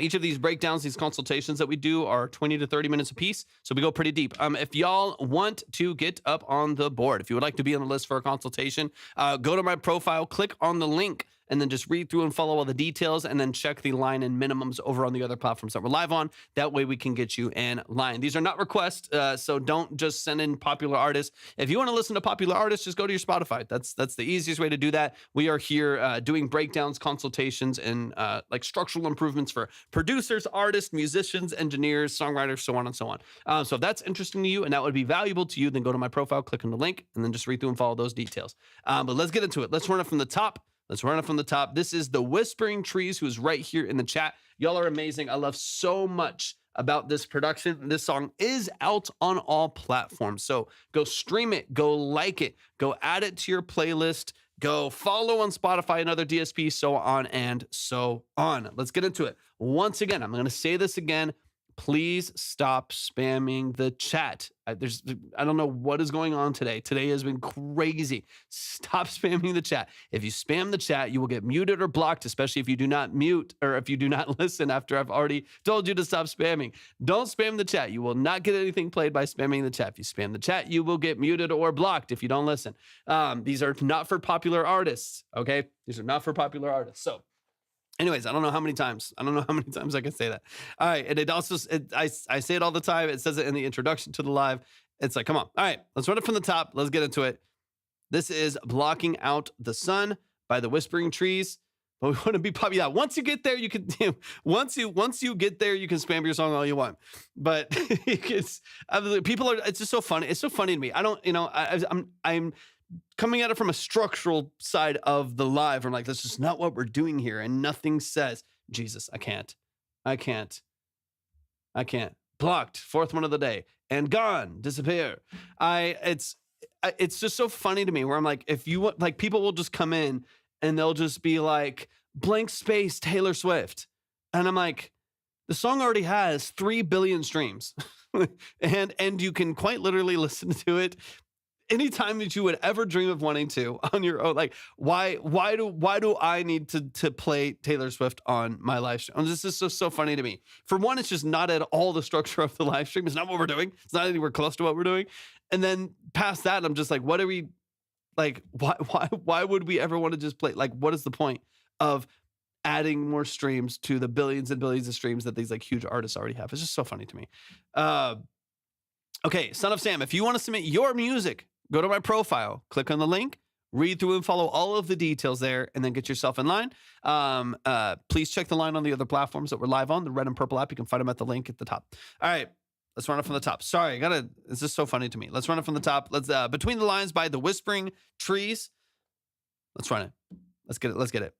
Each of these breakdowns, these consultations that we do are 20 to 30 minutes a piece. So we go pretty deep. If y'all want to get up on the board, if you would like to be on the list for a consultation, go to my profile, click on the link, and then just read through and follow all the details, and then check the line and minimums over on the other platforms that we're live on. That way we can get you in line. These are not requests, so don't just send in popular artists. If you want to listen to popular artists, just go to your Spotify. That's the easiest way to do that. We are here doing breakdowns, consultations, and like structural improvements for producers, artists, musicians, engineers, songwriters, so on and so on. So if that's interesting to you and that would be valuable to you, then go to my profile, click on the link, and then just read through and follow those details. But let's get into it. Let's run it from the top. Let's run it from the top. This is the Whispering Trees, who is right here in the chat. Y'all are amazing. I love so much about this production. This song is out on all platforms. So go stream it, go like it, go add it to your playlist, go follow on Spotify and other DSPs, so on and so on. Let's get into it. Once again, I'm going to say this again. Please stop spamming the chat. I don't know what is going on today. Today has been crazy. Stop spamming the chat. If you spam the chat, you will get muted or blocked, especially if you do not mute or if you do not listen after I've already told you to stop spamming. Don't spam the chat. You will not get anything played by spamming the chat. If you spam the chat, you will get muted or blocked if you don't listen. These are not for popular artists, okay? These are not for popular artists. So, anyways, I don't know how many times I can say that. All right. And it also, I say it all the time. It says it in the introduction to the live. It's like, come on. All right. Let's run it from the top. Let's get into it. This is Blocking Out the Sun by the Whispering Trees. But we want to be popular. Yeah, once you get there, you can, once you get there, you can spam your song all you want. But people are, it's just so funny. It's so funny to me. I don't, I'm coming at it from a structural side of the live. I'm like, this is not what we're doing here. And nothing says, Jesus, I can't. Blocked, 4th one of the day, and gone, disappear. It's just so funny to me where I'm like, if you want, like, people will just come in and they'll just be like, blank space, Taylor Swift. And I'm like, the song already has 3 billion streams. and you can quite literally listen to it anytime that you would ever dream of wanting to on your own. Like, why do I need to play Taylor Swift on my live stream? This is so funny to me. For one, it's just not at all the structure of the live stream. It's not what we're doing. It's not anywhere close to what we're doing. And then past that, I'm just like, what are we, like, why would we ever want to just play? Like, what is the point of adding more streams to the billions and billions of streams that these like huge artists already have? It's just so funny to me. Okay, Son of Sam, if you want to submit your music, go to my profile, click on the link, read through and follow all of the details there, and then get yourself in line. Please check the line on the other platforms that we're live on, the red and purple app. You can find them at the link at the top. All right, let's run it from the top. Sorry, it's just so funny to me. Let's run it from the top. Let's Between the Lines by the Whispering Trees. Let's run it. Let's get it.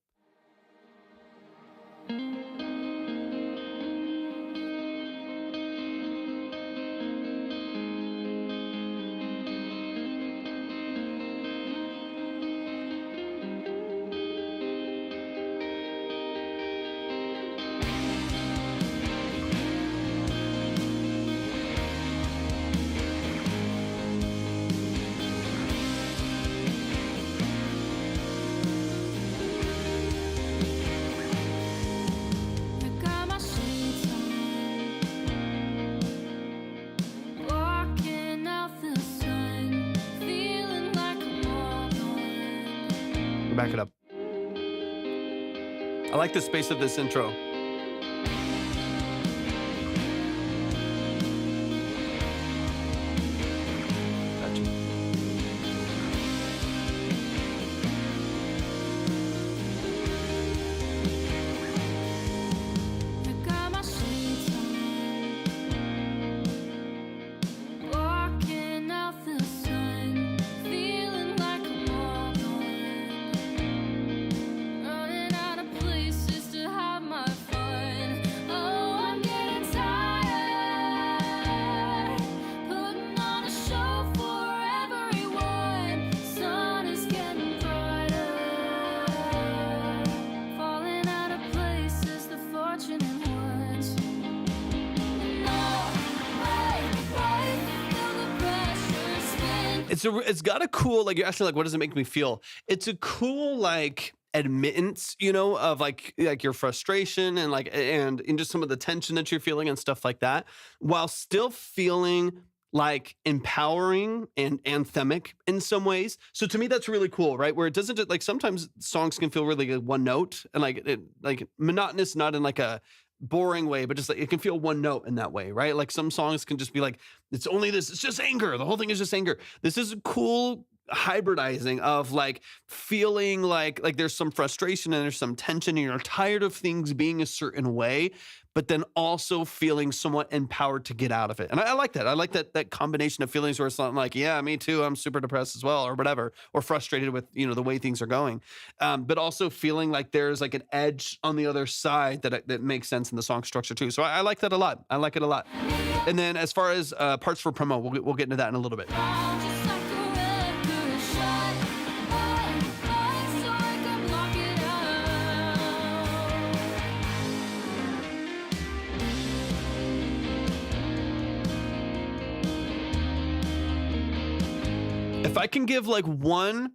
Back it up. I like the space of this intro. Gotcha. I got my shades on, walking out the sun, feeling like I'm all gone, running out of places to have my fun. Oh, I'm getting tired, putting on a show for everyone. Sun is getting brighter, falling out of places the fortunate ones. And all my life, feel the pressure spin. It's got a cool, like, you're asking, like, what does it make me feel? It's a cool, like, admittance, you know, of like your frustration and like and just some of the tension that you're feeling and stuff like that, while still feeling like empowering and anthemic in some ways. So to me, that's really cool, right? Where it doesn't just, like, sometimes songs can feel really like one note and like monotonous, not in like a boring way, but just like it can feel one note in that way, right? Like some songs can just be like, it's only this, it's just anger. The whole thing is just anger. This is a cool hybridizing of like feeling like there's some frustration and there's some tension and you're tired of things being a certain way, but then also feeling somewhat empowered to get out of it. And I like that. I like that combination of feelings where it's not like, yeah, me too, I'm super depressed as well, or whatever, or frustrated with, you know, the way things are going. But also feeling like there's like an edge on the other side that makes sense in the song structure too. So I like that a lot. I like it a lot. And then as far as parts for promo, we'll get into that in a little bit. Just like a record shot, my so I can block it out. If I can give like one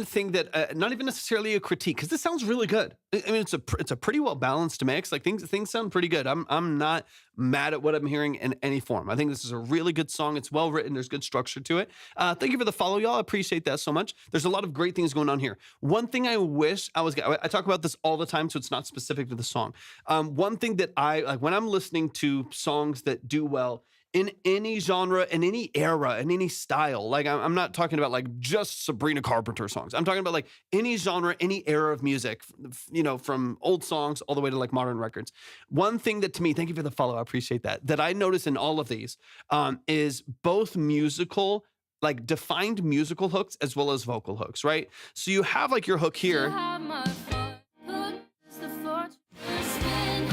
thing that not even necessarily a critique, because this sounds really good. I mean, it's a pretty well balanced mix. Like things sound pretty good. I'm not mad at what I'm hearing in any form. I think this is a really good song. It's well written. There's good structure to it. Thank you for the follow, y'all. I appreciate that so much. There's a lot of great things going on here. One thing I wish I talk about this all the time, so it's not specific to the song. One thing that I like when I'm listening to songs that do well in any genre, in any era, in any style. Like I'm not talking about like just Sabrina Carpenter songs. I'm talking about like any genre, any era of music, you know, from old songs all the way to like modern records. One thing that to me, thank you for the follow, I appreciate that I notice in all of these is both musical, like defined musical hooks as well as vocal hooks, right? So you have like your hook here. To have my fun, put the fortune spin.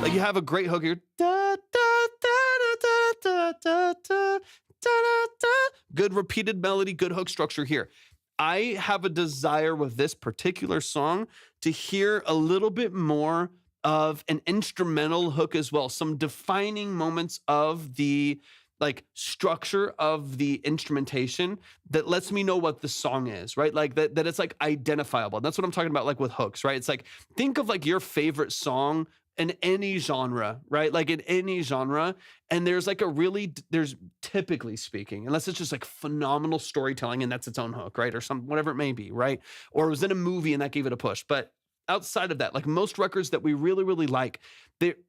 Like you have a great hook here. Da, da, da, da, da, da, da, da, da, da. Good repeated melody, good hook structure here. I have a desire with this particular song to hear a little bit more of an instrumental hook as well. Some defining moments of the like structure of the instrumentation that lets me know what the song is, right? Like that it's like identifiable. That's what I'm talking about, like with hooks, right? It's like, think of like your favorite song in any genre, right? Like in any genre. And there's like there's typically speaking, unless it's just like phenomenal storytelling and that's its own hook, right? Or whatever it may be, right? Or it was in a movie and that gave it a push. But outside of that, like most records that we really, really like,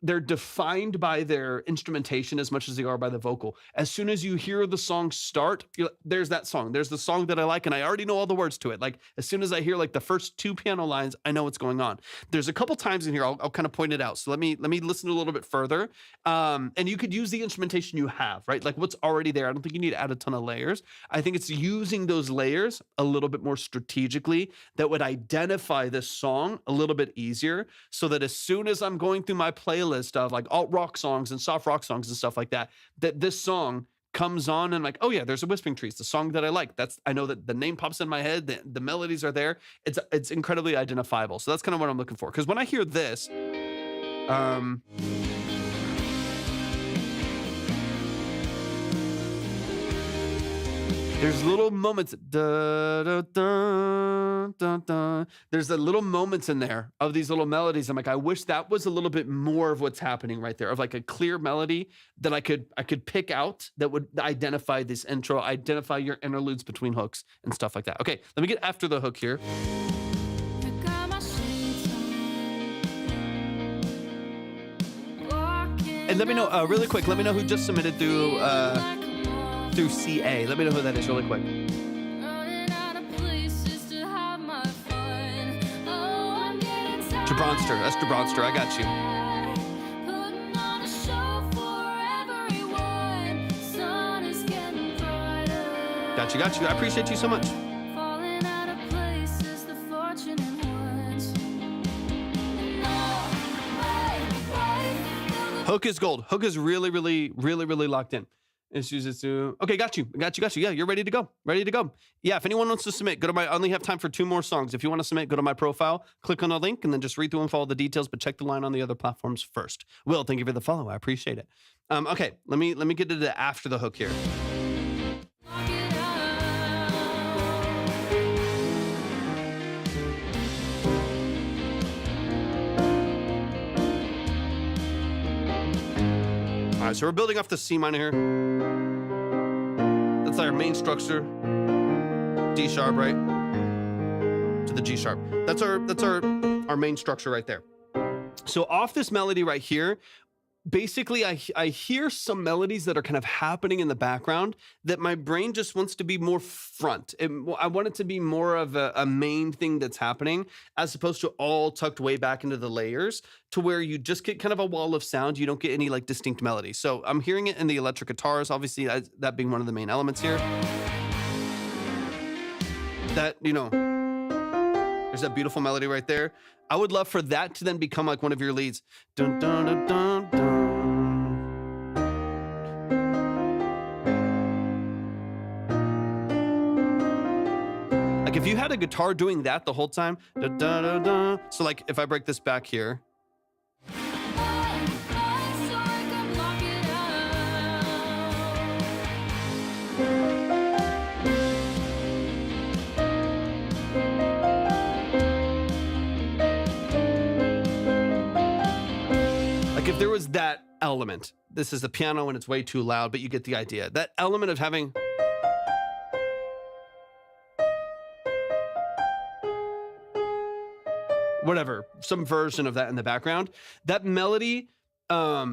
they're defined by their instrumentation as much as they are by the vocal. As soon as you hear the song start, there's that song. There's the song that I like, and I already know all the words to it. Like as soon as I hear like the first two piano lines, I know what's going on. There's a couple times in here I'll kind of point it out. So let me listen a little bit further. And you could use the instrumentation you have, right? Like what's already there. I don't think you need to add a ton of layers. I think it's using those layers a little bit more strategically that would identify this song a little bit easier, so that as soon as I'm going through my playlist of like alt rock songs and soft rock songs and stuff like that, that this song comes on and like, oh yeah, there's a Whispering Trees, the song that I like. I know that the name pops in my head, the melodies are there. It's incredibly identifiable. So that's kind of what I'm looking for. Because when I hear this, There's little moments. Da, da, da, da, da. There's a little moments in there of these little melodies. I'm like, I wish that was a little bit more of what's happening right there, of like a clear melody that I could pick out that would identify this intro, identify your interludes between hooks and stuff like that. Okay, let me get after the hook here. I got my shades on. And let me know really quick. Let me know who just submitted through CA. Let me know who that is really quick. Running out of places to have my fun. Oh, I'm getting tired. Jabronster. That's Jabronster. I got you. Putting on a show for everyone. Sun is getting brighter. Got you. I appreciate you so much. Falling out of places, the fortunate ones. And all my life, Hook is gold. Hook is really locked in. Issues to okay, got you. Yeah, you're ready to go. Yeah, if anyone wants to submit, go to my. I only have time for 2 more songs. If you want to submit, go to my profile, click on a link, and then just read through and follow the details. But check the line on the other platforms first. Will, thank you for the follow. I appreciate it. Okay, let me get to the after the hook here. lock it out. All right, so we're building off the C minor here. That's our main structure. D sharp, right? To the G sharp. That's our main structure right there. So off this melody right here, basically I hear some melodies that are kind of happening in the background that my brain just wants to be more front. I want it to be more of a main thing that's happening as opposed to all tucked way back into the layers to where you just get kind of a wall of sound. You don't get any like distinct melody. So I'm hearing it in the electric guitars, obviously that being one of the main elements here. That, there's that beautiful melody right there. I would love for that to then become like one of your leads. Dun, dun, dun, dun, dun. Like if you had a guitar doing that the whole time, dun, dun, dun, dun. So like if I break this back here, if there was that element, this is the piano and it's way too loud, but you get the idea. That element of having whatever, some version of that in the background. That melody, yeah,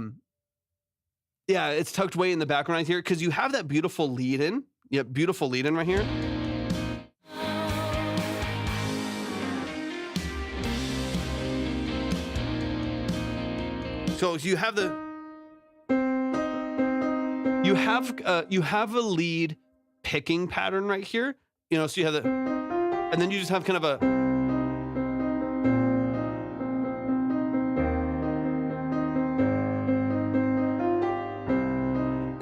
it's tucked way in the background right here because you have that beautiful lead in. Yeah, beautiful lead in right here. So you have you have a lead picking pattern right here, so you have the, and then you just have kind of a,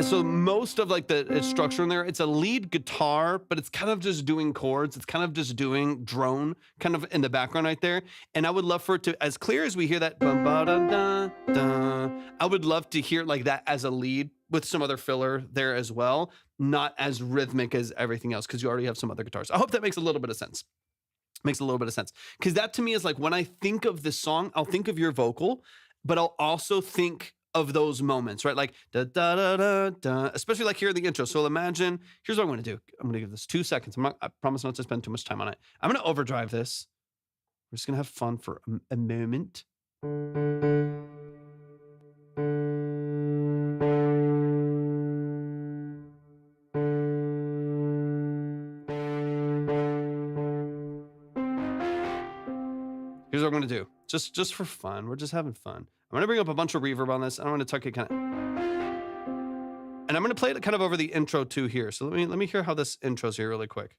so most of like the structure in there, it's a lead guitar, but it's kind of just doing chords. It's kind of just doing drone kind of in the background right there. And I would love for it to, as clear as we hear that, bum, ba, da, da, da, I would love to hear like that as a lead with some other filler there as well. Not as rhythmic as everything else because you already have some other guitars. I hope that makes a little bit of sense. Makes a little bit of sense. Because that to me is like when I think of this song, I'll think of your vocal, but I'll also think of those moments, right? Like da da da da da, especially like here in the intro. So imagine, here's what I'm going to do. I'm going to give this 2 seconds. I promise not to spend too much time on it. I'm going to overdrive this. We're just going to have fun for a moment. Here's what I'm going to do. Just for fun. We're just having fun. I'm going to bring up a bunch of reverb on this. And I'm going to tuck it kind of, and I'm going to play it kind of over the intro too here. So let me hear how this intro's here really quick.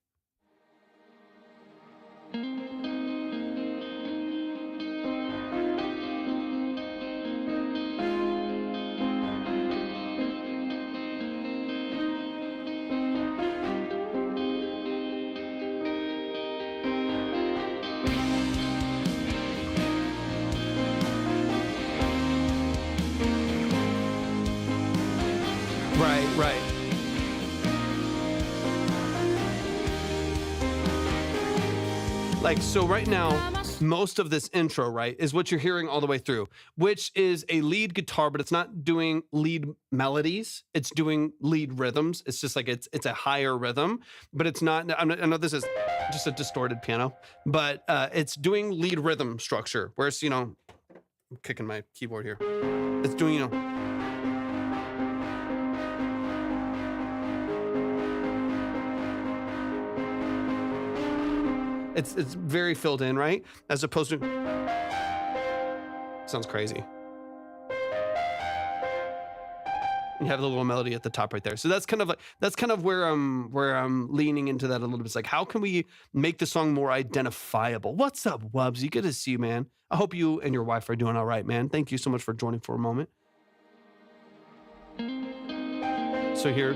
Right. Like, so right now, most of this intro, right, is what you're hearing all the way through, which is a lead guitar, but it's not doing lead melodies. It's doing lead rhythms. It's just like it's a higher rhythm, but it's not. I know this is just a distorted piano, but it's doing lead rhythm structure. Whereas, I'm kicking my keyboard here. It's doing, It's very filled in, right? As opposed to, sounds crazy. You have the little melody at the top right there. So that's kind of where I'm leaning into that a little bit. It's like, how can we make the song more identifiable? What's up, Wubsy? Good to see you, man. I hope you and your wife are doing all right, man. Thank you so much for joining for a moment. So here.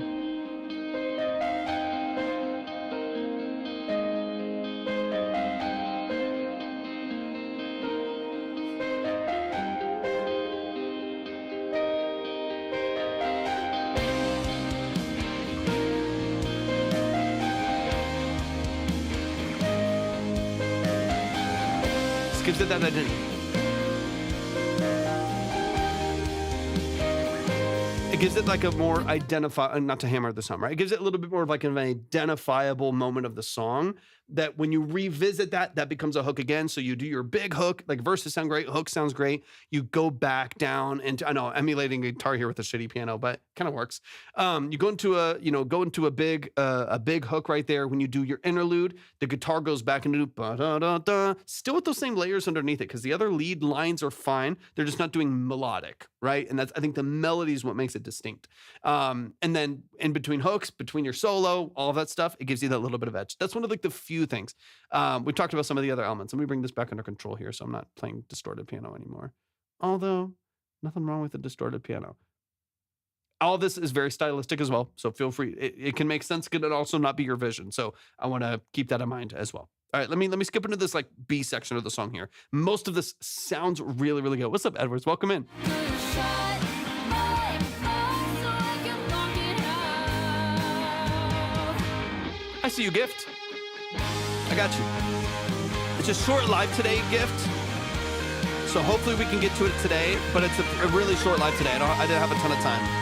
Gives it that identity. It gives it like a more not to hammer this home, right? It gives it a little bit more of like an identifiable moment of the song that when you revisit that becomes a hook again. So you do your big hook, like verses sound great, hook sounds great. You go back down into, I know, emulating a guitar here with a shitty piano, but kind of works. You go into a big hook right there. When you do your interlude, the guitar goes back into ba-da-da-da, still with those same layers underneath it, because the other lead lines are fine. They're just not doing melodic, right? And I think the melody is what makes it distinct. And then in between hooks, between your solo, all of that stuff, it gives you that little bit of edge. That's one of like the few things. We talked about some of the other elements. Let me bring this back under control here, so I'm not playing distorted piano anymore. Although, nothing wrong with the distorted piano. All of this is very stylistic as well, so feel free. It can make sense, can it also not be your vision? So I want to keep that in mind as well. All right, let me skip into this like B section of the song here. Most of this sounds really, really good. What's up, Edwards? Welcome in. I see you, Gift. I got you. It's a short live today, Gift. So hopefully we can get to it today, but it's a really short live today. I didn't have a ton of time.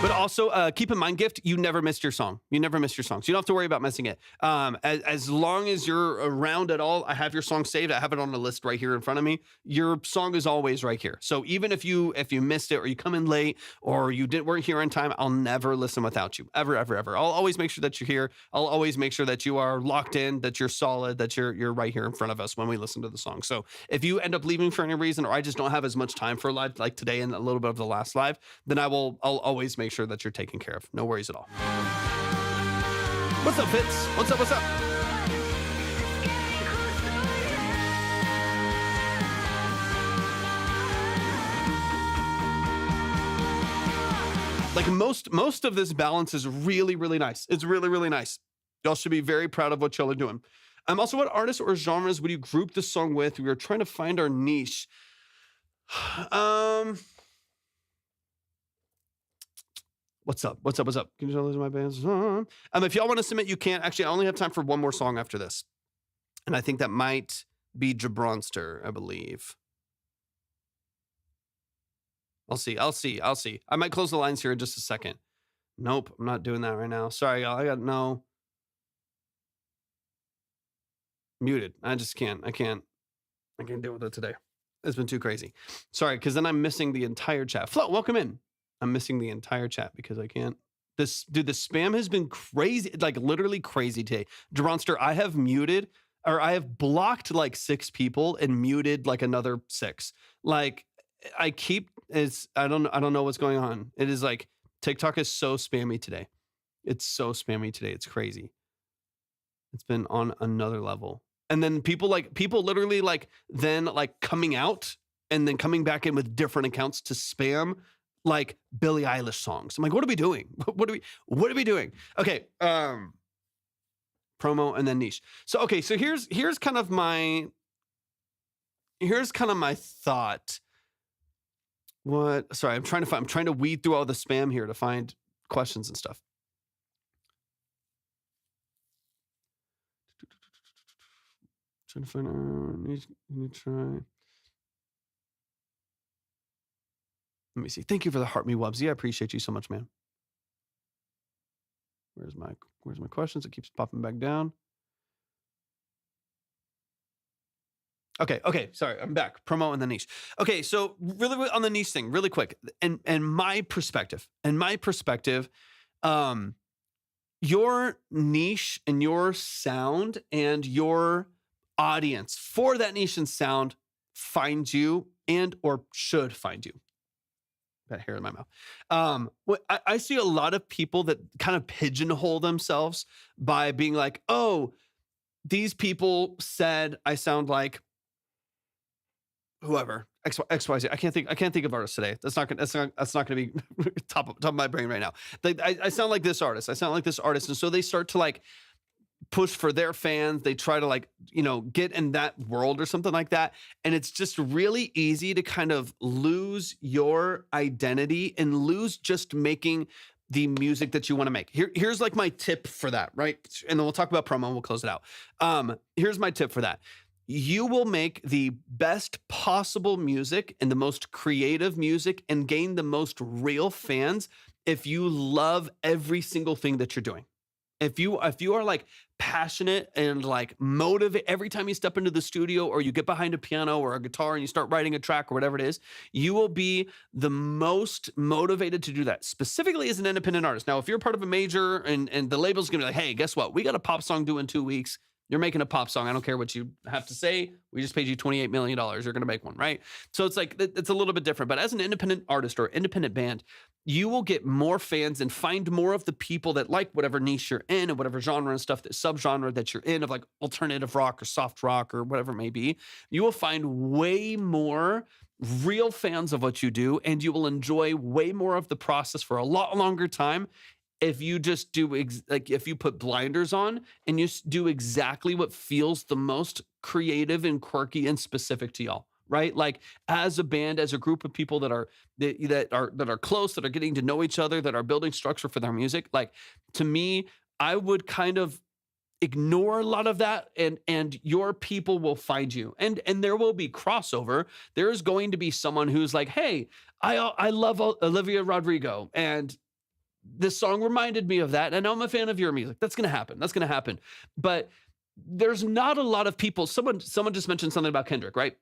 But also, keep in mind, Gift, you never missed your song. You never missed your song. So you don't have to worry about missing it. As long as you're around at all, I have your song saved. I have it on the list right here in front of me. Your song is always right here. So even if you missed it, or you come in late, or you weren't here on time, I'll never listen without you. Ever, ever, ever. I'll always make sure that you're here. I'll always make sure that you are locked in, that you're solid, that you're right here in front of us when we listen to the song. So if you end up leaving for any reason, or I just don't have as much time for a live like today and a little bit of the last live, then I'll always make sure that you're taken care of. No worries at all. What's up, Fitz? What's up? Like most of this balance is really, really nice. It's really, really nice. Y'all should be very proud of what y'all are doing. Also, what artists or genres would you group this song with? We were trying to find our niche. What's up? Can you tell those are my bands? If y'all want to submit, you can. Actually, I only have time for one more song after this. And I think that might be Jabronster, I believe. I'll see. I might close the lines here in just a second. Nope, I'm not doing that right now. Sorry, y'all. I got no. Muted. I just can't. I can't deal with it today. It's been too crazy. Sorry, because then I'm missing the entire chat. Flo, welcome in. I'm missing the entire chat because I can't. The spam has been crazy, like literally crazy today. Jabronster, I have blocked like 6 people and muted like another 6. Like I don't know what's going on. It is like TikTok is so spammy today. It's so spammy today. It's crazy. It's been on another level. And then people literally like then like coming out and then coming back in with different accounts to spam like Billie Eilish songs. I'm like, what are we doing? What are we doing? Okay. Promo and then niche. So, okay. So here's kind of my thought What? Sorry, I'm trying to weed through all the spam here to find questions and stuff. Trying to find need to try. Let me see. Thank you for the heart me Wubsy. I appreciate you so much, man. Where's my questions? It keeps popping back down. Okay. Sorry, I'm back. Promo and the niche. Okay, so really on the niche thing, really quick, and my perspective, your niche and your sound and your audience for that niche and sound finds you and or should find you. Got hair in my mouth. I see a lot of people that kind of pigeonhole themselves by being like, oh, these people said I sound like whoever XYZ. I can't think of artists today. That's not gonna be top of my brain right now. I sound like this artist. And so they start to like push for their fans. They try to like, get in that world or something like that. And it's just really easy to kind of lose your identity and lose just making the music that you want to make. Here's like my tip for that, right? And then we'll talk about promo and we'll close it out. Here's my tip for that. You will make the best possible music and the most creative music and gain the most real fans if you love every single thing that you're doing. If you are like passionate and like motivate every time you step into the studio or you get behind a piano or a guitar and you start writing a track or whatever it is, you will be the most motivated to do that, specifically as an independent artist. Now, if you're part of a major and the label's gonna be like, hey, guess what? We got a pop song due in 2 weeks. You're making a pop song. I don't care what you have to say. We just paid you $28 million. You're going to make one, right? So it's like, it's a little bit different. But as an independent artist or independent band, you will get more fans and find more of the people that like whatever niche you're in and whatever genre and stuff, that subgenre that you're in of like alternative rock or soft rock or whatever it may be. You will find way more real fans of what you do, and you will enjoy way more of the process for a lot longer time if you just do if you put blinders on and you do exactly what feels the most creative and quirky and specific to y'all, right? Like as a band, as a group of people that are close, that are getting to know each other, that are building structure for their music. Like to me, I would kind of ignore a lot of that, and your people will find you, and there will be crossover. There is going to be someone who's like, hey, I love Olivia Rodrigo, and this song reminded me of that, and I'm a fan of your music. That's going to happen. But there's not a lot of people. Someone just mentioned something about Kendrick, right?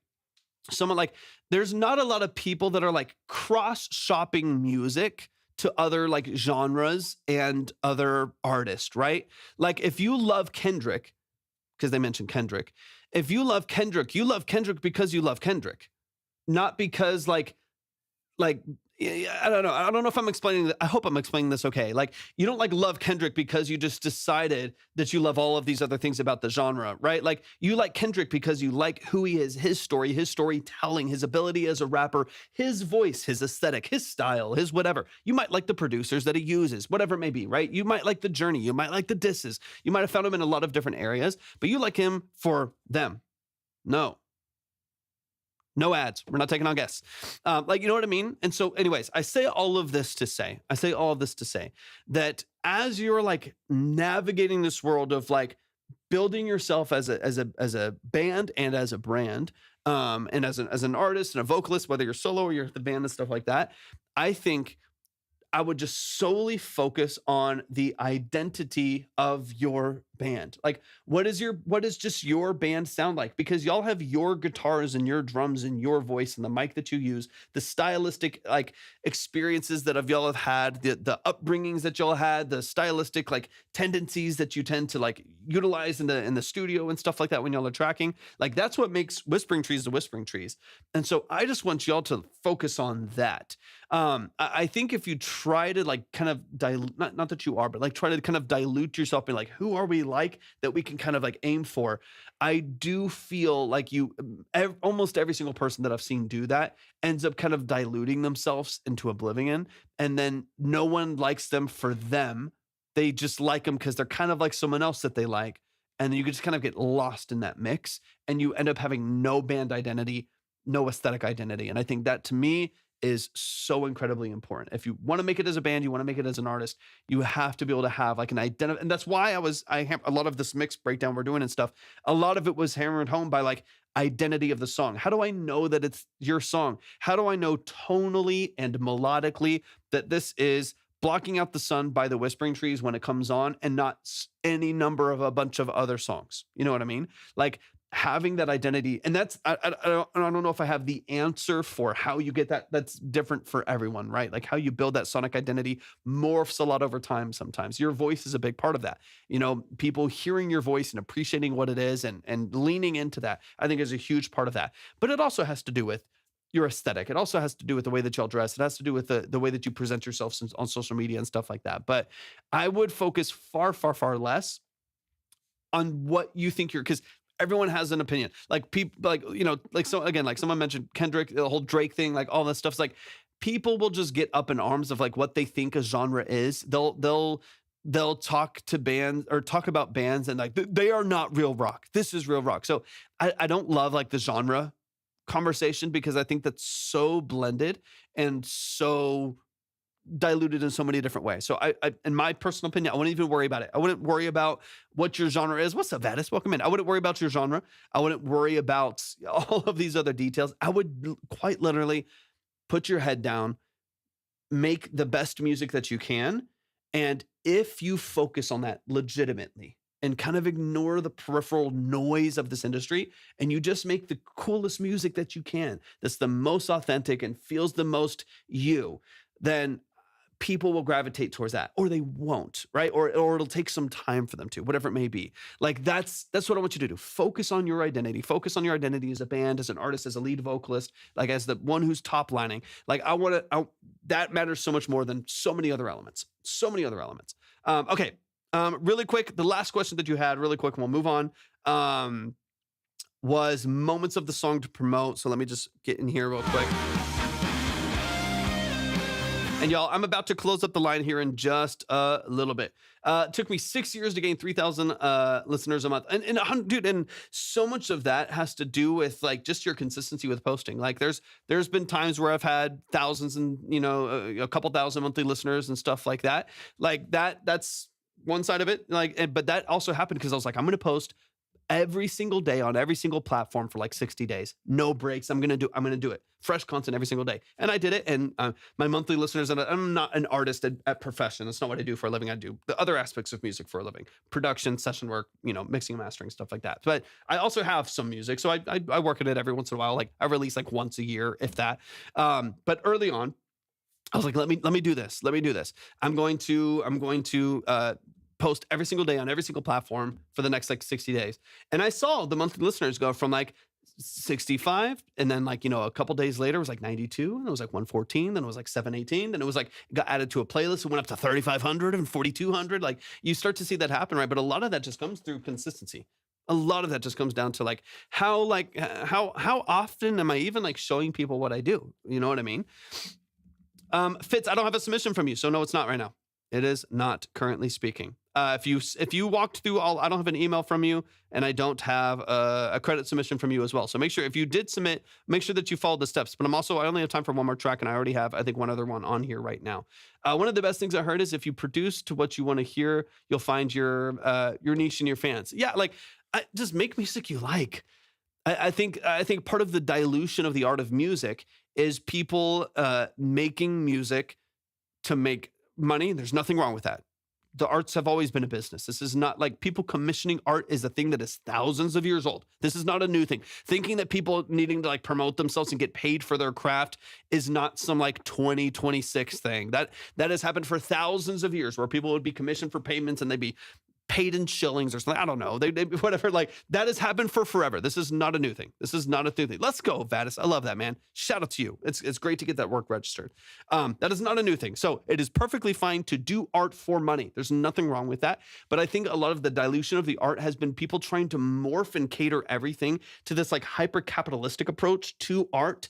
There's not a lot of people that are like cross-shopping music to other like genres and other artists, right? Like if you love Kendrick, because they mentioned Kendrick, if you love Kendrick because you love Kendrick, not because like I don't know. I don't know if I'm explaining that. I hope I'm explaining this okay. Like you don't like love Kendrick because you just decided that you love all of these other things about the genre, right? Like you like Kendrick because you like who he is, his story, his storytelling, his ability as a rapper, his voice, his aesthetic, his style, his whatever. You might like the producers that he uses, whatever it may be, right? You might like the journey. You might like the disses. You might have found him in a lot of different areas, but you like him for them. No ads. We're not taking on guests. You know what I mean? And so anyways, I say all of this to say that as you're like navigating this world of like building yourself as a band and as a brand, and as an artist and a vocalist, whether you're solo or you're the band and stuff like that, I think I would just solely focus on the identity of your band. Like, what does just your band sound like? Because y'all have your guitars and your drums and your voice and the mic that you use, the stylistic like experiences that y'all have had, the upbringings that y'all had, the stylistic like tendencies that you tend to like utilize in the studio and stuff like that when y'all are tracking. Like that's what makes Whispering Trees the Whispering Trees. And so I just want y'all to focus on that. I think if you try to like kind of dilute, not that you are, but like try to kind of dilute yourself and like, who are we like that we can kind of like aim for? I do feel like almost every single person that I've seen do that ends up kind of diluting themselves into oblivion. And then no one likes them for them. They just like them because they're kind of like someone else that they like. And then you just kind of get lost in that mix and you end up having no band identity, no aesthetic identity. And I think that to me is so incredibly important. If you want to make it as a band, you want to make it as an artist, you have to be able to have like an identity. And that's why I have a lot of this mix breakdown we're doing and stuff. A lot of it was hammered home by like identity of the song. How do I know that it's your song? How do I know tonally and melodically that this is Blocking Out the Sun by the Whispering Trees when it comes on, and not any number of a bunch of other songs? You know what I mean? Like having that identity. And that's, I don't know if I have the answer for how you get that. That's different for everyone, right? Like how you build that sonic identity morphs a lot over time sometimes. Your voice is a big part of that. You know, people hearing your voice and appreciating what it is and leaning into that, I think is a huge part of that. But it also has to do with your aesthetic. It also has to do with the way that y'all dress. It has to do with the way that you present yourself on social media and stuff like that. But I would focus far, far, far less on what you think because everyone has an opinion. Like people, like, you know, like, so again, like someone mentioned Kendrick, the whole Drake thing, like all this stuff's like, people will just get up in arms of like what they think a genre is. They'll talk to bands or talk about bands and like, they are not real rock. This is real rock. So I don't love like the genre conversation because I think that's so blended and so diluted in so many different ways. So I in my personal opinion, I wouldn't even worry about it. I wouldn't worry about what your genre is. What's up, Vadis? Welcome in. I wouldn't worry about your genre. I wouldn't worry about all of these other details. I would quite literally put your head down, make the best music that you can. And if you focus on that legitimately and kind of ignore the peripheral noise of this industry, and you just make the coolest music that you can, that's the most authentic and feels the most you, then people will gravitate towards that, or they won't, right? Or it'll take some time for them to, whatever it may be. Like that's what I want you to do. Focus on your identity. Focus on your identity as a band, as an artist, as a lead vocalist, like as the one who's top lining. Like that matters so much more than so many other elements. So many other elements. Okay. Really quick, the last question that you had, really quick, and we'll move on, was moments of the song to promote. So let me just get in here real quick. And y'all, I'm about to close up the line here in just a little bit. It took me 6 years to gain 3,000 listeners a month. And so much of that has to do with like just your consistency with posting. Like there's been times where I've had thousands and, you know, a couple thousand monthly listeners and stuff like that. Like that's one side of it. But that also happened because I was like, I'm going to post every single day on every single platform for like 60 days, no breaks. I'm going to do it. Fresh content every single day. And I did it. And my monthly listeners, and I'm not an artist at profession. That's not what I do for a living. I do the other aspects of music for a living, production, session work, you know, mixing and mastering, stuff like that. But I also have some music. So I work at it every once in a while. Like I release like once a year, if that. But early on, I was like, let me do this. Let me do this. I'm going to post every single day on every single platform for the next like 60 days. And I saw the monthly listeners go from like 65, and then like, you know, a couple days later it was like 92, and it was like 114, then it was like 718, then it was like it got added to a playlist, it went up to 3,500 and 4,200. Like you start to see that happen, right? But a lot of that just comes through consistency. A lot of that just comes down to like how often am I even like showing people what I do? You know what I mean? Fitz, I don't have a submission from you, so no, it's not right now. It is not currently speaking. If you walked through I don't have an email from you, and I don't have a credit submission from you as well. So make sure if you did submit, make sure that you followed the steps. But I only have time for one more track, and I already have, I think, one other one on here right now. One of the best things I heard is if you produce to what you want to hear, you'll find your niche and your fans. Yeah, like just make music you like. I think part of the dilution of the art of music is people making music to make money. There's nothing wrong with that. The arts have always been a business. This is not like people commissioning art is a thing that is thousands of years old. This is not a new thing. Thinking that people needing to like promote themselves and get paid for their craft is not some like 2026 thing. That has happened for thousands of years, where people would be commissioned for payments and they'd be paid in shillings or something. I don't know. They whatever. Like that has happened for forever. This is not a new thing. This is not a new thing. Let's go, Vadis. I love that, man. Shout out to you. It's great to get that work registered. That is not a new thing. So it is perfectly fine to do art for money. There's nothing wrong with that. But I think a lot of the dilution of the art has been people trying to morph and cater everything to this like hyper capitalistic approach to art,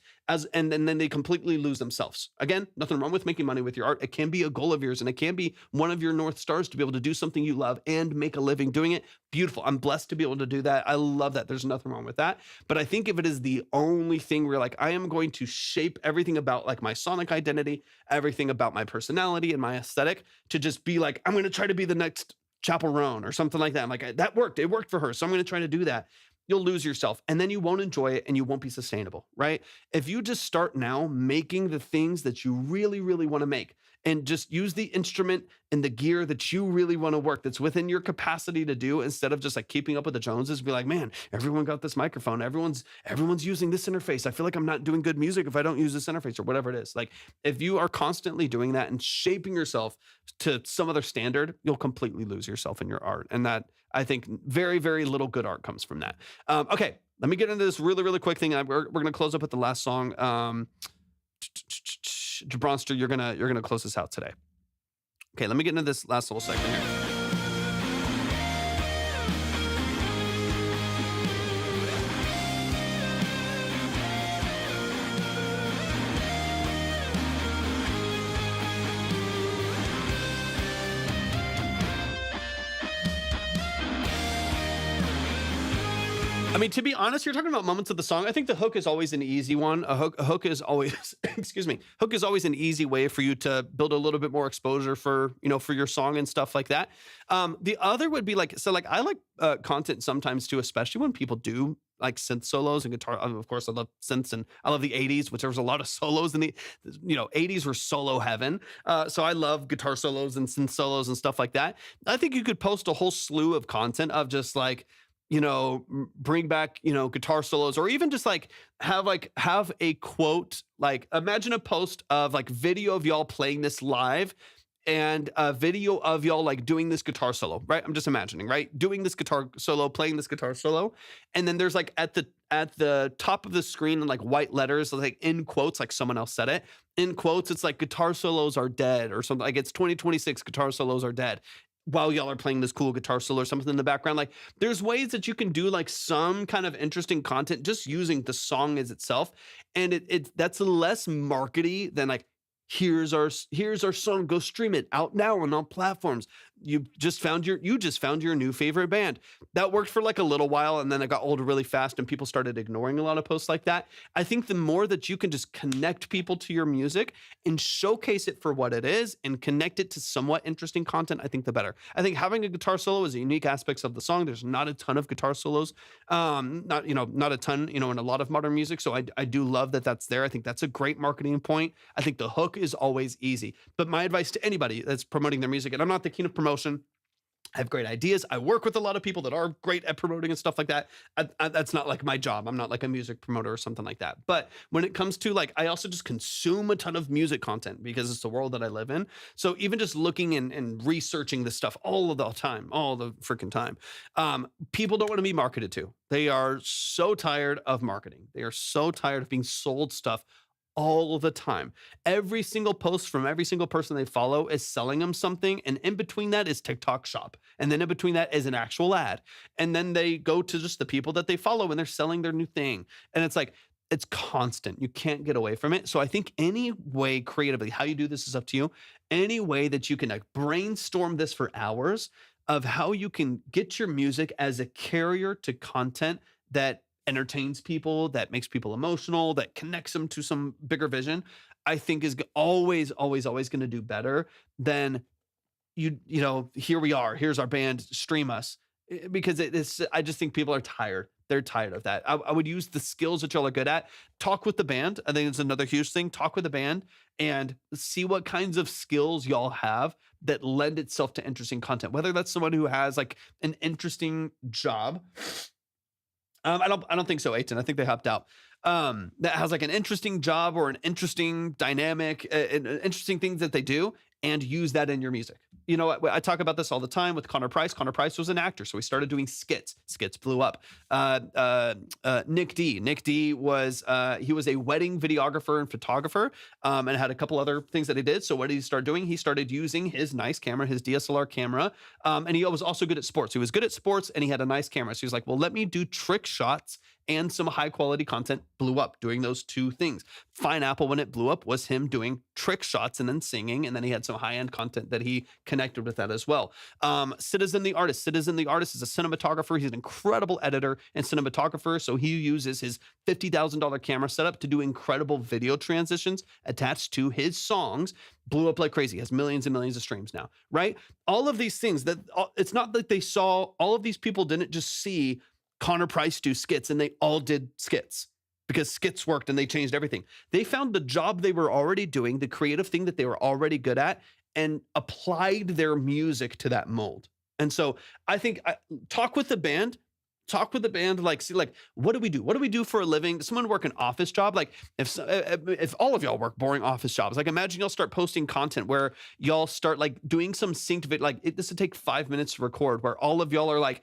and then they completely lose themselves. Again, nothing wrong with making money with your art. It can be a goal of yours, and it can be one of your North Stars to be able to do something you love and make a living doing it. Beautiful. I'm blessed to be able to do that. I love that. There's nothing wrong with that. But I think if it is the only thing where like I am going to shape everything about like my sonic identity, everything about my personality and my aesthetic to just be like, I'm going to try to be the next Chapel Roan or something like that. I'm like, that worked. It worked for her. So I'm going to try to do that. You'll lose yourself and then you won't enjoy it and you won't be sustainable, right? If you just start now making the things that you really, really want to make and just use the instrument and the gear that you really want to work that's within your capacity to do instead of just like keeping up with the Joneses, be like, man, everyone got this microphone. Everyone's using this interface. I feel like I'm not doing good music if I don't use this interface or whatever it is. Like if you are constantly doing that and shaping yourself to some other standard, you'll completely lose yourself in your art. And that I think very, very little good art comes from that. Okay, let me get into this really, really quick thing. We're going to close up with the last song. Jabronster, you're gonna close this out today. Okay, let me get into this last little segment here. I mean, to be honest, you're talking about moments of the song. I think the hook is always an easy one. A hook is always, excuse me, hook is always an easy way for you to build a little bit more exposure for, for your song and stuff like that. The other would be like, so like I like content sometimes too, especially when people do like synth solos and guitar. Of course, I love synths and I love the 80s, which there was a lot of solos in the, 80s were solo heaven. So I love guitar solos and synth solos and stuff like that. I think you could post a whole slew of content of just like, bring back, guitar solos, or even just like have a quote, like imagine a post of like video of y'all playing this live and a video of y'all like doing this guitar solo, right? I'm just imagining, right? Doing this guitar solo, playing this guitar solo. And then there's like at the top of the screen in like white letters, like in quotes, like someone else said it, in quotes, it's like guitar solos are dead or something, like it's 2026, guitar solos are dead, while y'all are playing this cool guitar solo or something in the background. Like there's ways that you can do like some kind of interesting content just using the song as itself. And that's less markety than like, here's our song, go stream it out now on all platforms. You just found your new favorite band. That worked for like a little while, and then it got old really fast and people started ignoring a lot of posts like that. I think the more that you can just connect people to your music and showcase it for what it is and connect it to somewhat interesting content, I think the better. I think having a guitar solo is a unique aspect of the song. There's not a ton of guitar solos, not a ton, in a lot of modern music. So I do love that that's there. I think that's a great marketing point. I think the hook is always easy. But my advice to anybody that's promoting their music, and I'm not the king of promotion, I have great ideas. I work with a lot of people that are great at promoting and stuff like that. That's not like my job. I'm not like a music promoter or something like that. But when it comes to like, I also just consume a ton of music content because it's the world that I live in. So even just looking and researching this stuff all the freaking time, people don't want to be marketed to. They are so tired of marketing. They are so tired of being sold stuff all the time. Every single post from every single person they follow is selling them something. And in between that is TikTok shop. And then in between that is an actual ad. And then they go to just the people that they follow and they're selling their new thing. And it's like, it's constant. You can't get away from it. So I think any way creatively, how you do this is up to you. Any way that you can like brainstorm this for hours of how you can get your music as a carrier to content that entertains people, that makes people emotional, that connects them to some bigger vision, I think is always going to do better than here we are, here's our band, stream us. Because I just think people are tired. They're tired of that. I would use the skills that y'all are good at. Talk with the band. I think it's another huge thing. Talk with the band and see what kinds of skills y'all have that lend itself to interesting content. Whether that's someone who has like an interesting job. I don't think so, Eytan. I think they hopped out. That has like an interesting job or an interesting dynamic, interesting things that they do, and use that in your music. I talk about this all the time with Connor Price. Connor Price was an actor, so he started doing skits. Skits blew up. Nick D was he was a wedding videographer and photographer, and had a couple other things that he did. So what did he start doing? He started using his nice camera, his DSLR camera, and he was also good at sports. He was good at sports, and he had a nice camera. So he was like, well, let me do trick shots and some high quality content blew up doing those two things. Fine Apple, when it blew up, was him doing trick shots and then singing, and then he had some high end content that he connected with that as well. Citizen the artist is a cinematographer. He's an incredible editor and cinematographer, so he uses his $50,000 camera setup to do incredible video transitions attached to his songs. Blew up like crazy, has millions and millions of streams now, right? All of these things that it's not like they saw, all of these people didn't just see Connor Price do skits and they all did skits because skits worked and they changed everything. They found the job they were already doing, the creative thing that they were already good at, and applied their music to that mold. And so I think talk with the band, like, see, like, what do we do? What do we do for a living? Does someone work an office job? Like if all of y'all work boring office jobs, like imagine y'all start posting content where y'all start like doing some synced video, like this would take 5 minutes to record, where all of y'all are like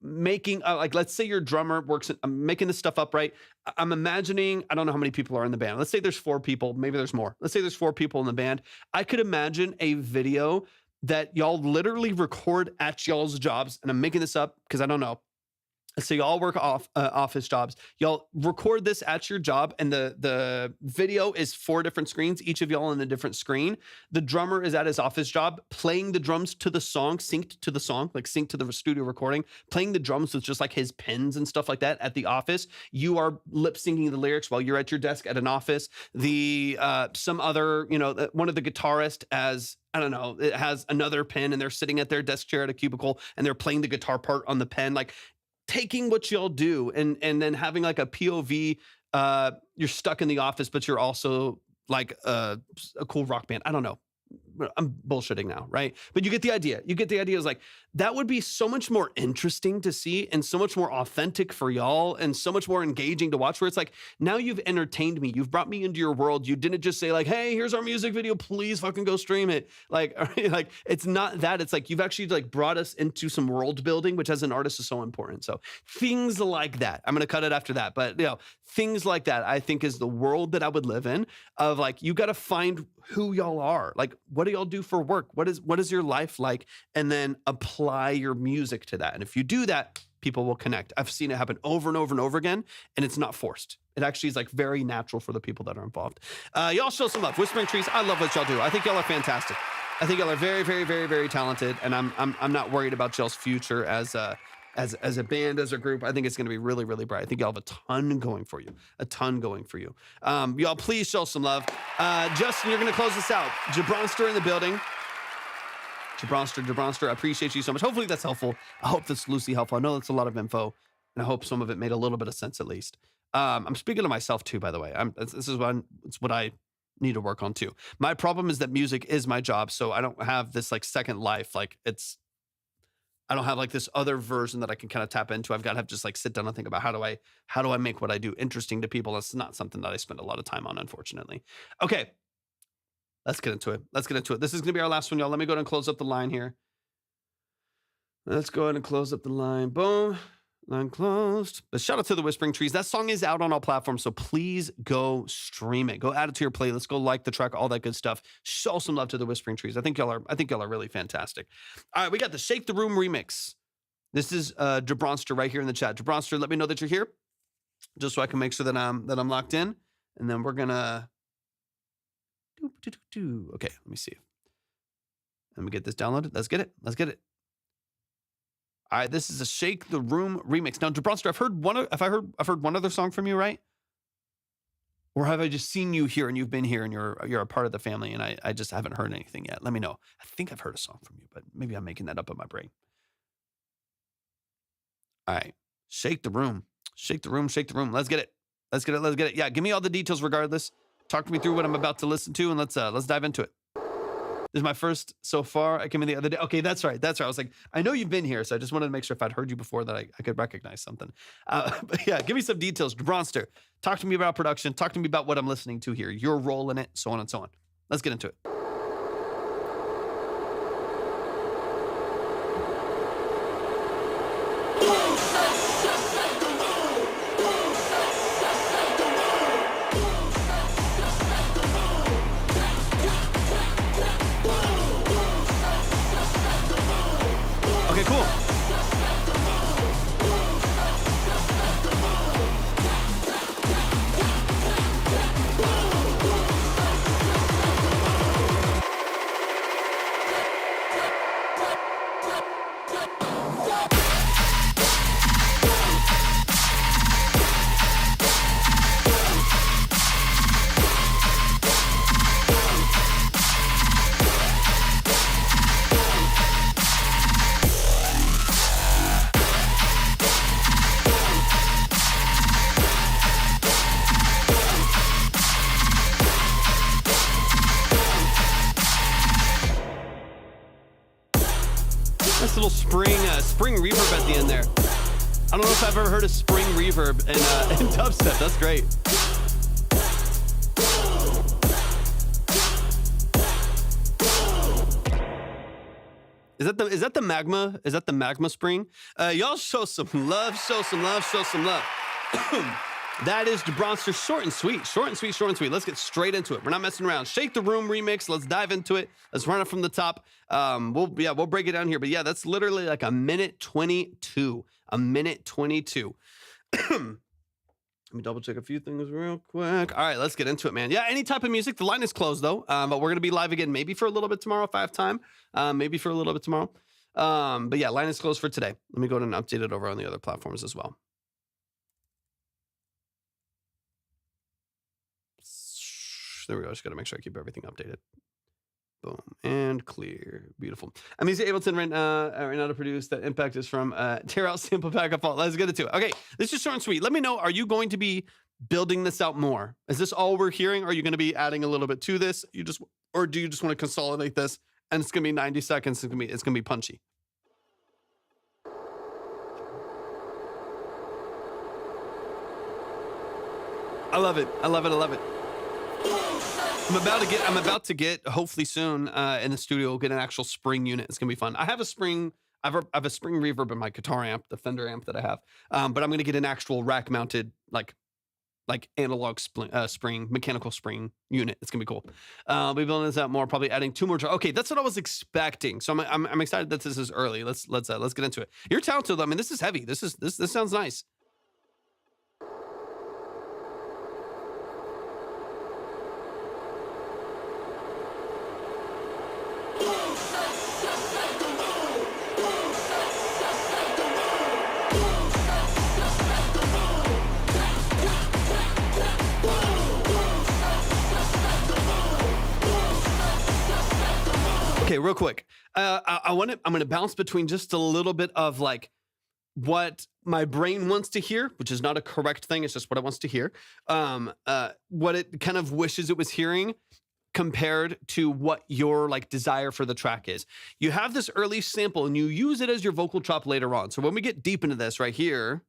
making, like, let's say your drummer works, I'm making this stuff up, right? I'm imagining, I don't know how many people are in the band. Let's say there's 4 people, maybe there's more. Let's say there's 4 people in the band. I could imagine a video that y'all literally record at y'all's jobs. And I'm making this up because I don't know. So y'all work office jobs. Y'all record this at your job, and the video is 4 different screens, each of y'all on a different screen. The drummer is at his office job, playing the drums to the song, synced to the song, like synced to the studio recording, playing the drums with just like his pens and stuff like that at the office. You are lip syncing the lyrics while you're at your desk at an office. Some other, one of the guitarists I don't know, it has another pen and they're sitting at their desk chair at a cubicle and they're playing the guitar part on the pen. Like, taking what y'all do and then having like a POV, you're stuck in the office, but you're also like a cool rock band. I don't know. I'm bullshitting now, right? But you get the idea. You get the idea. Is like, that would be so much more interesting to see and so much more authentic for y'all and so much more engaging to watch, where it's like, now you've entertained me. You've brought me into your world. You didn't just say like, hey, here's our music video. Please fucking go stream it. Like, like it's not that. It's like, you've actually like brought us into some world building, which as an artist is so important. So things like that, I'm going to cut it after that. But things like that, I think is the world that I would live in, of like, you got to find who y'all are. Like, what do y'all do for work? What is your life like? And then apply your music to that. And if you do that, people will connect. I've seen it happen over and over and over again, and it's not forced. It actually is like very natural for the people that are involved. Y'all show some love. Whispering Trees, I love what y'all do. I think y'all are fantastic. I think y'all are very, very, very, very talented, and I'm not worried about y'all's future as a band, as a group. I think it's going to be really, really bright. I think y'all have a ton going for you. Y'all please show some love. Justin, you're going to close this out. Jabronster in the building. Jabronster, I appreciate you so much. Hopefully that's helpful. I hope that's loosely helpful. I know that's a lot of info, and I hope some of it made a little bit of sense at least. I'm speaking to myself too, by the way. This is what I need to work on too. My problem is that music is my job, so I don't have this like second life. Like I don't have like this other version that I can kind of tap into. I've got to have just like sit down and think about how do I make what I do interesting to people. That's not something that I spend a lot of time on, unfortunately. Okay. Let's get into it. This is going to be our last one, y'all. Let me go ahead and close up the line here. Let's go ahead and close up the line. Boom. Line closed. But shout out to the Whispering Trees. That song is out on all platforms, so please go stream it. Go add it to your playlist. Go like the track, all that good stuff. Show some love to the Whispering Trees. I think y'all are really fantastic. All right, we got the Shake the Room remix. This is Jabronster right here in the chat. Jabronster, let me know that you're here, just so I can make sure that I'm locked in. And then we're gonna okay, let me see. Let me get this downloaded. Let's get it. All right, this is a Shake the Room remix. Now, Jabronster, I've heard one other song from you, right? Or have I just seen you here and you've been here and you're a part of the family and I just haven't heard anything yet? Let me know. I think I've heard a song from you, but maybe I'm making that up in my brain. All right, Shake the Room. Let's get it. Yeah, give me all the details regardless. Talk to me through what I'm about to listen to, and let's dive into it. This is my first so far. I came in the other day. Okay, that's right. I was like, I know you've been here, so I just wanted to make sure if I'd heard you before that I could recognize something. But yeah, give me some details. Jabronster, talk to me about production. Talk to me about what I'm listening to here, your role in it, so on and so on. Let's get into it. I don't know if I've ever heard a spring reverb in dubstep. That's great. Is that the magma? Is that the magma spring? Y'all show some love, show some love, show some love. That is Jabronster, short and sweet, short and sweet, short and sweet. Let's get straight into it. We're not messing around. Shake the Room remix. Let's dive into it. Let's run it from the top. We'll break it down here. But yeah, that's literally like a minute 22. A minute 22. Let me double check a few things real quick. All right, let's get into it, man. Yeah, any type of music. The line is closed though, but we're gonna be live again, maybe for a little bit tomorrow if I have time. Maybe for a little bit tomorrow. But yeah, line is closed for today. Let me go ahead and update it over on the other platforms as well. There we go. Just got to make sure I keep everything updated. Boom and clear. Beautiful. I'm using Ableton right now to produce. That impact is from tear out sample pack up. Let's get into it. Okay, this is short and sweet. Let me know. Are you going to be building this out more? Is this all we're hearing? Are you going to be adding a little bit to this? Or do you just want to consolidate this and it's going to be 90 seconds? It's going to be punchy. I love it. I love it. I love it. I'm about to get hopefully soon in the studio, get an actual spring unit. It's gonna be fun. I have a spring reverb in my guitar amp, the Fender amp that I have. But I'm gonna get an actual rack mounted like analog spring, mechanical spring unit. It's gonna be cool. We'll be building this out more, probably adding 2 more. Okay, that's what I was expecting. So I'm excited that this is early. Let's get into it. You're talented though. I mean, this is heavy. This sounds nice. Okay, real quick. I'm going to bounce between just a little bit of like what my brain wants to hear, which is not a correct thing. It's just what it wants to hear. What it kind of wishes it was hearing compared to what your like desire for the track is. You have this early sample and you use it as your vocal chop later on. So when we get deep into this right here,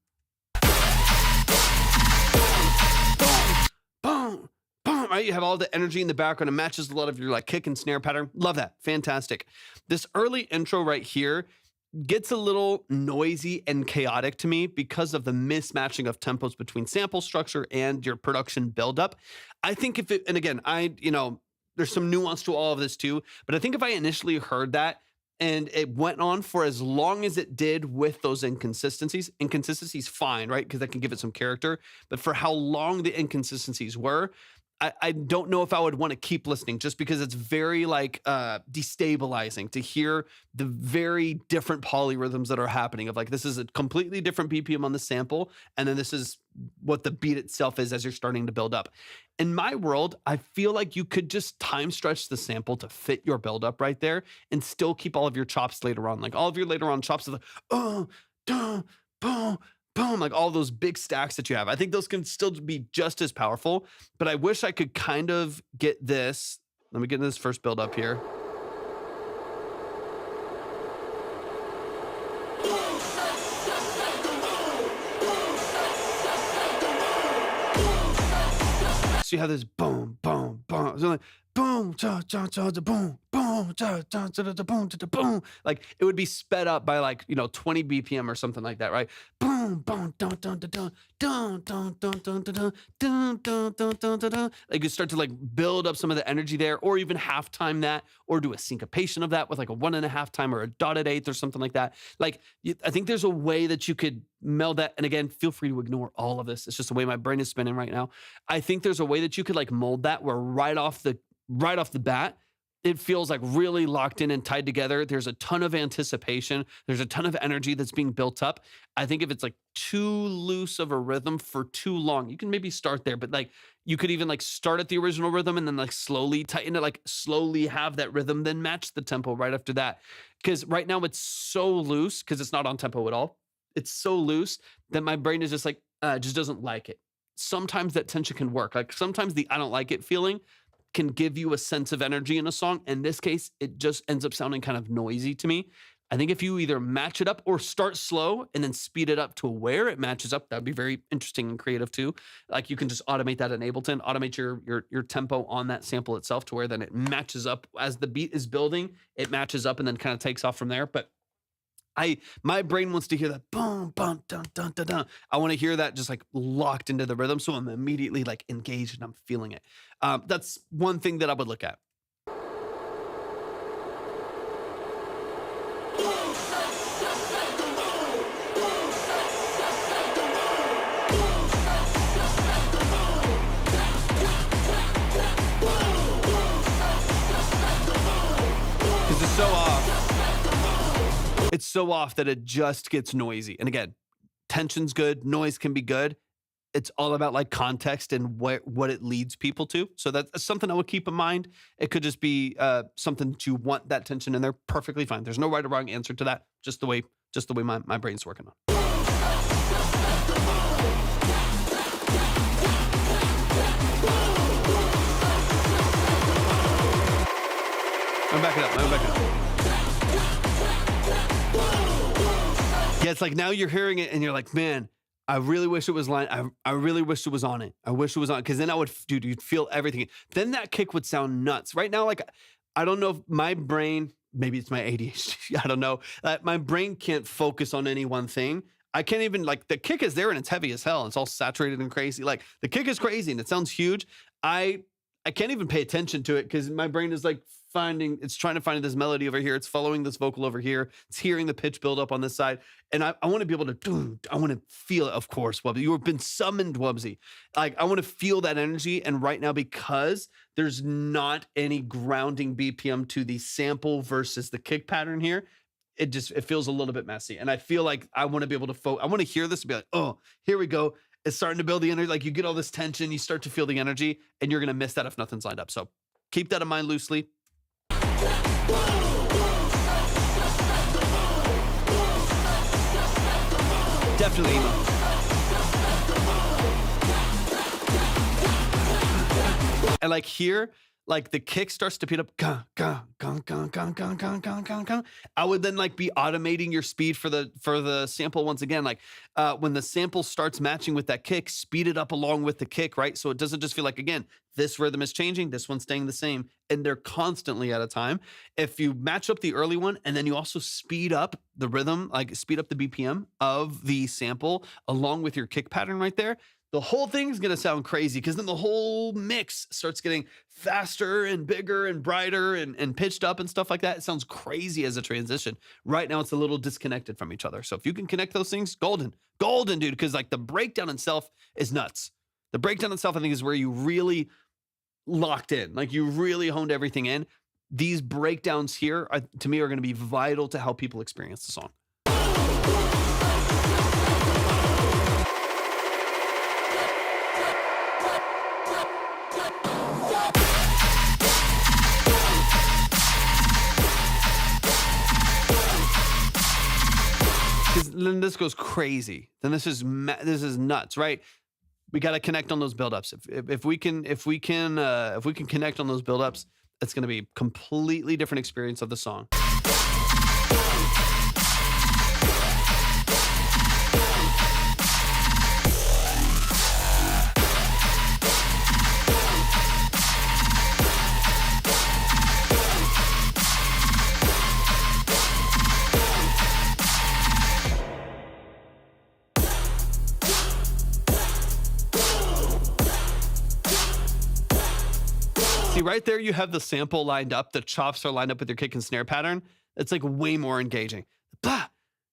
right? You have all the energy in the background. It matches a lot of your like kick and snare pattern. Love that. Fantastic. This early intro right here gets a little noisy and chaotic to me because of the mismatching of tempos between sample structure and your production buildup. I think and again, there's some nuance to all of this too, but I think if I initially heard that and it went on for as long as it did with those inconsistencies fine, right? Because that can give it some character, but for how long the inconsistencies were, I don't know if I would want to keep listening just because it's very like destabilizing to hear the very different polyrhythms that are happening of like, this is a completely different BPM on the sample. And then this is what the beat itself is as you're starting to build up. In my world, I feel like you could just time stretch the sample to fit your buildup right there and still keep all of your chops later on. Like all of your later on chops of the, boom, boom, like all those big stacks that you have. I think those can still be just as powerful, but I wish I could kind of get this. Let me get into this first build up here. So you have this boom, boom, boom. So like boom, cha, cha, cha, cha, boom, boom, cha, cha, cha, cha, boom, cha, cha, boom. Like it would be sped up by like 20 BPM or something like that, right? Boom, boom, dun, dun, dun, dun, dun, dun, dun, dun, dun, dun, dun, dun, dun, dun, dun, dun. Like you start to like build up some of the energy there, or even half time that, or do a syncopation of that with like a 1.5 time or a dotted eighth or something like that. Like I think there's a way that you could meld that. And again, feel free to ignore all of this. It's just the way my brain is spinning right now. I think there's a way that you could like mold that where right off the bat, it feels like really locked in and tied together. There's a ton of anticipation. There's a ton of energy that's being built up. I think if it's like too loose of a rhythm for too long, you can maybe start there, but like you could even like start at the original rhythm and then like slowly tighten it, like slowly have that rhythm, then match the tempo right after that. Because right now it's so loose because it's not on tempo at all. It's so loose that my brain is just like, just doesn't like it. Sometimes that tension can work. Like sometimes the I don't like it feeling can give you a sense of energy in a song. In this case, it just ends up sounding kind of noisy to me. I think if you either match it up or start slow and then speed it up to where it matches up, that'd be very interesting and creative too. Like you can just automate that in Ableton, automate your tempo on that sample itself to where then it matches up as the beat is building, it matches up and then kind of takes off from there. But my brain wants to hear that boom, boom, dun, dun, dun, dun. I want to hear that just like locked into the rhythm. So I'm immediately like engaged and I'm feeling it. That's one thing that I would look at. It's so off. It's so off that it just gets noisy. And again, tension's good, noise can be good. It's all about like context and what it leads people to. So that's something I would keep in mind. It could just be something that you want that tension in there. Perfectly fine. There's no right or wrong answer to that. Just the way my brain's working on. I'm backing up. Yeah, it's like now you're hearing it and you're like, man, I really wish it was I really wish it was on it. I wish it was on, because then you'd feel everything. Then that kick would sound nuts. Right now, like, I don't know if my brain, maybe it's my ADHD, I don't know. My brain can't focus on any one thing. I can't even, like, the kick is there and it's heavy as hell. And it's all saturated and crazy. Like, the kick is crazy and it sounds huge. I can't even pay attention to it because my brain is like it's trying to find this melody over here. It's following this vocal over here. It's hearing the pitch build up on this side. And I want to be able to, I want to feel it, of course, Wubsy. You have been summoned, Wubsy. Like, I want to feel that energy. And right now, because there's not any grounding BPM to the sample versus the kick pattern here, it feels a little bit messy. And I feel like I want to be able to I want to hear this and be like, oh, here we go. It's starting to build the energy. Like, you get all this tension, you start to feel the energy, and you're going to miss that if nothing's lined up. So keep that in mind loosely. Definitely emo. And like here, like the kick starts to speed up. I would then like be automating your speed for the sample once again. Like when the sample starts matching with that kick, speed it up along with the kick, right? So it doesn't just feel like, again, this rhythm is changing, this one's staying the same, and they're constantly at a time. If you match up the early one and then you also speed up the rhythm, like speed up the BPM of the sample along with your kick pattern right there, the whole thing's going to sound crazy, because then the whole mix starts getting faster and bigger and brighter and pitched up and stuff like that. It sounds crazy as a transition. Right now, it's a little disconnected from each other. So if you can connect those things, golden, dude, because like the breakdown itself is nuts. The breakdown itself, I think, is where you really locked in. Like, you really honed everything in. These breakdowns here, to me, are going to be vital to how people experience the song. Then this goes crazy. Then this is nuts, right? We got to connect on those buildups. If we can connect on those buildups, it's going to be a completely different experience of the song. See, right there, you have the sample lined up. The chops are lined up with your kick and snare pattern. It's like way more engaging. Bah,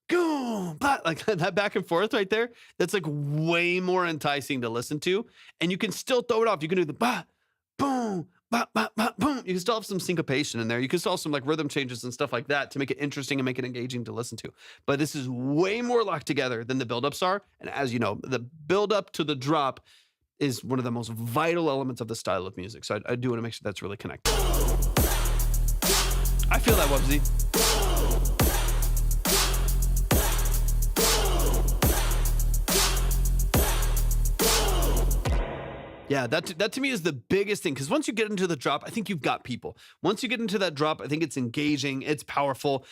boom, bah, like that back and forth right there. That's like way more enticing to listen to. And you can still throw it off. You can do the bah, boom, bah, bah, bah, boom. You can still have some syncopation in there. You can still have some like rhythm changes and stuff like that to make it interesting and make it engaging to listen to. But this is way more locked together than the buildups are. And as you know, the buildup to the drop is one of the most vital elements of the style of music. So I do want to make sure that's really connected. I feel that, Wubsy. Yeah, that to me is the biggest thing, because once you get into the drop, I think you've got people. Once you get into that drop, I think it's engaging, it's powerful.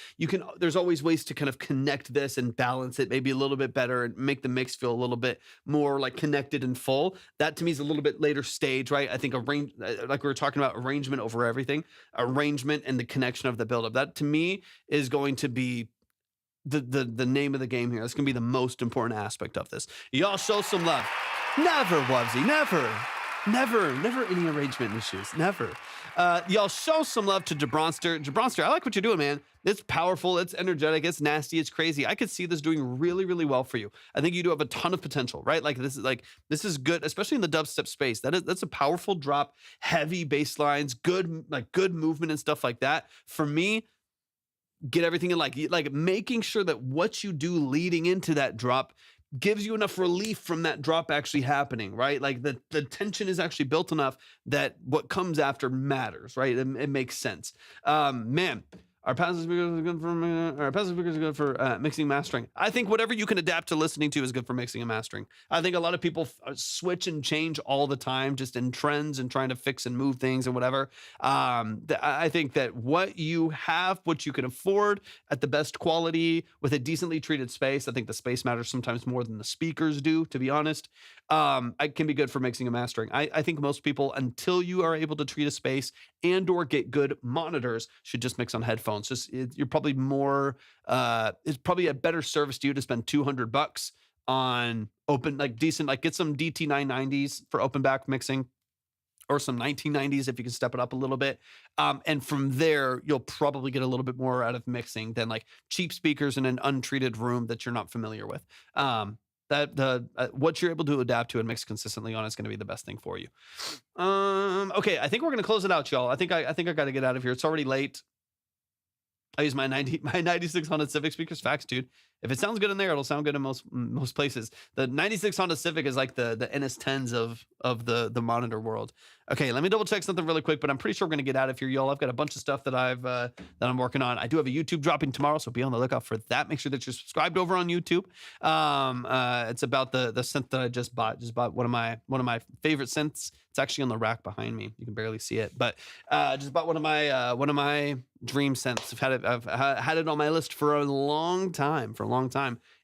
There's always ways to kind of connect this and balance it maybe a little bit better and make the mix feel a little bit more like connected and full. That to me is a little bit later stage, right? I think like we were talking about, arrangement over everything, arrangement and the connection of the buildup. That to me is going to be the name of the game here. That's gonna be the most important aspect of this. Y'all show some love. Never, Wubsy, never any arrangement issues, never. Y'all show some love to Jabronster. Jabronster, I like what you're doing, man. It's powerful, it's energetic, it's nasty, it's crazy. I could see this doing really, really well for you. I think you do have a ton of potential, right? This is good, especially in the dubstep space. That's a powerful drop, heavy bass lines, good movement and stuff like that. For me, get everything in like making sure that what you do leading into that drop gives you enough relief from that drop actually happening, right? Like the tension is actually built enough that what comes after matters, right? It makes sense. Man, our passive speakers are good for mixing, mastering. I think whatever you can adapt to listening to is good for mixing and mastering. I think a lot of people switch and change all the time, just in trends and trying to fix and move things and whatever. I think that what you have, what you can afford at the best quality with a decently treated space, I think the space matters sometimes more than the speakers do, to be honest. It can be good for mixing and mastering. I think most people, until you are able to treat a space and or get good monitors, should just mix on headphones. You're probably more, it's probably a better service to you to spend $200 on decent, get some DT 990s for open back mixing, or some 1990s if you can step it up a little bit. And from there, you'll probably get a little bit more out of mixing than like cheap speakers in an untreated room that you're not familiar with. What you're able to adapt to and mix consistently on is going to be the best thing for you. Okay, I think we're going to close it out, y'all. I think I got to get out of here. It's already late. I use my 96 Honda Civic speakers. Facts, dude. If it sounds good in there, it'll sound good in most places. The 96 Honda Civic is like the NS10s of the monitor world. Okay, let me double check something really quick, but I'm pretty sure we're gonna get out of here, y'all. I've got a bunch of stuff that I'm working on. I do have a YouTube dropping tomorrow, so be on the lookout for that. Make sure that you're subscribed over on YouTube. It's about the synth that I just bought. Just bought one of my favorite synths. It's actually on the rack behind me. You can barely see it, but just bought one of my dream synths. I've had it on my list for a long time,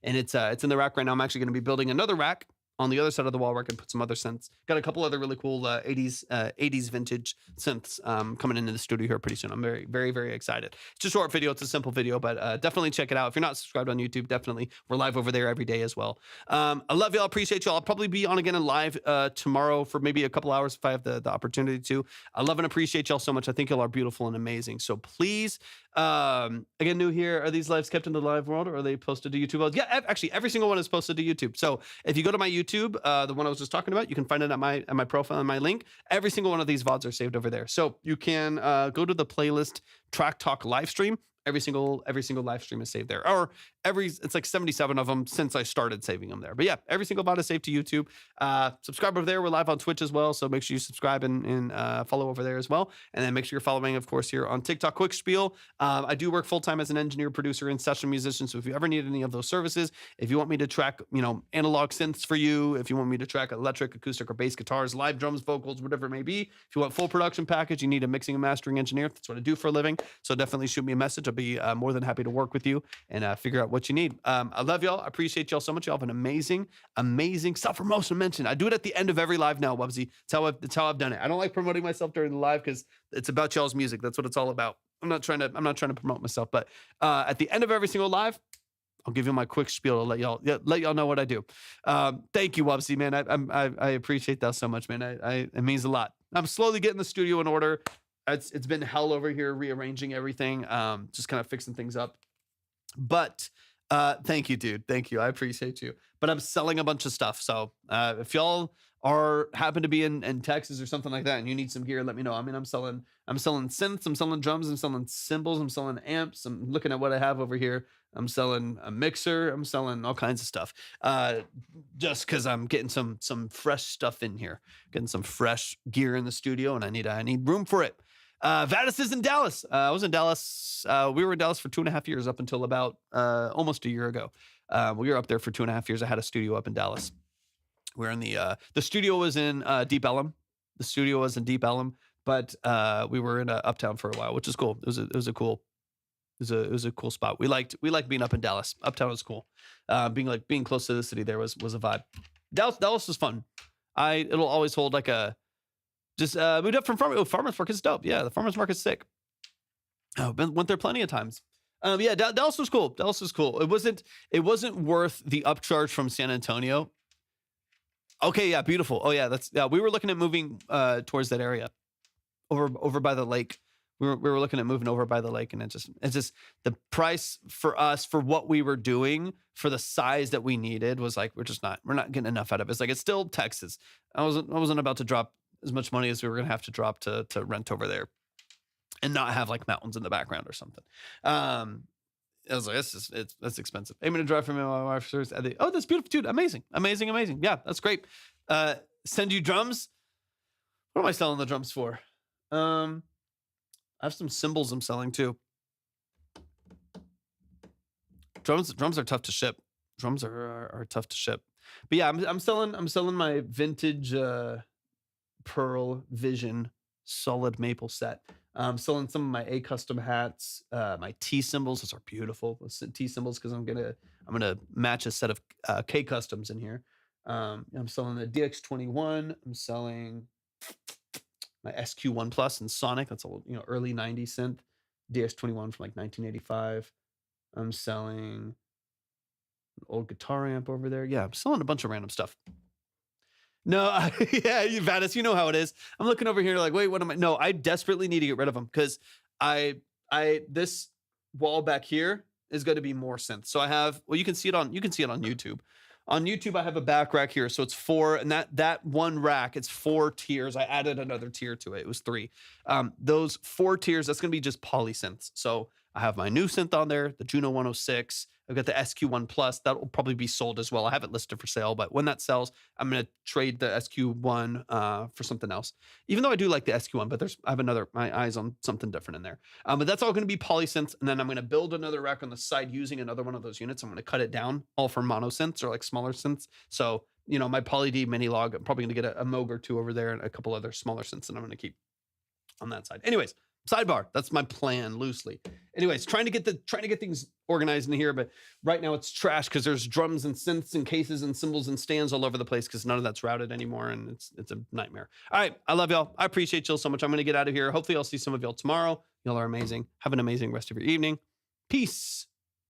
and it's in the rack right now. I'm actually going to be building another rack on the other side of the wall where I can put some other synths. Got a couple other really cool 80s vintage synths coming into the studio here pretty soon. I'm very, very, very excited. It's a short video. It's a simple video, but definitely check it out. If you're not subscribed on YouTube, definitely. We're live over there every day as well. I love y'all. Appreciate y'all. I'll probably be on again and live tomorrow for maybe a couple hours if I have the opportunity to. I love and appreciate y'all so much. I think y'all are beautiful and amazing. So please, again, new here, are these lives kept in the live world or are they posted to YouTube? Yeah, actually, every single one is posted to YouTube. So if you go to my YouTube, the one I was just talking about, you can find it at my profile and my link. Every single one of these VODs are saved over there. So you can go to the playlist Track Talk live stream. Every single live stream is saved there, or it's like 77 of them since I started saving them there. But yeah, every single VOD is saved to YouTube. Subscribe over there. We're live on Twitch as well, so make sure you subscribe and follow over there as well. And then make sure you're following, of course, here on TikTok. Quick spiel: I do work full time as an engineer, producer, and session musician. So if you ever need any of those services, if you want me to track, analog synths for you, if you want me to track electric, acoustic, or bass guitars, live drums, vocals, whatever it may be, if you want full production package, you need a mixing and mastering engineer. That's what I do for a living. So definitely shoot me a message. I'll be more than happy to work with you and figure out what you need. I love y'all. I appreciate y'all so much. Y'all have an amazing self-promotion mention. I do it at the end of every live now, Wubsy. That's how I've done it. I don't like promoting myself during the live because it's about y'all's music. That's what it's all about. I'm not trying to promote myself, but at the end of every single live, I'll give you my quick spiel to let y'all know what I do. Thank you, Wubsy, man. I appreciate that so much, man. It means a lot. I'm slowly getting the studio in order. It's been hell over here rearranging everything, just kind of fixing things up. But thank you, dude. Thank you. I appreciate you. But I'm selling a bunch of stuff. So if y'all happen to be in Texas or something like that and you need some gear, let me know. I mean, I'm selling synths, I'm selling drums, I'm selling cymbals, I'm selling amps. I'm looking at what I have over here. I'm selling a mixer, I'm selling all kinds of stuff. Just because I'm getting some fresh stuff in here, getting some fresh gear in the studio, and I need room for it. Vadis is in Dallas. I was in Dallas. We were in Dallas for 2.5 years up until about almost a year ago. We were up there for 2.5 years. I had a studio up in Dallas. We're in the studio was in Deep Ellum. The studio was in Deep Ellum, but we were in Uptown for a while, which is cool. It was a cool spot. We liked being up in Dallas. Uptown was cool. Being close to the city there was a vibe. Dallas was fun. It'll always hold like a just moved up from Farmers Market's dope. Yeah, the Farmers Market's sick. Oh, went there plenty of times. Yeah, Dallas was cool. Dallas was cool. It wasn't worth the upcharge from San Antonio. Okay, yeah, beautiful. Oh yeah, we were looking at moving towards that area, over by the lake. We were looking at moving over by the lake, and it's just the price for us for what we were doing for the size that we needed was like we're not getting enough out of it. It's like it's still Texas. I wasn't about to drop as much money as we were gonna have to drop to rent over there, and not have like mountains in the background or something. I was like, that's expensive. I'm gonna drive from my wife's service. Oh, that's beautiful, dude. Amazing. Yeah, that's great. Send you drums. What am I selling the drums for? I have some cymbals I'm selling too. Drums are tough to ship. Drums are tough to ship. But yeah, I'm selling my vintage Pearl Vision solid maple set. Selling some of my A custom hats, my T cymbals. Those are beautiful. Those T cymbals because I'm gonna match a set of K customs in here. I'm selling the DX21. I'm selling my SQ1 Plus and Sonic. That's old, early '90s synth. DX21 from like 1985. I'm selling an old guitar amp over there. Yeah, I'm selling a bunch of random stuff. No, yeah, Vanis, you know how it is. I'm looking over here like, wait, what am I? No, I desperately need to get rid of them because this wall back here is going to be more synth. So I have, well, you can see it on YouTube. On YouTube, I have a back rack here. So it's 4, and that one rack, it's 4 tiers. I added another tier to it. It was 3. Those 4 tiers, that's going to be just poly synths. So I have my new synth on there, the Juno 106. I've got the SQ1 Plus. That will probably be sold as well. I have it listed for sale, but when that sells, I'm going to trade the SQ1 for something else. Even though I do like the SQ1, but I have my eyes on something different in there. But that's all going to be poly synths, and then I'm going to build another rack on the side using another one of those units. I'm going to cut it down all for mono synths or like smaller synths. So, my Poly D mini log, I'm probably going to get a Moog or 2 over there and a couple other smaller synths that I'm going to keep on that side. Anyways, sidebar. That's my plan loosely. Anyways, trying to get things organized in here, but right now it's trash because there's drums and synths and cases and cymbals and stands all over the place because none of that's routed anymore, and it's a nightmare. All right, I love y'all. I appreciate y'all so much. I'm gonna get out of here. Hopefully I'll see some of y'all tomorrow. Y'all are amazing. Have an amazing rest of your evening. Peace.